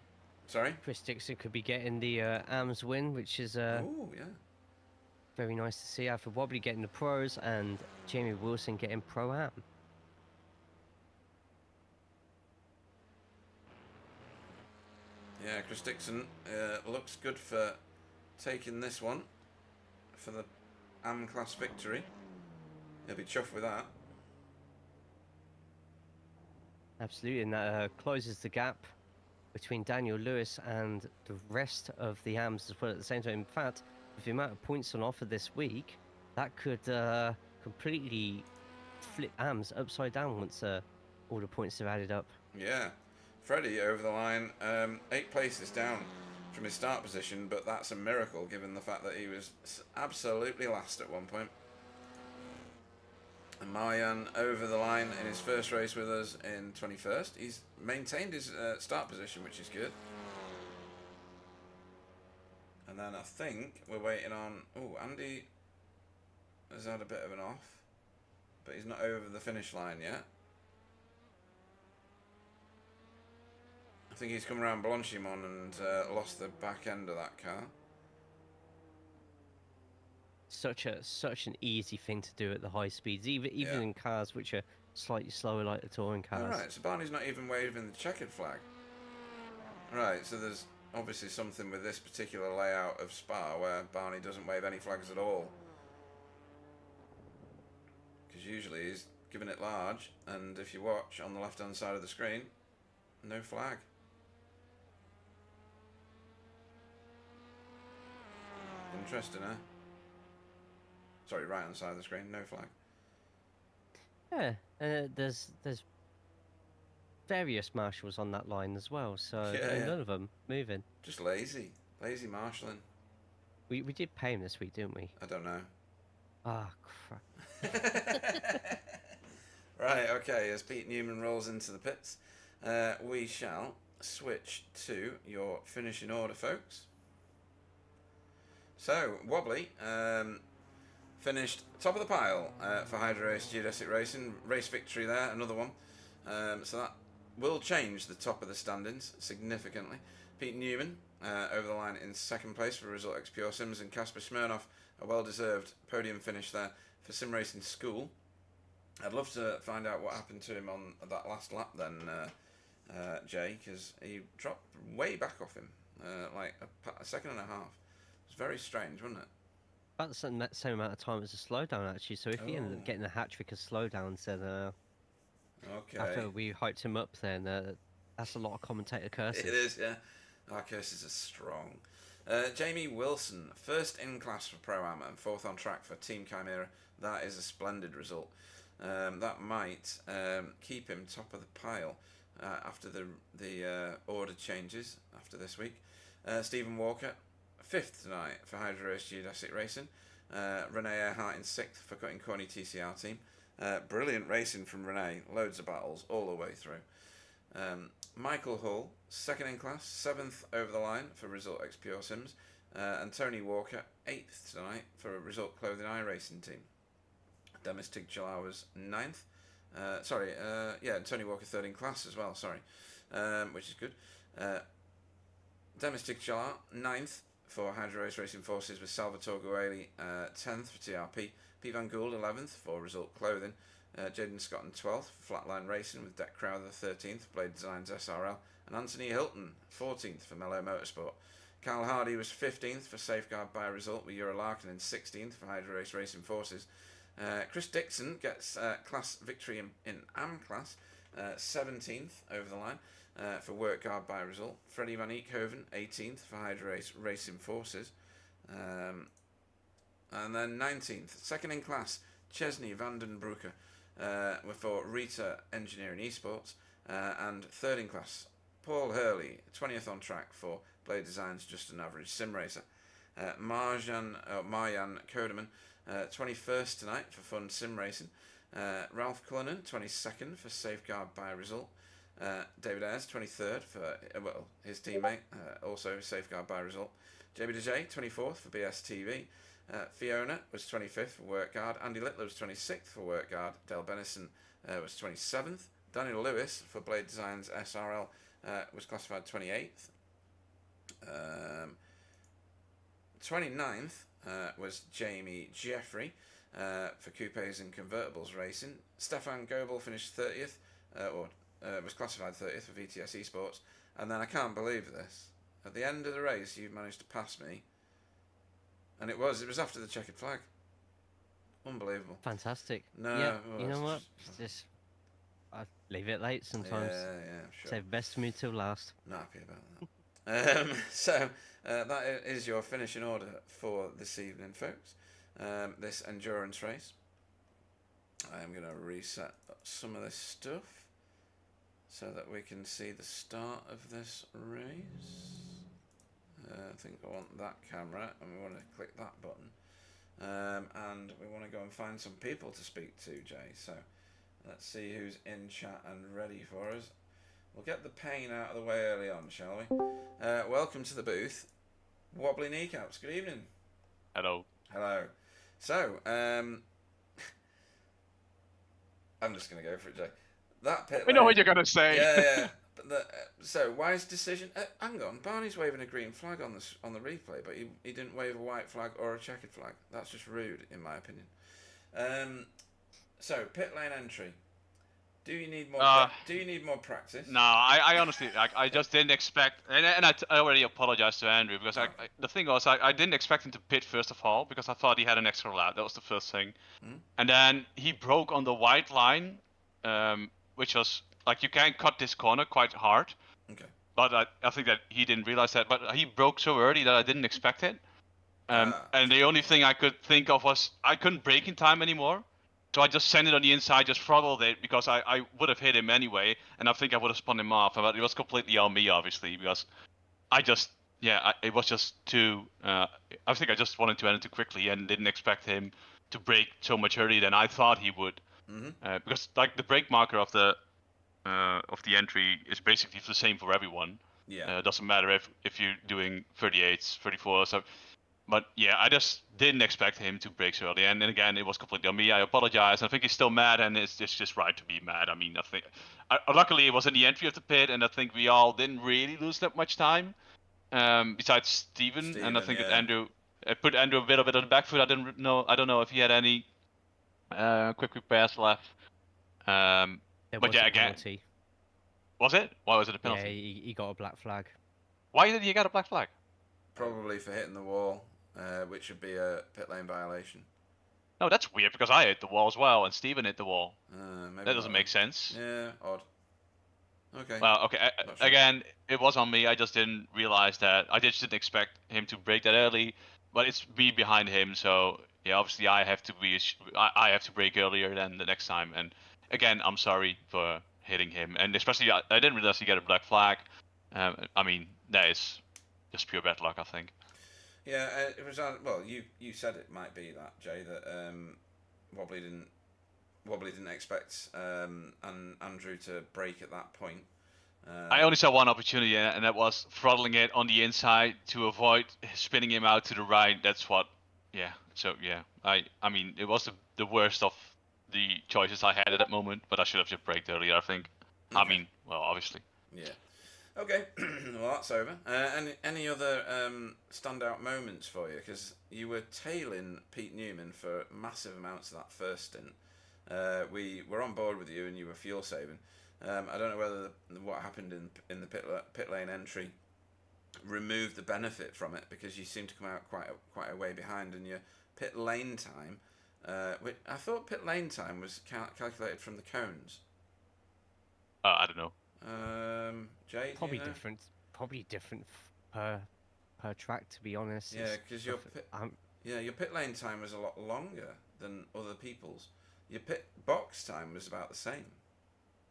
Sorry? Chris Dixon could be getting the AMS win, which is oh yeah, very nice to see. Alfred Wobbly getting the pros and Jamie Wilson getting Pro-Am. Yeah, Chris Dixon looks good for taking this one for the AM class victory. He'll be chuffed with that. Absolutely, and that closes the gap between Daniel Lewis and the rest of the AMs as well at the same time. In fact, with the amount of points on offer this week, that could completely flip AMS upside down once all the points are added up. Yeah. Freddie over the line, 8 places down from his start position, but that's a miracle given the fact that he was absolutely last at one point. And Marjan over the line in his first race with us in 21st. He's maintained his start position, which is good. And then I think we're waiting on... Oh, Andy has had a bit of an off, but he's not over the finish line yet. I think he's come around Blanchimont and lost the back end of that car. Such an easy thing to do at the high speeds, even Yeah. in cars which are slightly slower, like the touring cars. Alright, so Barney's not even waving the checkered flag. Right, so there's obviously something with this particular layout of Spa where Barney doesn't wave any flags at all. Because usually he's giving it large, and if you watch on the left hand side of the screen, no flag. Interesting, eh? Sorry, right hand side of the screen, no flag. Yeah, there's various marshals on that line as well, so Yeah. none of them moving. Just lazy marshalling. We did pay him this week, didn't we? I don't know. Ah, crap. Right, okay, as Pete Newman rolls into the pits, we shall switch to your finishing order, folks. So, Wobbly finished top of the pile for Hydro Race Geodesic Racing. Race victory there, another one. So that will change the top of the standings significantly. Pete Newman over the line in second place for Result X Pure Sims, and Kasper Smirnov, a well-deserved podium finish there for Sim Racing School. I'd love to find out what happened to him on that last lap then, Jay, because he dropped way back off him, like a second and a half. It was very strange, wasn't it? About the same amount of time as a slowdown, actually. So if he ended up getting a hat trick of slowdowns, then okay. after we hyped him up, then that's a lot of commentator curses. It is, yeah. Our curses are strong. Jamie Wilson, first in class for Pro-Am and fourth on track for Team Chimera. That is a splendid result. That might keep him top of the pile after the order changes after this week. Stephen Walker, fifth tonight for Hydro Race Geodesic Racing. Renee Earhart in sixth for Cutting Corny TCR team. Brilliant racing from Renee, loads of battles all the way through. Michael Hull, second in class, seventh over the line for Result X Pure Sims, and Tony Walker, eighth tonight for Result Clothing iRacing team. Demis Tigchalaw was ninth. Tony Walker third in class as well, which is good. Demis Tigchalaw, ninth for Hydro Race Racing Forces with Salvatore Gueli, 10th for TRP. Pete Van Gould, 11th for Result Clothing. Jaden Scotton, 12th for Flatline Racing with Deck Crowther, 13th for Blade Designs SRL. And Anthony Hilton, 14th for Mellow Motorsport. Carl Hardy was 15th for Safeguard by Result with Euro Larkin, and 16th for Hydro Race Racing Forces. Chris Dixon gets class victory in AM class, 17th over the line for Work Guard by Result. Freddie Van Eekhoven, 18th for Hydro Race Racing Forces. And then 19th, second in class, Chesney Vandenbroeke for Rita Engineering Esports. And third in class, Paul Hurley, 20th on track for Blade Designs Just an Average Sim Racer. Marjan Kodeman, 21st tonight for Fun Sim Racing. Ralph Cullinan, 22nd for Safeguard by Result. David Ayres, 23rd for his teammate, also Safeguard by Result. JB DeJ, 24th for BSTV. Fiona was 25th for Work Guard. Andy Littler was 26th for Work Guard. Dale Bennison was 27th. Daniel Lewis for Blade Designs SRL was classified 28th. 29th was Jamie Jeffrey for Coupes and Convertibles Racing. Stefan Goebel finished 30th, was classified 30th for VTS Esports. And then I can't believe this. At the end of the race, you managed to pass me. And it was after the checkered flag. Unbelievable. Fantastic. No, yeah, you know what? Just I leave it late sometimes. Yeah, sure. Save best for me till last. Not happy about that. So that is your finishing order for this evening, folks. this endurance race. I'm going to reset some of this stuff so that we can see the start of this race. I think I want that camera, and we want to click that button. And we want to go and find some people to speak to, Jay. So let's see who's in chat and ready for us. We'll get the pain out of the way early on, shall we? Welcome to the booth. Wobbly Kneecaps, good evening. Hello. Hello. So, I'm just going to go for it, Jay. That pit I know lane- what you're gonna say. Yeah. But so, wise decision. Hang on, Barney's waving a green flag on the replay, but he didn't wave a white flag or a checkered flag. That's just rude, in my opinion. So, pit lane entry. Do you need more? Do you need more practice? No, I honestly, I just didn't expect, and I already apologized to Andrew because the thing was, I didn't expect him to pit first of all because I thought he had an extra lap. That was the first thing, and then he broke on the white line, which was like you can cut this corner quite hard. Okay. But I think that he didn't realize that. But he broke so early that I didn't expect it. And the only thing I could think of was I couldn't brake in time anymore. So I just sent it on the inside, just throttled it because I would have hit him anyway, and I think I would have spun him off. But it was completely on me, obviously, because it was just too. I think I just wanted to end it too quickly and didn't expect him to brake so much earlier than I thought he would. Because like the brake marker of the entry is basically the same for everyone. Yeah. It doesn't matter if you're doing 38s, 34s. So. But yeah, I just didn't expect him to brake so early, and then again, it was completely on me. I apologize. I think he's still mad, and it's just right to be mad. I mean, luckily it was in the entry of the pit, and I think we all didn't really lose that much time. Besides Steven, and I think that Andrew put Andrew a bit on the back foot. I don't know if he had any quick repairs left. There but was yeah, a again, penalty. Was it? Why was it a penalty? Yeah, he got a black flag. Why did he get a black flag? Probably for hitting the wall, which would be a pit lane violation. No, that's weird because I hit the wall as well, and Steven hit the wall. Maybe that doesn't make sense. Yeah, odd. Okay. Well, okay. Sure. Again, it was on me. I just didn't realize that. I just didn't expect him to brake that early, but it's me behind him. So yeah, obviously I have to I have to brake earlier than the next time. And again, I'm sorry for hitting him, and especially I didn't realize he got a black flag. I mean, that is just pure bad luck, I think. Yeah, it was. Well, you said it might be that, Jay, that Wobbly didn't expect Andrew to brake at that point. I only saw one opportunity, and that was throttling it on the inside to avoid spinning him out to the right. That's what. Yeah. So yeah, I mean, it was the worst of the choices I had at that moment, but I should have just braked earlier, I think. Okay. I mean, well, obviously. Yeah. Okay, well that's over. Any other standout moments for you? Because you were tailing Pete Newman for massive amounts of that first stint. We were on board with you, and you were fuel saving. I don't know whether what happened in the pit lane entry removed the benefit from it, because you seemed to come out quite a way behind, and your pit lane time. I thought pit lane time was calculated from the cones. I don't know. Jay, probably different per track, to be honest. Yeah, because your pit lane time was a lot longer than other people's. Your pit box time was about the same.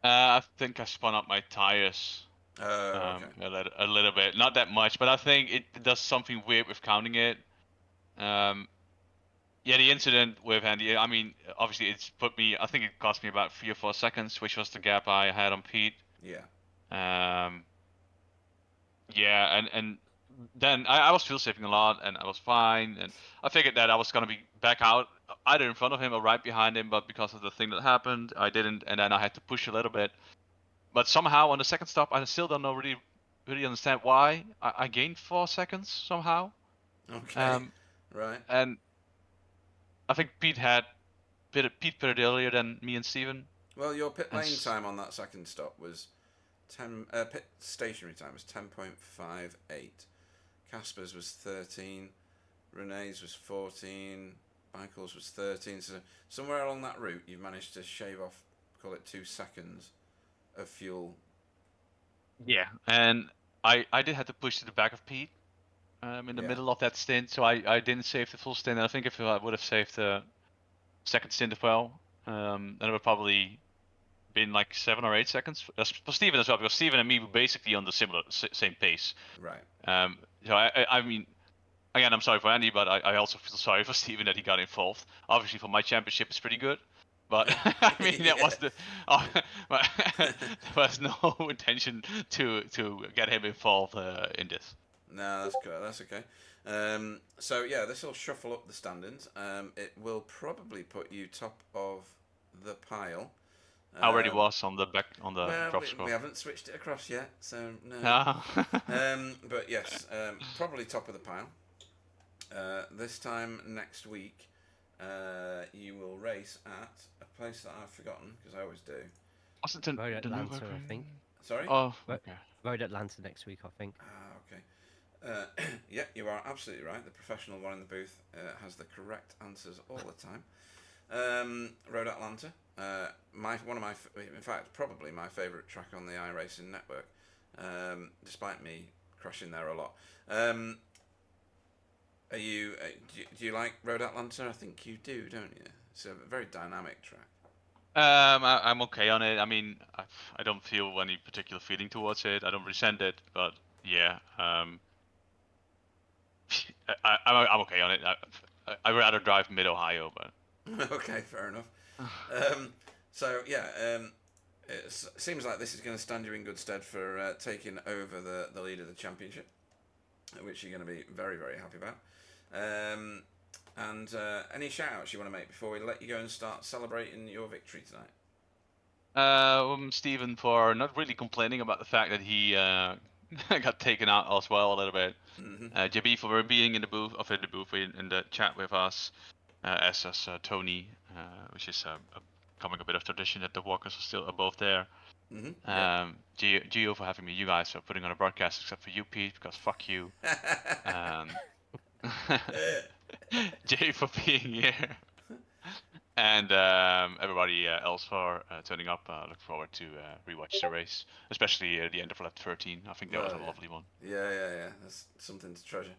I think I spun up my tires okay. a little bit, not that much, but I think it does something weird with counting it. Yeah, the incident with Andy, I mean, obviously I think it cost me about 3 or 4 seconds, which was the gap I had on Pete. Yeah. Yeah, and then I was fuel saving a lot, and I was fine, and I figured that I was going to be back out either in front of him or right behind him, but because of the thing that happened, I didn't, and then I had to push a little bit. But somehow on the second stop, I still don't know really understand why I gained 4 seconds somehow. Okay. Right. And I think Pete pitted earlier than me and Steven. Well, your pit lane time on that second stop was pit stationary time was 10.58. Casper's was 13. Renee's was 14. Michael's was 13. So somewhere along that route, you've managed to shave off, call it 2 seconds of fuel. Yeah, and I did have to push to the back of Pete. in the Yeah. middle of that stint, so I didn't save the full stint. And I think if I would have saved the second stint as well, then it would probably been like 7 or 8 seconds for Steven as well, because Steven and me were basically on the same pace. Right. So I mean, again, I'm sorry for Andy, but I also feel sorry for Steven that he got involved. Obviously, for my championship, it's pretty good. But I mean, that was the there was no intention to get him involved in this. No, that's good. That's okay. So yeah, this will shuffle up the standings. It will probably put you top of the pile. I already was on the Well, drop score. we haven't switched it across yet, so no. Ah. But yes, probably top of the pile. This time next week, you will race at a place that I've forgotten because I always do. Wasn't it Road the Atlanta, I think. Sorry. Oh, okay. Road Atlanta next week, I think. Ah, okay. Yeah, you are absolutely right. The professional one in the booth has the correct answers all the time. Road Atlanta, in fact, probably my favourite track on the iRacing network, despite me crashing there a lot. Are you? Do you like Road Atlanta? I think you do, don't you? It's a very dynamic track. I'm okay on it. I mean, I don't feel any particular feeling towards it. I don't resent it, but yeah, I'm okay on it. I'd rather drive mid Ohio, but Okay, fair enough. So yeah, it seems like this is going to stand you in good stead for taking over the lead of the championship, which you're going to be very, very happy about. And any shout outs you want to make before we let you go and start celebrating your victory tonight? Steven for not really complaining about the fact that he got taken out as well a little bit. JB for being in the booth, in the chat with us, as Tony, which is becoming a bit of tradition that the walkers are still above there. Gio for having me, you guys for putting on a broadcast, except for you, Pete, because fuck you. Jay for being here. And everybody else for turning up. Look forward to rewatch the race, especially the end of lap 13. I think that was a lovely one. Yeah. That's something to treasure.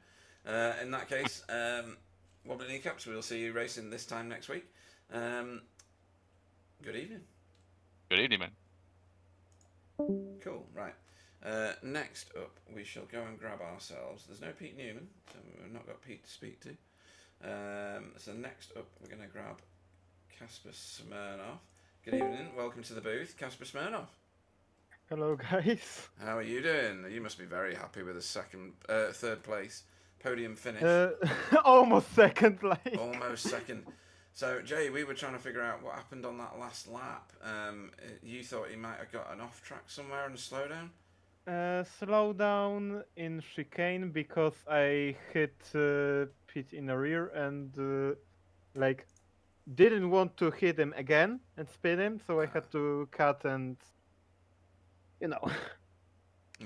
In that case, Wobbly Kneecaps, we'll see you racing this time next week. Good evening. Good evening, man. Cool, right. Next up, we shall go and grab ourselves. There's no Pete Newman, so we've not got Pete to speak to. So next up, we're going to grab Casper Smirnoff. Good evening, welcome to the booth, Casper Smirnoff. Hello, guys. How are you doing? You must be very happy with a third place podium finish. Almost second place. Almost second. So, Jay, we were trying to figure out what happened on that last lap. You thought he might have got an off track somewhere and a slowdown? Slow down in chicane because I hit Pete in the rear and didn't want to hit him again and spin him, so I had to cut and No,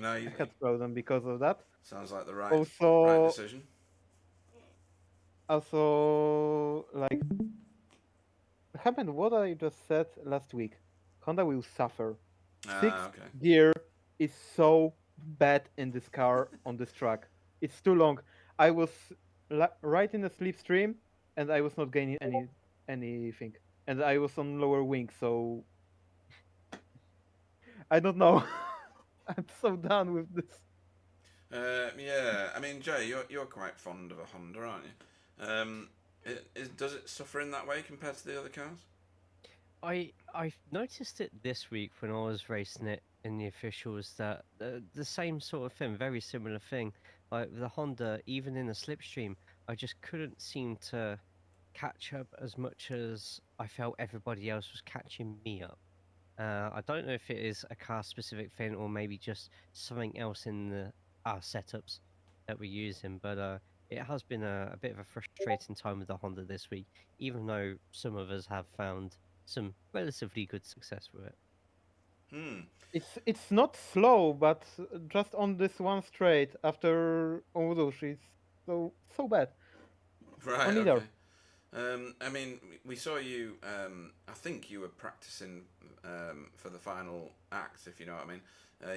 I had to slow down because of that. Sounds like the right decision. Also, happened what I just said last week. Honda will suffer. Sixth gear is so bad in this car on this track. It's too long. I was right in the slipstream and I was not gaining anything. And I was on lower wing, so I don't know. I'm so done with this. Yeah, I mean, Jay, you're quite fond of a Honda, aren't you? Does it suffer in that way compared to the other cars? I've noticed it this week when I was racing it in the officials that the same sort of thing, very similar thing. Like the Honda, even in the slipstream, I just couldn't seem to catch up as much as I felt everybody else was catching me up. I don't know if it is a car specific thing or maybe just something else in our setups that we're using, but it has been a bit of a frustrating time with the Honda this week, even though some of us have found some relatively good success with it. It's not slow, but just on this one straight after Odush, it's so bad. Right. Okay. I mean, we saw you. I think you were practicing for the final act, if you know what I mean.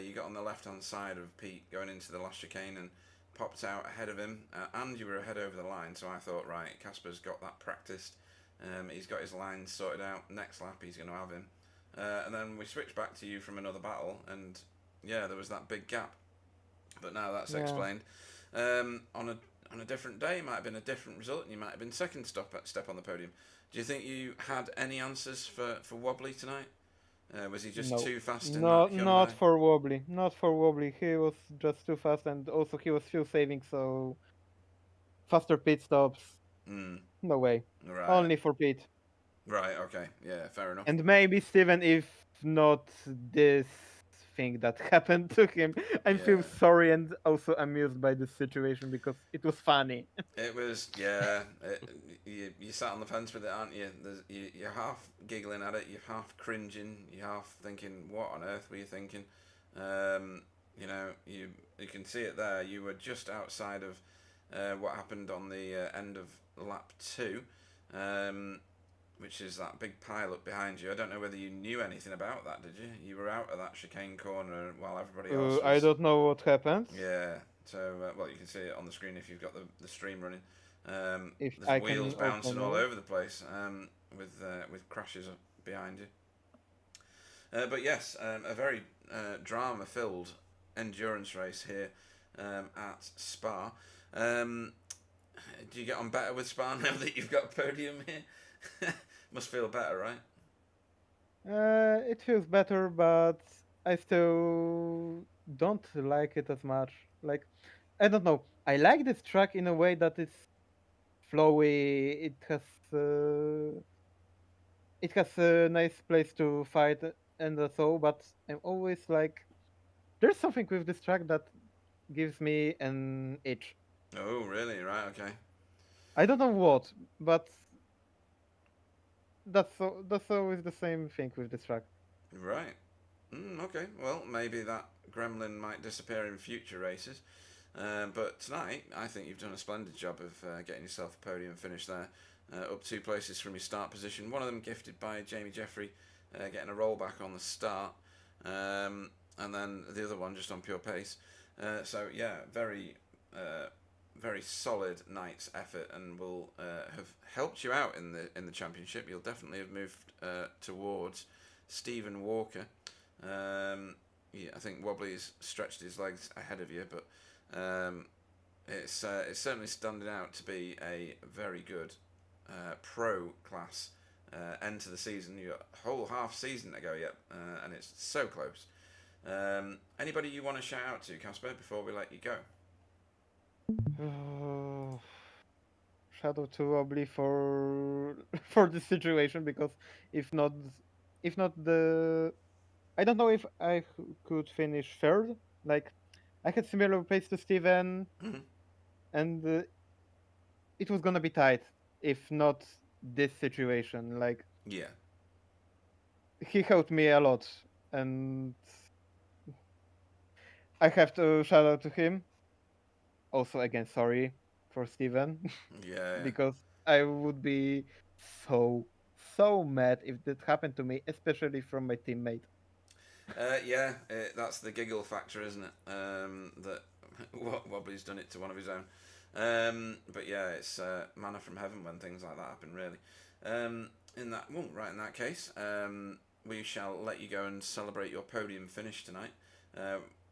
You got on the left-hand side of Pete going into the last chicane and popped out ahead of him, and you were ahead over the line. So I thought, right, Casper's got that practiced. He's got his lines sorted out. Next lap, he's going to have him. And then we switched back to you from another battle, and yeah, there was that big gap. But now that's explained. On a different day, it might have been a different result, and you might have been second step on the podium. Do you think you had any answers for Wobbly tonight? Was he just too fast in that Hyundai? Not for Wobbly. Not for Wobbly. He was just too fast, and also he was fuel saving, so faster pit stops. No way. Right. Only for pit. Right. Okay. Yeah. Fair enough. And maybe Steven, if not this thing that happened to him, I feel sorry and also amused by this situation because it was funny. It was, yeah. You sat on the fence with it, aren't you? You're half giggling at it, you're half cringing, you're half thinking, what on earth were you thinking? You know, you can see it there. You were just outside of what happened on the end of lap 2, which is that big pile up behind you. I don't know whether you knew anything about that, did you? You were out of that chicane corner while everybody else was... I don't know what happened. Yeah, so, well, you can see it on the screen if you've got the stream running. If there's wheels bouncing all over the place with crashes behind you. But yes, a very drama-filled endurance race here at Spa. Do you get on better with Spa now that you've got a podium here? Must feel better, right? It feels better, but I still don't like it as much. Like, I don't know. I like this track in a way that it's flowy. It has a nice place to fight and so. But I'm always like, there's something with this track that gives me an itch. Oh, really? Right. Okay. I don't know what, but that's always the same thing with this track. Right. Okay. Well, maybe that gremlin might disappear in future races. But tonight, I think you've done a splendid job of getting yourself a podium finish there. Up 2 places from your start position. One of them gifted by Jamie Jeffrey, getting a rollback on the start. And then the other one just on pure pace. So, yeah, very solid night's effort, and will have helped you out in the championship. You'll definitely have moved towards Stephen Walker. Yeah, I think Wobbly's stretched his legs ahead of you, but it's certainly standing out to be a very good pro class end to the season. You've got a whole half season to go yet, and it's so close. Anybody you want to shout out to, Casper, before we let you go? Shout out to Wobbly for this situation, because if not I don't know if I could finish third. Like, I had similar pace to Steven, and it was gonna be tight if not this situation. Like, yeah, he helped me a lot, and I have to shout out to him. Also, again, sorry for Steven. yeah. Because I would be so mad if that happened to me, especially from my teammate. Yeah, that's the giggle factor, isn't it? That Wobbly's done it to one of his own. But yeah, it's manna from heaven when things like that happen, really. In that case, we shall let you go and celebrate your podium finish tonight.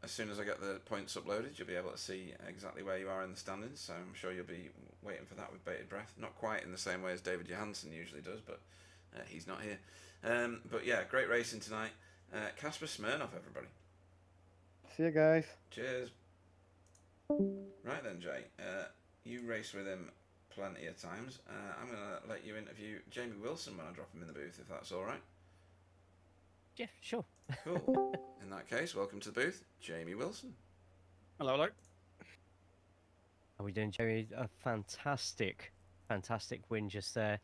As soon as I get the points uploaded, you'll be able to see exactly where you are in the standings, so I'm sure you'll be waiting for that with bated breath. Not quite in the same way as David Johansson usually does, but he's not here. But yeah, great racing tonight. Casper Smirnoff, everybody. See you guys. Cheers. Right then, Jay. You race with him plenty of times. I'm going to let you interview Jamie Wilson when I drop him in the booth, if that's all right. Yeah, sure. Cool. In that case, welcome to the booth, Jamie Wilson. Hello, hello. How are we doing, Jerry? A fantastic win just there.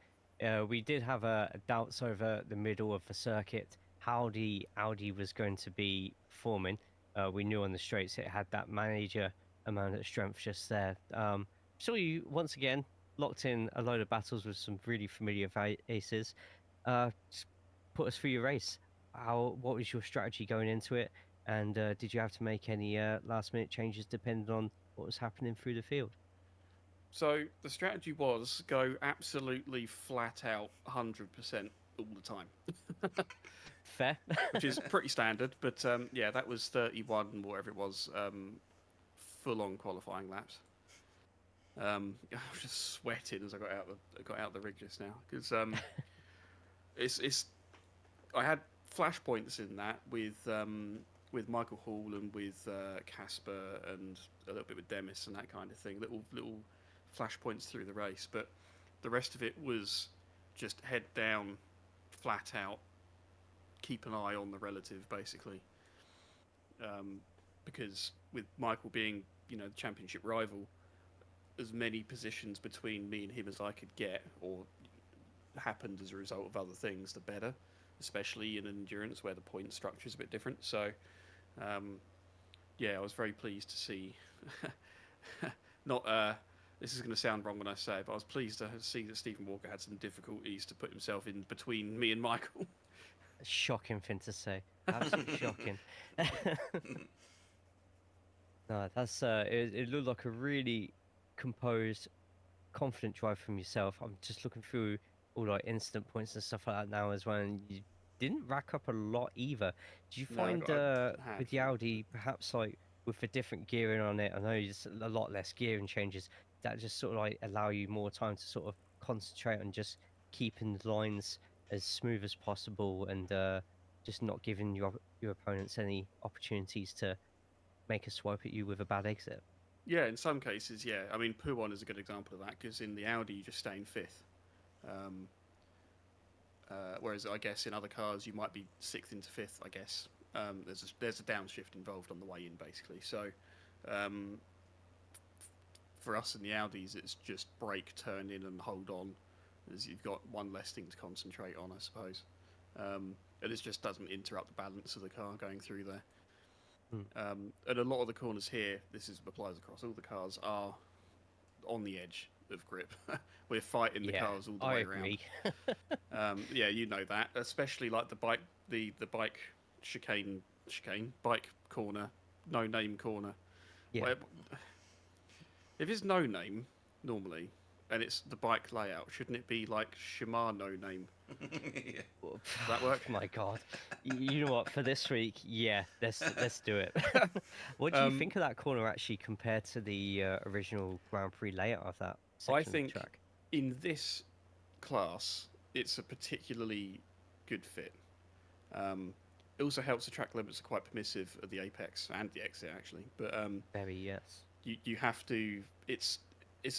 We did have doubts over the middle of the circuit, how the Audi was going to be forming. We knew on the straights it had that major amount of strength just there. So you, once again, locked in a load of battles with some really familiar aces. Just put us through your race. What was your strategy going into it? And did you have to make any last-minute changes depending on what was happening through the field? So the strategy was go absolutely flat out 100% all the time. Fair. Which is pretty standard, but yeah, that was 31, whatever it was, full-on qualifying laps. I was just sweating as I got out the rig just now because it's I had flashpoints in that with Michael Hall and with Casper and a little bit with Demis and that kind of thing, little flashpoints through the race, but the rest of it was just head down, flat out, keep an eye on the relative basically, because with Michael being the championship rival, as many positions between me and him as I could get, or happened as a result of other things, the better, especially in endurance where the point structure is a bit different. So yeah, I was very pleased to see not this is going to sound wrong when I say it, but I was pleased to see that Stephen Walker had some difficulties to put himself in between me and Michael. Shocking thing to say. Absolutely shocking. No, that's it looked like a really composed, confident drive from yourself. I'm just looking through all like incident points and stuff like that now as well, and you didn't rack up a lot either. Did you find with the Audi, perhaps like with the different gearing on it, I know there's a lot less gearing changes, that just sort of like allow you more time to sort of concentrate on just keeping the lines as smooth as possible and just not giving your opponents any opportunities to make a swipe at you with a bad exit? Yeah, in some cases, yeah. I mean, Pouon is a good example of that because in the Audi you just stay in fifth. Whereas I guess in other cars you might be sixth into fifth, I guess. There's a downshift involved on the way in, basically. So for us in the Audis, it's just brake, turn in and hold on, as you've got one less thing to concentrate on, I suppose. And it just doesn't interrupt the balance of the car going through there. And a lot of the corners here, applies across all the cars, are on the edge of grip. We're fighting the cars all the way agree. around. Yeah, you know that, especially like the bike chicane, bike corner, no name corner. Yeah. Where, if it's no name normally, and it's the bike layout, shouldn't it be like Shimano name? Yeah. Does that work? My God, you know what? For this week, yeah, let's do it. What do you think of that corner actually compared to the original Grand Prix layout of that section I think of the track? In this class, it's a particularly good fit. It also helps the track limits are quite permissive at the apex and the exit actually, but Very yes. You have to. It's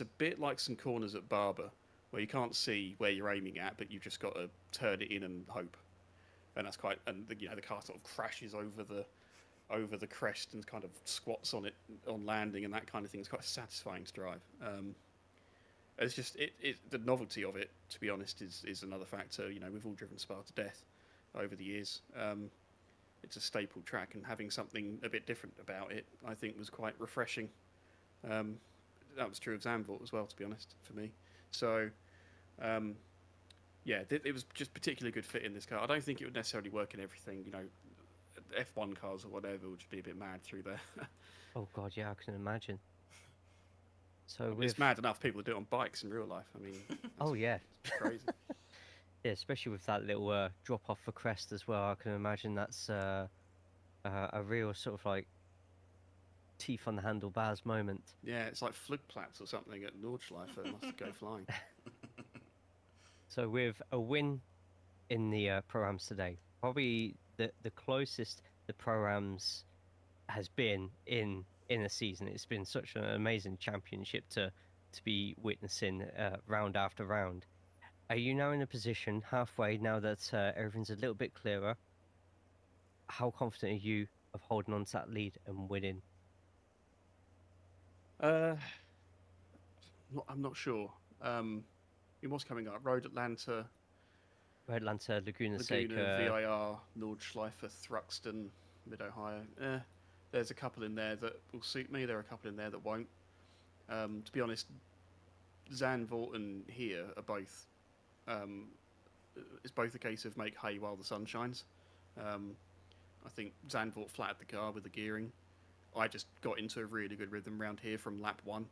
a bit like some corners at Barber, where you can't see where you're aiming at, but you've just got to turn it in and hope. And that's quite. And the car sort of crashes over the crest and kind of squats on it on landing and that kind of thing. It's quite satisfying to drive. It's just the novelty of it, to be honest, is another factor. We've all driven Spa to death over the years. It's a staple track, and having something a bit different about it, I think, was quite refreshing. That was true of Zandvoort as well, to be honest, for me. So, yeah, it was just particularly good fit in this car. I don't think it would necessarily work in everything. F1 cars or whatever would just be a bit mad through there. Oh God, yeah, I can imagine. So it's mad enough people do it on bikes in real life. I mean, oh yeah, it's crazy. Yeah, especially with that little drop off for crest as well. I can imagine that's a real sort of like teeth on the handlebars moment. Yeah, it's like Flugplatz or something at Nordschleife. Must go flying. So with a win in the Pro-Ams today, probably the closest the Pro-Ams has been in a season. It's been such an amazing championship to be witnessing round after round. Are you now in a position halfway now that everything's a little bit clearer? How confident are you of holding on to that lead and winning? I'm not sure. What's coming up? Road Atlanta, Laguna Seca, VIR, Nordschleife, Thruxton, Mid-Ohio. There's a couple in there that will suit me. There are a couple in there that won't. To be honest, Zandvoort and here are both. It's both a case of make hay while the sun shines. I think Zandvoort flattered the car with the gearing. I just got into a really good rhythm around here from lap 1.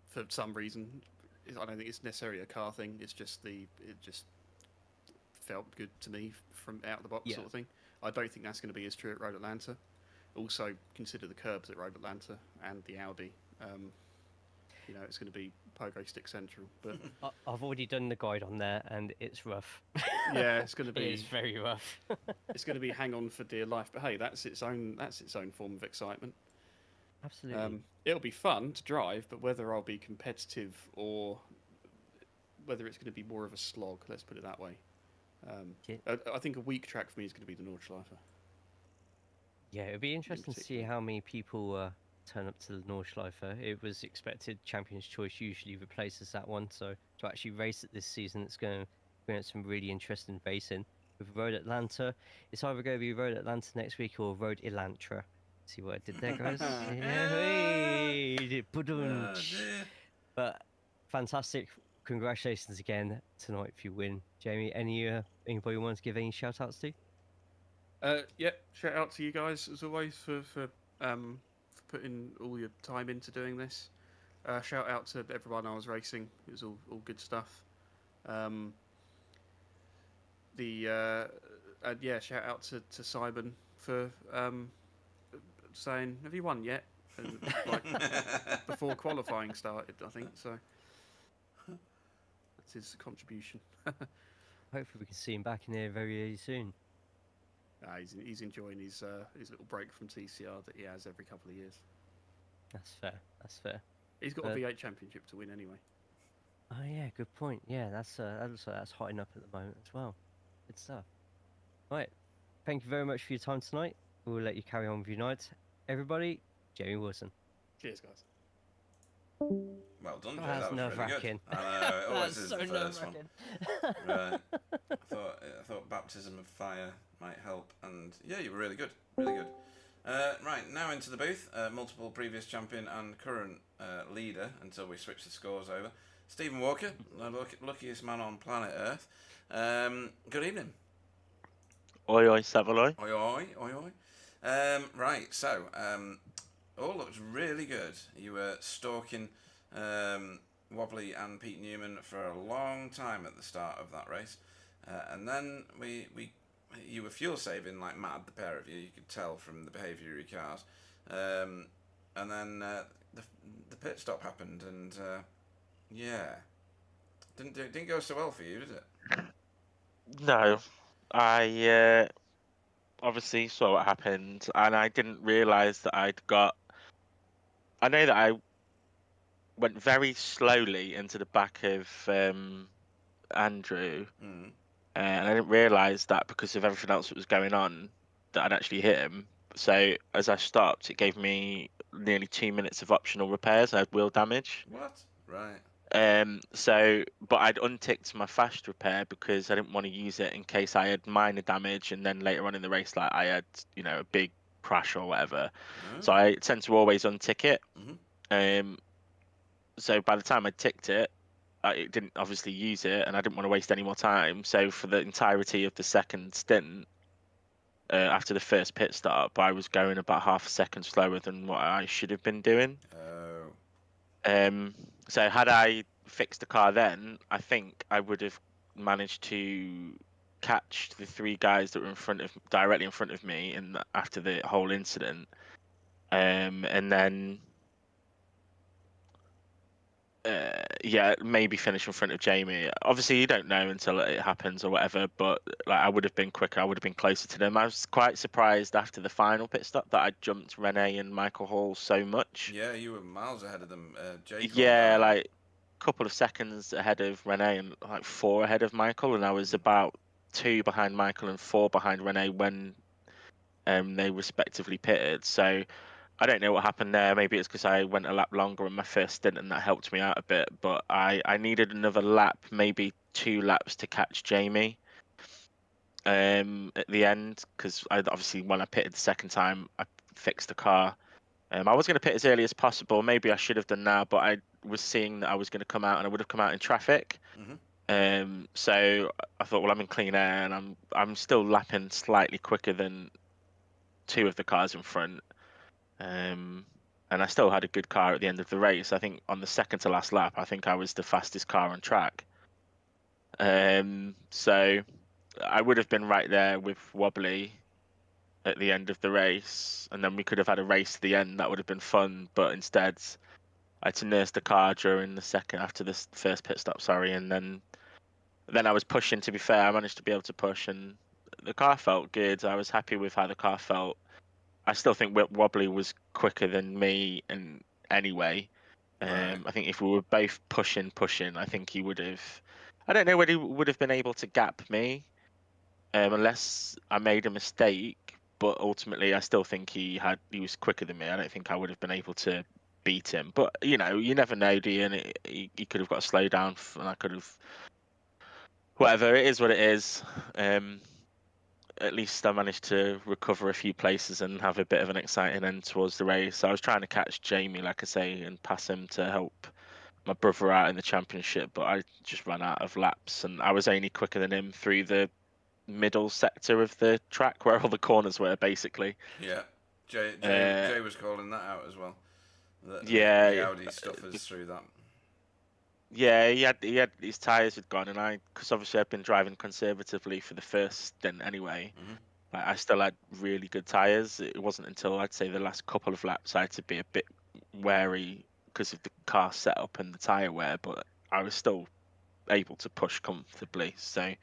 For some reason, I don't think it's necessarily a car thing. It's just it just felt good to me from out of the box sort of thing. I don't think that's going to be as true at Road Atlanta. Also, consider the curbs at Road Atlanta and the Audi. It's going to be pogo stick central. But I've already done the guide on there, and it's rough. Yeah, it's going to be. It's very rough. It's going to be hang on for dear life. But hey, that's its own form of excitement. Absolutely. It'll be fun to drive, but whether I'll be competitive or whether it's going to be more of a slog, let's put it that way. I think a weak track for me is going to be the Nordschleife. Yeah, it'd be interesting to see how many people turn up to the Nordschleife. It was expected Champion's Choice usually replaces that one, so to actually race it this season, it's going to bring out some really interesting racing. With Road Atlanta, it's either going to be Road Atlanta next week or Road Elantra. See what I did there, guys? But fantastic. Congratulations again tonight if you win. Jamie, anybody want to give any shout outs to? Yeah, shout out to you guys as always for putting all your time into doing this. Shout out to everyone I was racing. It was all good stuff. Shout out to Simon for saying, "Have you won yet?" And, before qualifying started, I think so. That's his contribution. Hopefully, we can see him back in here very soon. He's enjoying his little break from TCR that he has every couple of years. That's fair. He's got a V8 championship to win anyway. Oh yeah, good point. Yeah, that looks like that's hotting up at the moment as well. Good stuff. Right, thank you very much for your time tonight. We'll let you carry on with your night. Everybody, Jamie Wilson. Cheers, guys. Well done, Jay. That's That was nerve-wracking. really good. I know, it always That's is so the first one. nerve-wracking. Right. I thought baptism of fire might help, and yeah, you were really good, really good. Right, now into the booth. Multiple previous champion and current leader until we switch the scores over. Stephen Walker, the luckiest man on planet Earth. Good evening. Oi, oi, Savoy. Oi, oi, oi, oi. Right, so all looks really good. You were stalking Wobbly and Pete Newman for a long time at the start of that race, and then you were fuel saving like mad, the pair of you. You could tell from the behaviour of your cars, and then the pit stop happened, and didn't go so well for you, did it? No, I obviously saw what happened, and I didn't realise that I'd got. I know that I went very slowly into the back of Andrew, and I didn't realise that because of everything else that was going on, that I'd actually hit him. So as I stopped, it gave me nearly 2 minutes of optional repairs. I had wheel damage. What? Right. But I'd unticked my fast repair because I didn't want to use it in case I had minor damage, and then later on in the race, like I had, a big crash or whatever. So I tend to always untick it. So by the time I ticked it, I didn't obviously use it, and I didn't want to waste any more time. So for the entirety of the second stint, after the first pit stop, I was going about half a second slower than what I should have been doing. So had I fixed the car then, I think I would have managed to catch the 3 guys that were directly in front of me after the whole incident, and then maybe finish in front of Jamie. Obviously, you don't know until it happens or whatever, but like I would have been quicker. I would have been closer to them. I was quite surprised after the final pit stop that I jumped Renee and Michael Hall so much. Yeah, you were miles ahead of them. Like a couple of seconds ahead of Renee and like 4 ahead of Michael, and I was about 2 behind Michael and 4 behind Renee when they respectively pitted. So I don't know what happened there. Maybe it's because I went a lap longer in my first stint and that helped me out a bit. But I needed another lap, maybe 2 laps to catch Jamie at the end, because obviously when I pitted the second time, I fixed the car. I was going to pit as early as possible. Maybe I should have done now, but I was seeing that I was going to come out and I would have come out in traffic. So I thought, well, I'm in clean air and I'm still lapping slightly quicker than two of the cars in front. And I still had a good car at the end of the race. I think on the second to last lap, I think I was the fastest car on track. So I would have been right there with Wobbly at the end of the race, and then we could have had a race to the end. That would have been fun, but instead I had to nurse the car during the second, after the first pit stop, sorry, and then I was pushing. To be fair, I managed to be able to push, and the car felt good. I was happy with how the car felt. I still think Wobbly was quicker than me, and anyway, Right. I think if we were both pushing, I think he would have. I don't know whether he would have been able to gap me, unless I made a mistake. But ultimately, I still think he was quicker than me. I don't think I would have been able to beat him. But you know, you never know, do you? And he could have got a slow down, and I could have. Whatever, it is what it is. At least I managed to recover a few places and have a bit of an exciting end towards the race. I was trying to catch Jamie, like I say, and pass him to help my brother out in the championship, but I just ran out of laps, and I was only quicker than him through the middle sector of the track where all the corners were, basically. Yeah, Jay was calling that out as well. Yeah, the Audi stuff is through that. Yeah, he had his tyres had gone, and because obviously I'd been driving conservatively for the first stint anyway. Like, I still had really good tyres. It wasn't until I'd say the last couple of laps I had to be a bit wary because of the car setup and the tyre wear, but I was still able to push comfortably. So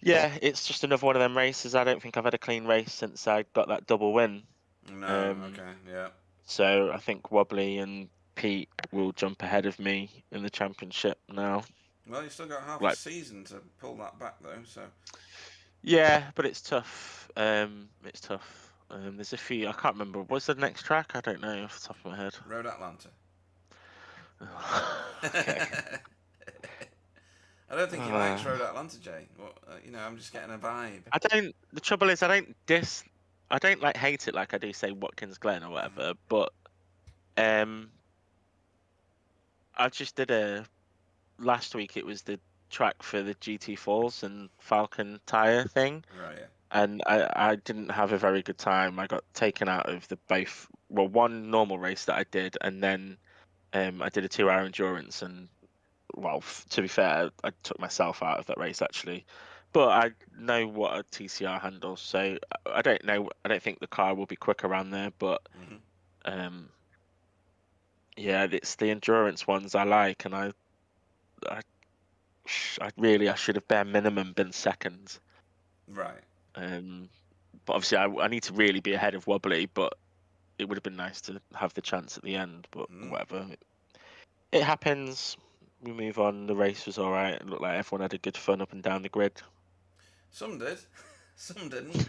yeah, it's just another one of them races. I don't think I've had a clean race since I got that double win. No, okay, yeah. So I think Wobbly and Pete will jump ahead of me in the championship now. Well, you've still got half a season to pull that back, though. So yeah, but it's tough. It's tough. There's a few. I can't remember. What's the next track? I don't know off the top of my head. Road Atlanta. Okay. I don't think he likes Road Atlanta, Jay. You know, I'm just getting a vibe. I don't. The trouble is, I don't like hate it like I do say Watkins Glen or whatever. But I just did last week. It was the track for the GT4s and Falcon tire thing. Right. Yeah. And I didn't have a very good time. I got taken out of one normal race that I did, and then I did a 2-hour endurance, and well, to be fair, I took myself out of that race actually. But I know what a TCR handles, so I don't know. I don't think the car will be quick around there, but yeah, it's the endurance ones I like, and I should have bare minimum been second. Right. But obviously I need to really be ahead of Wobbly, but it would have been nice to have the chance at the end. But whatever, it happens. We move on. The race was all right. It looked like everyone had a good fun up and down the grid. Some did, some didn't.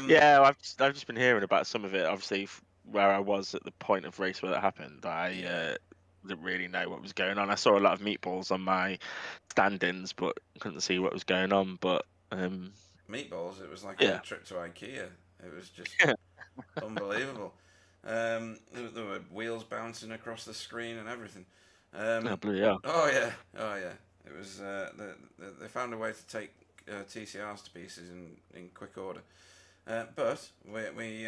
Yeah, I've just been hearing about some of it. Obviously, where I was at the point of race where that happened, I didn't really know what was going on. I saw a lot of meatballs on my stand-ins, but couldn't see what was going on. But meatballs, it was like a trip to IKEA. It was just unbelievable. There were wheels bouncing across the screen and everything. Oh yeah. It was. They found a way to take TCRs to pieces in quick order. But we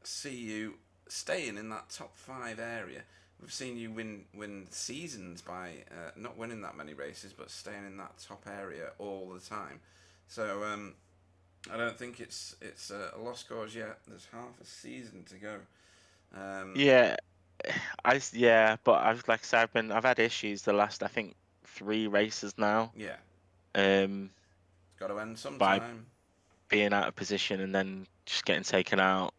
see you staying in that top 5 area. We've seen you win seasons by not winning that many races, but staying in that top area all the time. So I don't think it's a lost cause yet. There's half a season to go. But I've had issues the last, I think, 3 races now. Yeah. It's got to end sometime. By being out of position and then just getting taken out.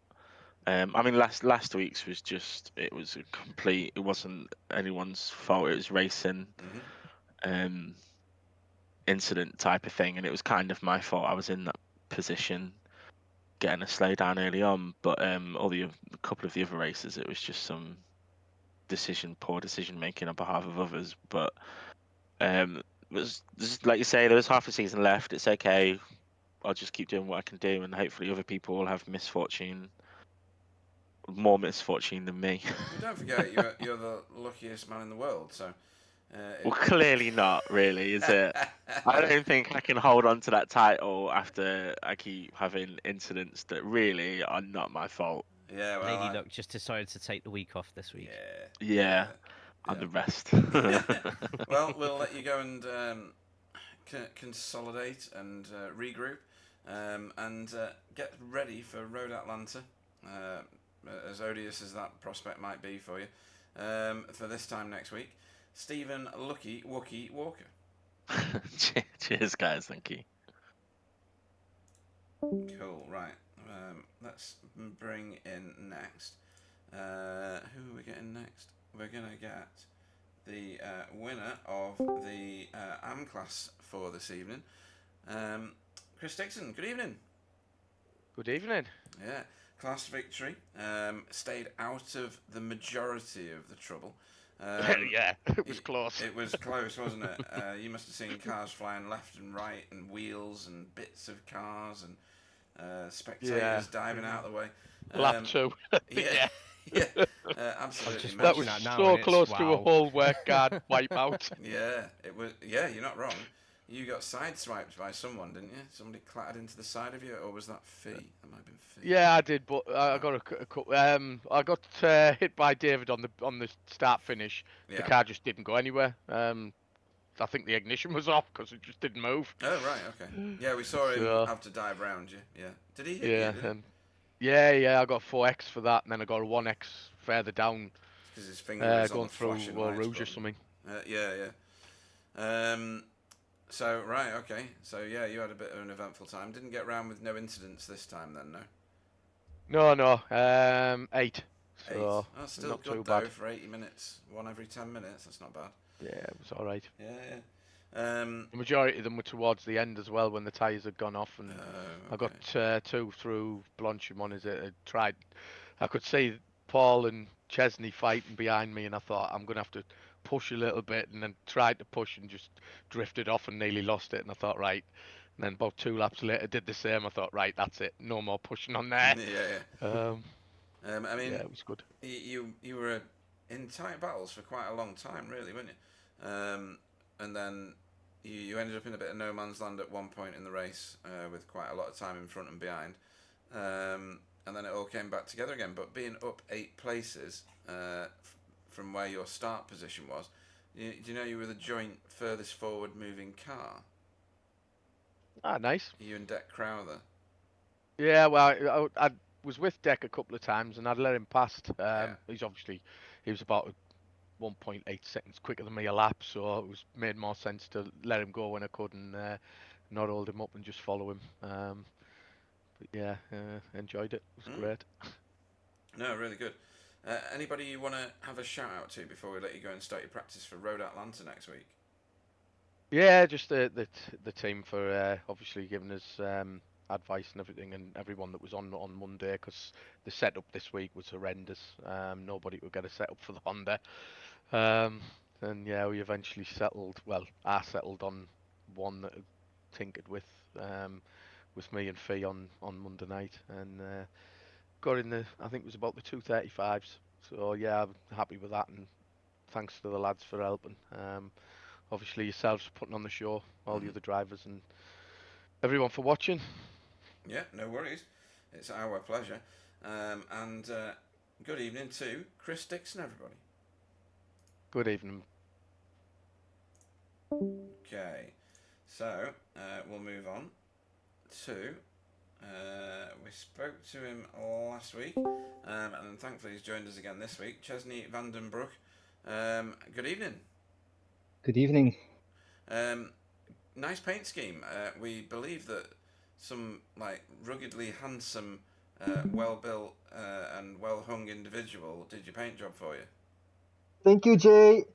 I mean, last week's was just, it wasn't anyone's fault. It was racing incident type of thing, and it was kind of my fault. I was in that position, getting a slow down early on. But a couple of the other races, it was just some poor decision making on behalf of others. But like you say, there was half a season left. It's okay. I'll just keep doing what I can do, and hopefully other people will have more misfortune than me. Well, don't forget, you're the luckiest man in the world. So Well, clearly not, really, is it? I don't think I can hold on to that title after I keep having incidents that really are not my fault. Yeah, well, Lady Luck just decided to take the week off this week. Yeah, I'm the best. Well, we'll let you go and consolidate and regroup and get ready for Road Atlanta, as odious as that prospect might be for you, for this time next week. Stephen Lucky Wookie Walker. Cheers, guys. Thank you. Cool, right. Let's bring in next. Who are we getting next? We're going to get the winner of the AM class for this evening. Chris Dixon, good evening. Good evening. Yeah, class victory. Stayed out of the majority of the trouble. Yeah, it was close. It was close, wasn't it? You must have seen cars flying left and right, and wheels and bits of cars, and spectators diving out of the way. Lap 2. Yeah. Yeah, absolutely. That was so close to a whole work guard wipeout. Yeah, it was. Yeah, you're not wrong. You got sideswiped by someone, didn't you? Somebody clattered into the side of you, or was that Fee? That might have been Fee. Yeah, I did, but I got I got hit by David on the start finish. Yeah. The car just didn't go anywhere. I think the ignition was off because it just didn't move. Oh right, okay. Yeah, we saw him have to dive round you. Yeah. Did he hit you? Yeah, I got 4x for that, and then I got a 1x further down. Because his finger was going through Rouge or something. Yeah. So right, okay. So yeah, you had a bit of an eventful time. Didn't get round with no incidents this time, then, no. No. 8. So that's still not good too though bad. for 80 minutes. One every 10 minutes. That's not bad. Yeah, it was all right. Yeah. The majority of them were towards the end as well when the tyres had gone off, and I got 2 through Blanchimont. I could see Paul and Chesney fighting behind me, and I thought I'm gonna have to push a little bit, and then tried to push and just drifted off and nearly lost it. And I thought, right. And then about 2 laps later, did the same. I thought, right, that's it. No more pushing on there. Yeah. I mean, yeah, it was good. You were in tight battles for quite a long time, really, weren't you? And then you ended up in a bit of no man's land at one point in the race, with quite a lot of time in front and behind. And then it all came back together again. But being up 8 places from where your start position was, do you know you were the joint furthest forward moving car? Ah, nice. You and Deck Crowther. Yeah, well, I was with Deck a couple of times, and I'd let him past. He was about 1.8 seconds quicker than me a lap, so it made more sense to let him go when I could and not hold him up and just follow him. But yeah, enjoyed it. It was great. No, really good. Anybody you want to have a shout out to before we let you go and start your practice for Road Atlanta next week? Yeah, just the team for obviously giving us advice and everything, and everyone that was on Monday, because the setup this week was horrendous. Nobody could get a setup for the Honda. And yeah, we eventually settled on one that I tinkered with me and Fee on Monday night, and got in I think it was about the 235s. So yeah, I'm happy with that, and thanks to the lads for helping. Obviously yourselves putting on the show, all the other drivers, and everyone for watching. Yeah, no worries. It's our pleasure. And good evening to Chris Dixon, everybody. Good evening. Okay, so we'll move on to... we spoke to him last week, and thankfully he's joined us again this week. Chesney Vandenbroek. Good evening. Good evening. Nice paint scheme. We believe that some ruggedly handsome, well-built and well-hung individual did your paint job for you. Thank you, Jay.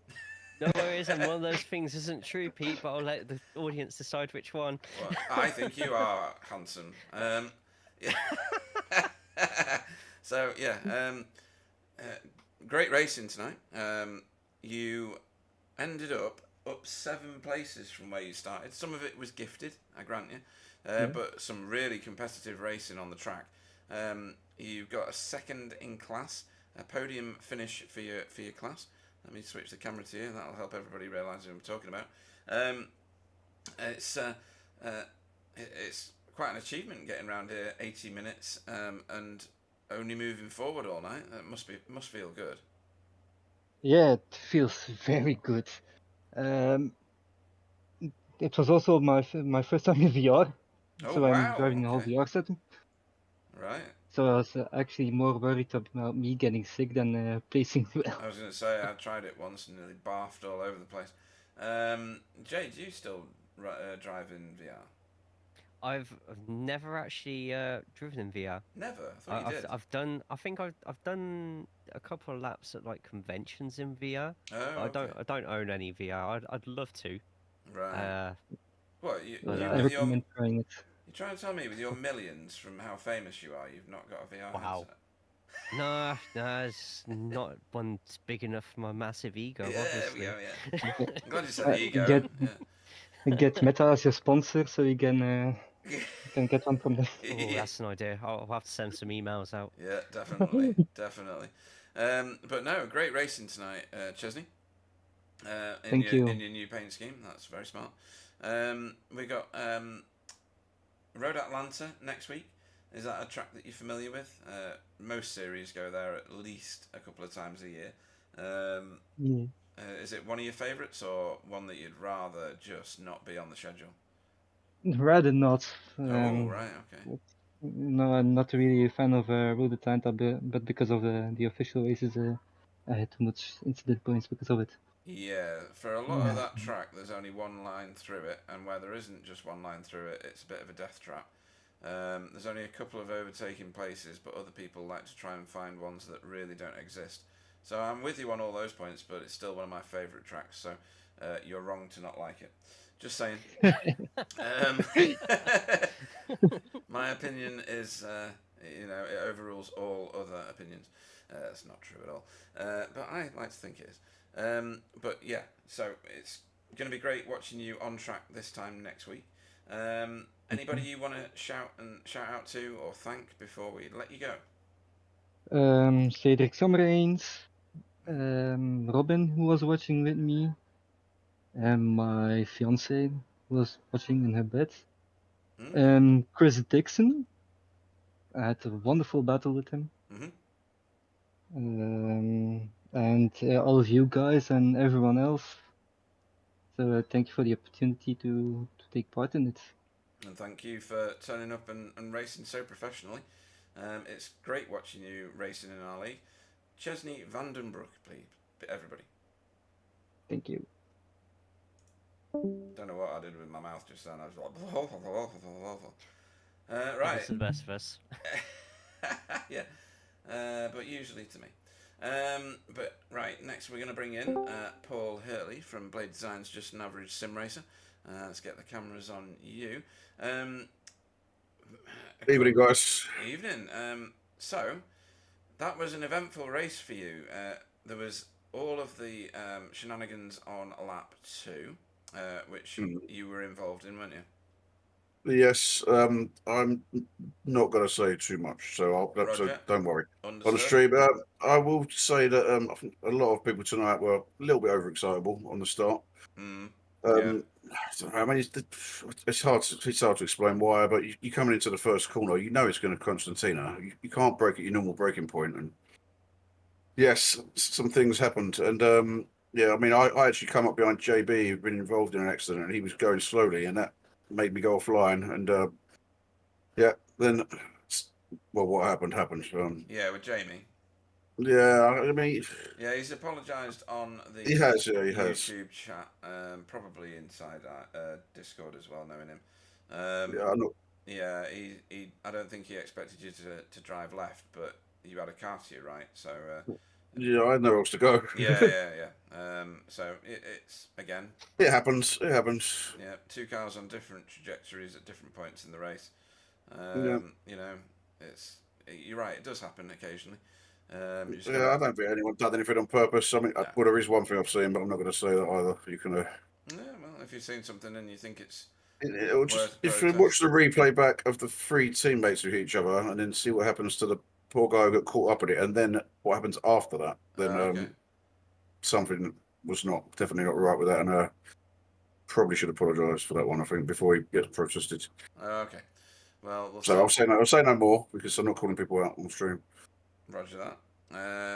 No worries, and one of those things isn't true, Pete, but I'll let the audience decide which one. Well, I think you are handsome. Yeah. So, yeah, great racing tonight. You ended up 7 places from where you started. Some of it was gifted, I grant you, but some really competitive racing on the track. You got a second in class, a podium finish for your class, Let me switch the camera to you. That'll help everybody realise who I'm talking about. It's quite an achievement getting around here 80 minutes and only moving forward all night. That must feel good. Yeah, it feels very good. It was also my first time in VR, so I'm driving a whole VR setting. Right. So I was actually more worried about me getting sick than placing well. I was going to say I tried it once and nearly barfed all over the place. Jay, do you still drive in VR? I've never actually driven in VR. Never. I thought you did. I've done. I think I've done a couple of laps at like conventions in VR. Oh, okay. I don't own any VR. I'd love to. Right. What I recommend trying it. You're trying to tell me with your millions from how famous you are, you've not got a VR headset? No, it's not one big enough for my massive ego, obviously. Yeah. I'm glad you said ego. Get Meta as your sponsor so you can get one from them. Oh, that's an idea. I'll have to send some emails out. Yeah, definitely. Definitely. But no, great racing tonight, Chesney. Thank you. In your new paint scheme. That's very smart. We got Road Atlanta next week. Is that a track that you're familiar with? Most series go there at least a couple of times a year. Yeah. Is it one of your favourites or one that you'd rather just not be on the schedule? Rather not. Right, okay. No, I'm not really a fan of Road Atlanta, but because of the official races, I had too much incident points because of it. Yeah, for a lot of that track, there's only one line through it, and where there isn't just one line through it, it's a bit of a death trap. There's only a couple of overtaking places, but other people like to try and find ones that really don't exist. So I'm with you on all those points, but it's still one of my favourite tracks, so you're wrong to not like it. Just saying. My opinion is, it overrules all other opinions. That's not true at all. But I like to think it is. But yeah, so it's going to be great watching you on track this time next week. Anybody you want to shout out to or thank before we let you go? Cedric Sommereens, Robin, who was watching with me, and my fiance was watching in her bed. Chris Dixon, I had a wonderful battle with him. And all of you guys and everyone else. So thank you for the opportunity to take part in it. And thank you for turning up and racing so professionally. It's great watching you racing in our league. Chesney Vandenbroek, please, everybody. Thank you. Don't know what I did with my mouth just then. I was like, right. It's the best of us. Yeah, but usually to me. But right, next we're going to bring in Paul Hurley from Blade Design's Just an Average Sim Racer. Let's get the cameras on you. Evening, guys. Evening. So, that was an eventful race for you. There was all of the shenanigans on lap 2, which you were involved in, weren't you? Yes, I'm not going to say too much, so don't worry. Understood. On the stream, I will say that I think a lot of people tonight were a little bit overexcitable on the start. Yeah. I mean, it's hard to explain why, but you coming into the first corner, you know it's going to Constantina. You can't brake at your normal braking point, and yes, some things happened, and yeah, I mean, I actually come up behind JB, who'd been involved in an accident, and he was going slowly, and that made me go offline, and yeah, then what happened. Yeah, with Jamie. Yeah, I mean, yeah, he's apologised on the YouTube chat, probably inside our Discord as well, knowing him. Yeah, I know. Yeah, he. I don't think he expected you to drive left, but you had a car to you, right? So. Yeah, I had nowhere else to go. Yeah. So it's again. It happens. Yeah, 2 cars on different trajectories at different points in the race. You know, you're right. It does happen occasionally. I don't think anyone done anything on purpose. I mean, well, there is one thing I've seen, but I'm not going to say that either. You can. Yeah, well, if you've seen something and you think it's. If you watch the replay back of the 3 teammates who hit each other, and then see what happens to the poor guy who got caught up in it, and then what happens after that, then something was definitely not right with that, and probably should apologise for that one. I think before he gets protested. Okay. Well, we'll So see. I'll say no more because I'm not calling people out on stream. Roger that.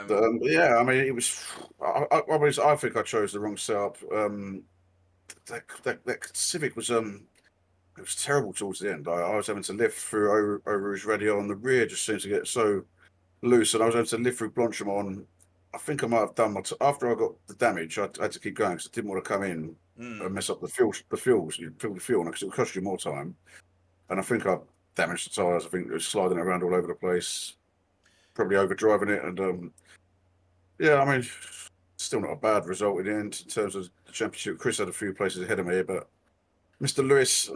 But yeah, I mean, it was. I think I chose the wrong setup. That Civic was it was terrible towards the end. I was having to lift through over his radio, and the rear just seemed to get so loose, and I was having to lift through Blanchamont. I think I might have done after I got the damage. I had to keep going because I didn't want to come in and mess up the fuels. You fill the fuel because it would cost you more time. And I think I damaged the tires. I think it was sliding around all over the place, probably overdriving it, and yeah, I mean, still not a bad result in the end in terms of the championship. Chris had a few places ahead of me, but Mr. Lewis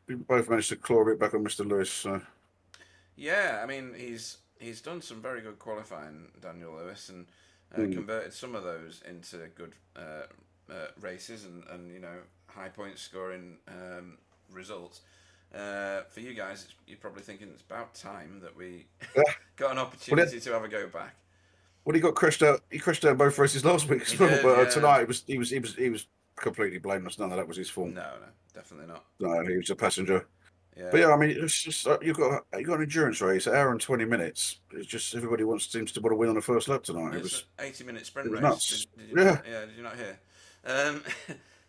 we both managed to claw a bit back on Mr. Lewis. So. Yeah, I mean, he's done some very good qualifying, Daniel Lewis, and converted some of those into good races and you know, high point scoring results. For you guys, you're probably thinking it's about time that we got an opportunity to have a go back. Well, he got crashed out. He crashed out both races last week as well. But tonight he was completely blameless. None of that was his fault. No, definitely not. No, he was a passenger. Yeah. But yeah, I mean, it's just you got an endurance race, an hour and 20 minutes. It's just everybody seems to want to win on the first lap tonight. It was 80-minute sprint race. Nuts. Did you not hear?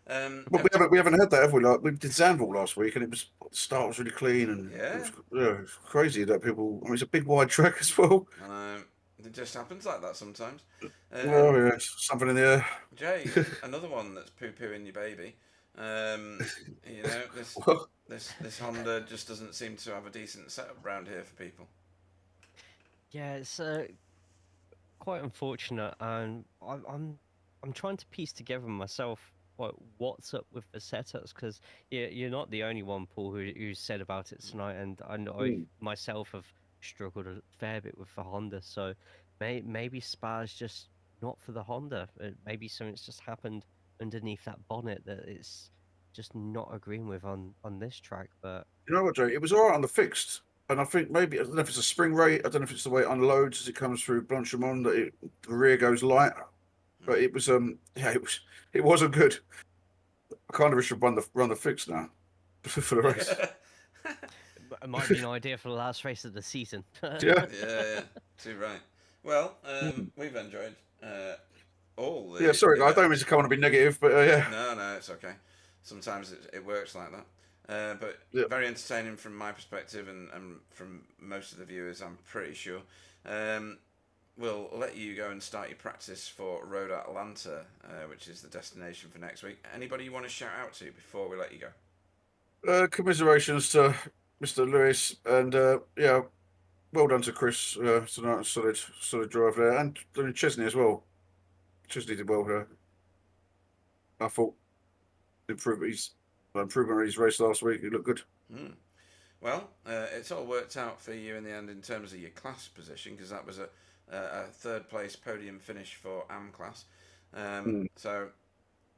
Well, we haven't had that, have we? Like we did Zandvoort last week, and the start was really clean, and it was crazy that people. I mean, it's a big wide track as well. It just happens like that sometimes. Well, yeah, something in the air. Jay, another one that's poo-pooing your baby. You know, this Honda just doesn't seem to have a decent setup around here for people. Yeah, it's quite unfortunate, and I'm trying to piece together myself what's up with the setups, because you're not the only one, Paul, who said about it tonight, and I know myself have struggled a fair bit with the Honda. So maybe Spa's just not for the Honda. Maybe something's just happened underneath that bonnet that it's just not agreeing with on this track. But you know what, Joe? It was all right on the fixed, and I think maybe I don't know if it's a spring rate. I don't know if it's the way it unloads as it comes through Blanchamont that the rear goes light. But it was it wasn't good. I kind of wish I'd run the fixed now for the race. It might be an idea for the last race of the season. yeah, too right. Well, we've enjoyed all the... Yeah, sorry, I don't mean to come on and be negative, but yeah. No, it's okay. Sometimes it works like that. But very entertaining from my perspective and from most of the viewers, I'm pretty sure. We'll let you go and start your practice for Road Atlanta, which is the destination for next week. Anybody you want to shout out to before we let you go? Commiserations to Mr. Lewis, and yeah, well done to Chris tonight. Solid drive there, and Chesney as well. Chesney did well there. I thought improvement on his race last week. He looked good. Well, it's all worked out for you in the end in terms of your class position, because that was a third place podium finish for AM class. So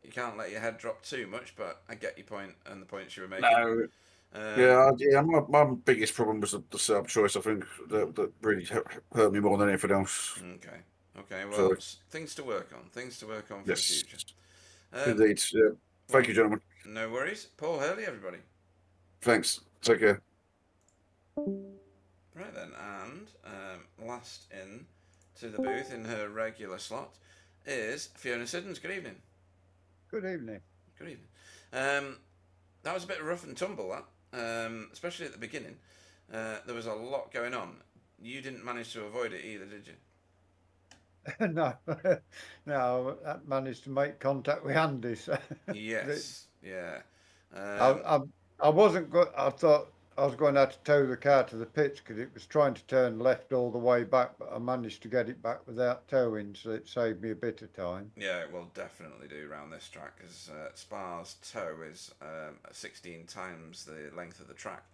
you can't let your head drop too much, but I get your point and the points you were making. No. My biggest problem was the setup choice. I think that really hurt me more than anything else. Okay. Well, things to work on. Things to work on for the future. Indeed. Yeah. Thank you, gentlemen. No worries. Paul Hurley, everybody. Thanks. Take care. Right then, and last in to the booth in her regular slot is Fiona Siddons. Good evening. Good evening. Good evening. That was a bit rough and tumble, that, especially at the beginning. There was a lot going on. You didn't manage to avoid it either, did you? No, I managed to make contact with Andy. So yes, yeah. I wasn't good. I thought I was going to have to tow the car to the pits because it was trying to turn left all the way back, but I managed to get it back without towing, so it saved me a bit of time. Yeah, it will definitely do around this track, because Spa's tow is 16 times the length of the track.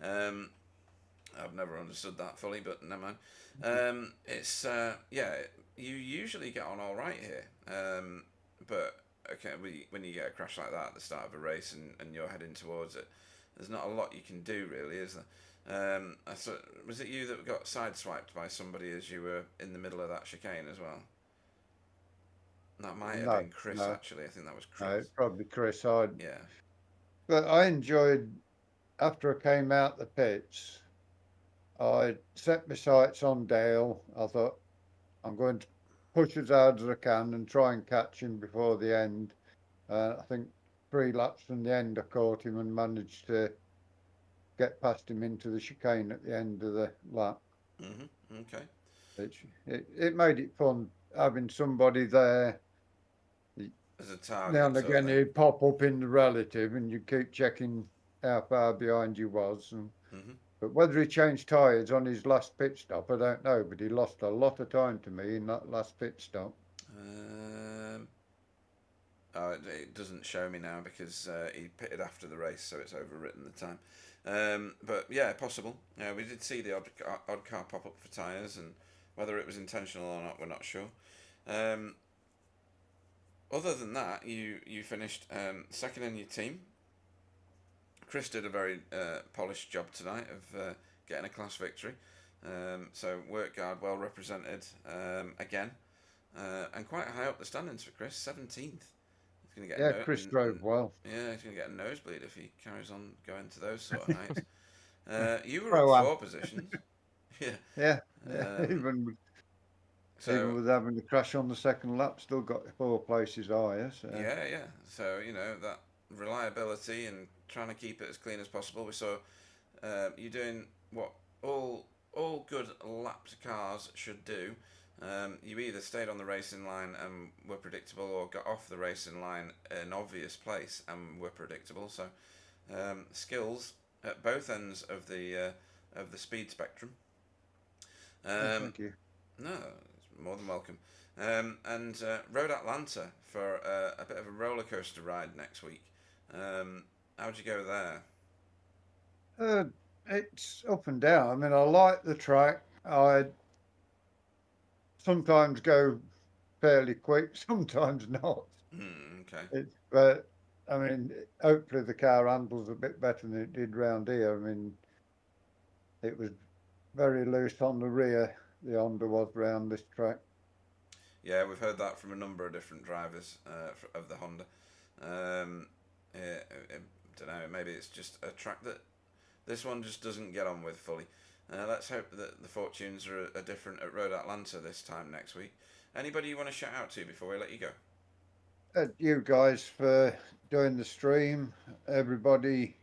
I've never understood that fully, but never mind. It's you usually get on all right here, but okay, when you get a crash like that at the start of a race and you're heading towards it, there's not a lot you can do, really, is there? Was it you that got sideswiped by somebody as you were in the middle of that chicane as well? That might have No, been Chris, no. actually. I think that was No, Chris. probably Chris. Yeah. But I enjoyed, after I came out the pits, I set my sights on Dale. I thought, I'm going to push as hard as I can and try and catch him before the end. I think 3 laps from the end, I caught him and managed to get past him into the chicane at the end of the lap. Okay. It made it fun having somebody there. As a target. Now and again, he'd pop up in the relative, and you keep checking how far behind you was. But whether he changed tyres on his last pit stop, I don't know. But he lost a lot of time to me in that last pit stop. Oh, it doesn't show me now because he pitted after the race, so it's overwritten the time. But yeah, possible. Yeah, we did see the odd car pop up for tyres, and whether it was intentional or not, we're not sure. Other than that, you finished second in your team. Chris did a very polished job tonight of getting a class victory. So work guard well represented again, and quite high up the standings for Chris, 17th. He's gonna get Chris drove well. Yeah, he's gonna get a nosebleed if he carries on going to those sort of nights. You were Pro-Am. up 4 positions. Yeah. Even with having the crash on the second lap, still got 4 places higher. So. Yeah. So that reliability and trying to keep it as clean as possible. We saw you doing what all good lapped cars should do. You either stayed on the racing line and were predictable, or got off the racing line in an obvious place and were predictable. So skills at both ends of the speed spectrum. Thank you. No, it's more than welcome. And Road Atlanta for a bit of a roller coaster ride next week. How'd you go there? It's up and down. I mean, I like the track. I sometimes go fairly quick, sometimes not. Okay. But I mean, hopefully the car handles a bit better than it did round here. I mean, it was very loose on the rear, the Honda was round this track. Yeah, we've heard that from a number of different drivers of the Honda. I don't know, maybe it's just a track that this one just doesn't get on with fully. Let's hope that the fortunes are different at Road Atlanta this time next week. Anybody you want to shout out to before we let you go? You guys for doing the stream, everybody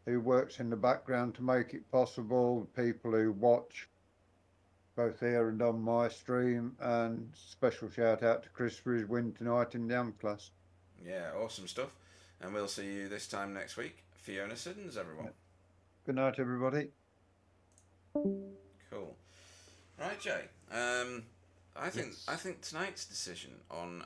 who works in the background to make it possible, people who watch both here and on my stream, and special shout out to Chris for his win tonight in the AM class. Yeah, awesome stuff. And we'll see you this time next week. Fiona Siddons, everyone. Good night, everybody. Cool. Right, Jay. I think tonight's decision on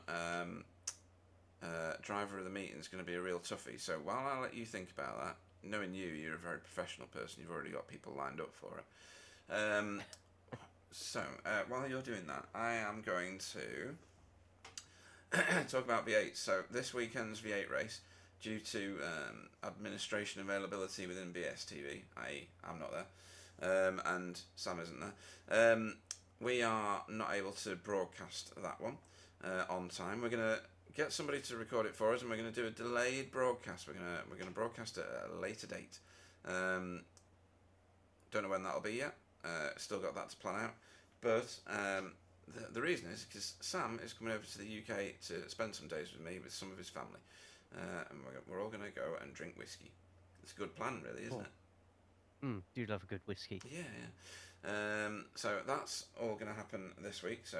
driver of the meeting is going to be a real toughie. So while I let you think about that, knowing you're a very professional person. You've already got people lined up for it. So while you're doing that, I am going to talk about V8. So this weekend's V8 race, due to administration availability within BSTV, i.e. I'm not there, and Sam isn't there, we are not able to broadcast that one on time. We're going to get somebody to record it for us, and we're going to do a delayed broadcast. We're going to broadcast it at a later date. Don't know when that'll be yet. Still got that to plan out. But the reason is because Sam is coming over to the UK to spend some days with me with some of his family, and we're all going to go and drink whiskey. It's a good plan, really, isn't it? Do love a good whiskey. Yeah. So that's all going to happen this week. So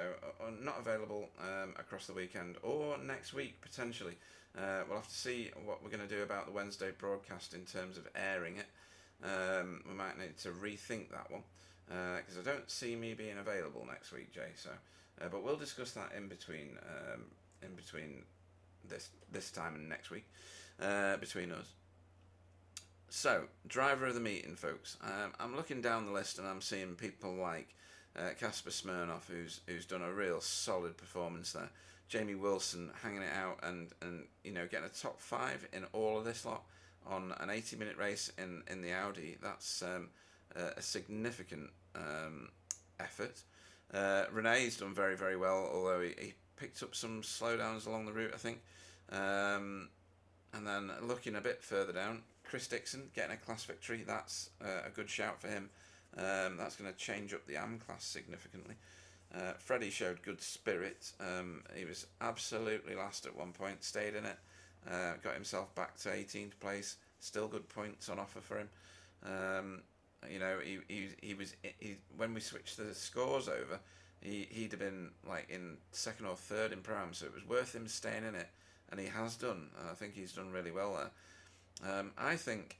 not available across the weekend or next week potentially. We'll have to see what we're going to do about the Wednesday broadcast in terms of airing it. We might need to rethink that one because I don't see me being available next week, Jay. So, but we'll discuss that in between this time and next week between us. So, driver of the meeting, folks. I'm looking down the list and I'm seeing people like Casper Smirnoff, who's done a real solid performance there. Jamie Wilson hanging it out and getting a top 5 in all of this lot on an 80-minute race in the Audi. That's a significant effort. Renee's done very, very well, although he picked up some slowdowns along the route, I think. And then looking a bit further down, Chris Dixon getting a class victory. That's a good shout for him. That's going to change up the AM class significantly. Freddie showed good spirit. He was absolutely last at one point, stayed in it, got himself back to 18th place. Still good points on offer for him. You know, he was when we switched the scores over, he'd have been like in second or third in Pro Am, so it was worth him staying in it, and he has done. I think he's done really well there. I think,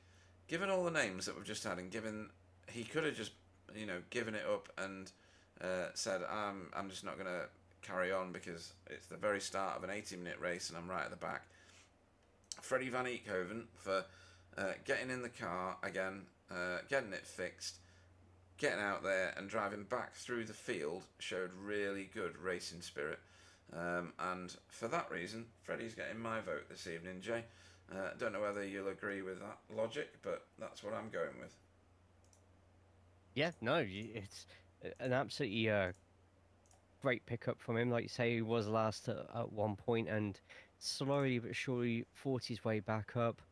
given all the names that we've just had, and given he could have just, you know, given it up and said, I'm just not going to carry on because it's the very start of an 80-minute race and I'm right at the back. Freddie Van Eekhoven for getting in the car again, getting it fixed, getting out there and driving back through the field showed really good racing spirit. And for that reason, Freddie's getting my vote this evening, Jay. Don't know whether you'll agree with that logic, but that's what I'm going with. Yeah, no, it's an absolutely great pickup from him. Like you say, he was last at one point and slowly but surely fought his way back up.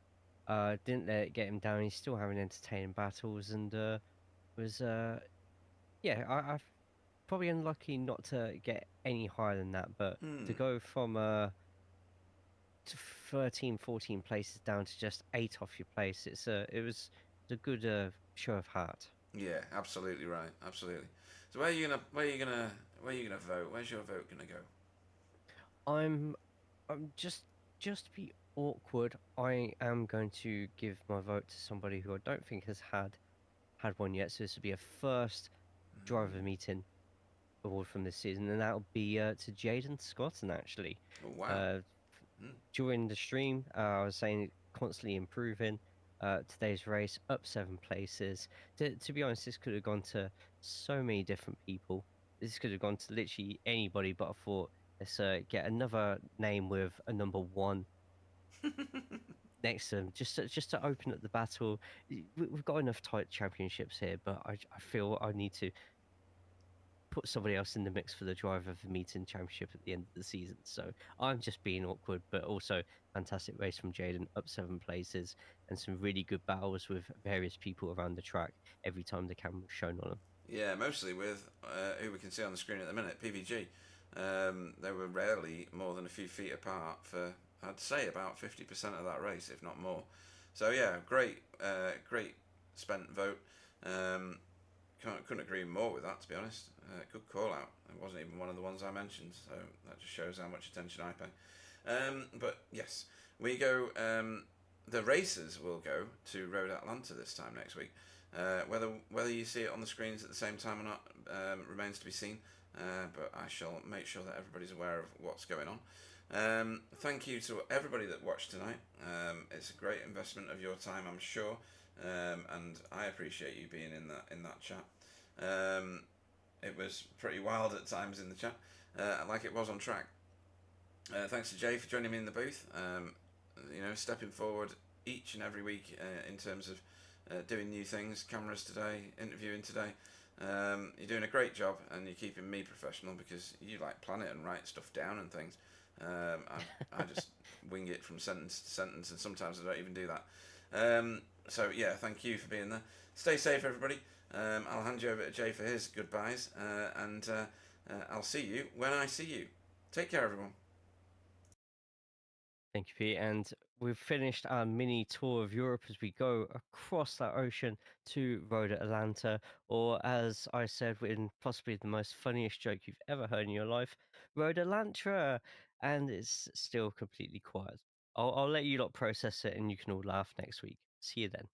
Didn't let it get him down. He's still having entertaining battles and was yeah, I've probably unlucky not to get any higher than that, but to go from to 13, 14 places down to just 8 off your place, it was a good show of heart. Yeah, absolutely right. Absolutely. So where are you gonna vote? Where's your vote gonna go? I'm just to be awkward, I am going to give my vote to somebody who I don't think has had one yet. So this will be a first driver meeting award from this season, and that'll be to Jaden Scotton actually. Oh, wow. During the stream, I was saying constantly improving. Today's race up 7 places. To be honest, this could have gone to so many different people. This could have gone to literally anybody, but I thought let's get another name with a number 1 next to them, just to open up the battle. We've got enough tight championships here, but I feel I need to put somebody else in the mix for the driver of the meeting championship at the end of the season. So I'm just being awkward, but also fantastic race from Jaden, up 7 places, and some really good battles with various people around the track every time the camera was shown on them. Yeah, mostly with who we can see on the screen at the minute, PVG. They were rarely more than a few feet apart for, I'd say, about 50% of that race, if not more. So yeah, great spent vote. Couldn't agree more with that, to be honest. Good call out. It wasn't even one of the ones I mentioned, so that just shows how much attention I pay. But yes, we go. The racers will go to Road Atlanta this time next week. Whether you see it on the screens at the same time or not remains to be seen. But I shall make sure that everybody's aware of what's going on. Thank you to everybody that watched tonight. It's a great investment of your time, I'm sure, and I appreciate you being in that chat. It was pretty wild at times in the chat, like it was on track. Thanks to Jay for joining me in the booth. You know, stepping forward each and every week in terms of doing new things, cameras today, interviewing today. You're doing a great job, and you're keeping me professional because you like plan it and write stuff down and things. I just wing it from sentence to sentence, and sometimes I don't even do that. So yeah, thank you for being there. Stay safe, everybody. I'll hand you over to Jay for his goodbyes, and I'll see you when I see you. Take care, everyone. Thank you, Pete. And we've finished our mini tour of Europe as we go across that ocean to Road Atlanta, or as I said in possibly the most funniest joke you've ever heard in your life, Road Atlanta. And it's still completely quiet. I'll let you lot process it and you can all laugh next week. See you then.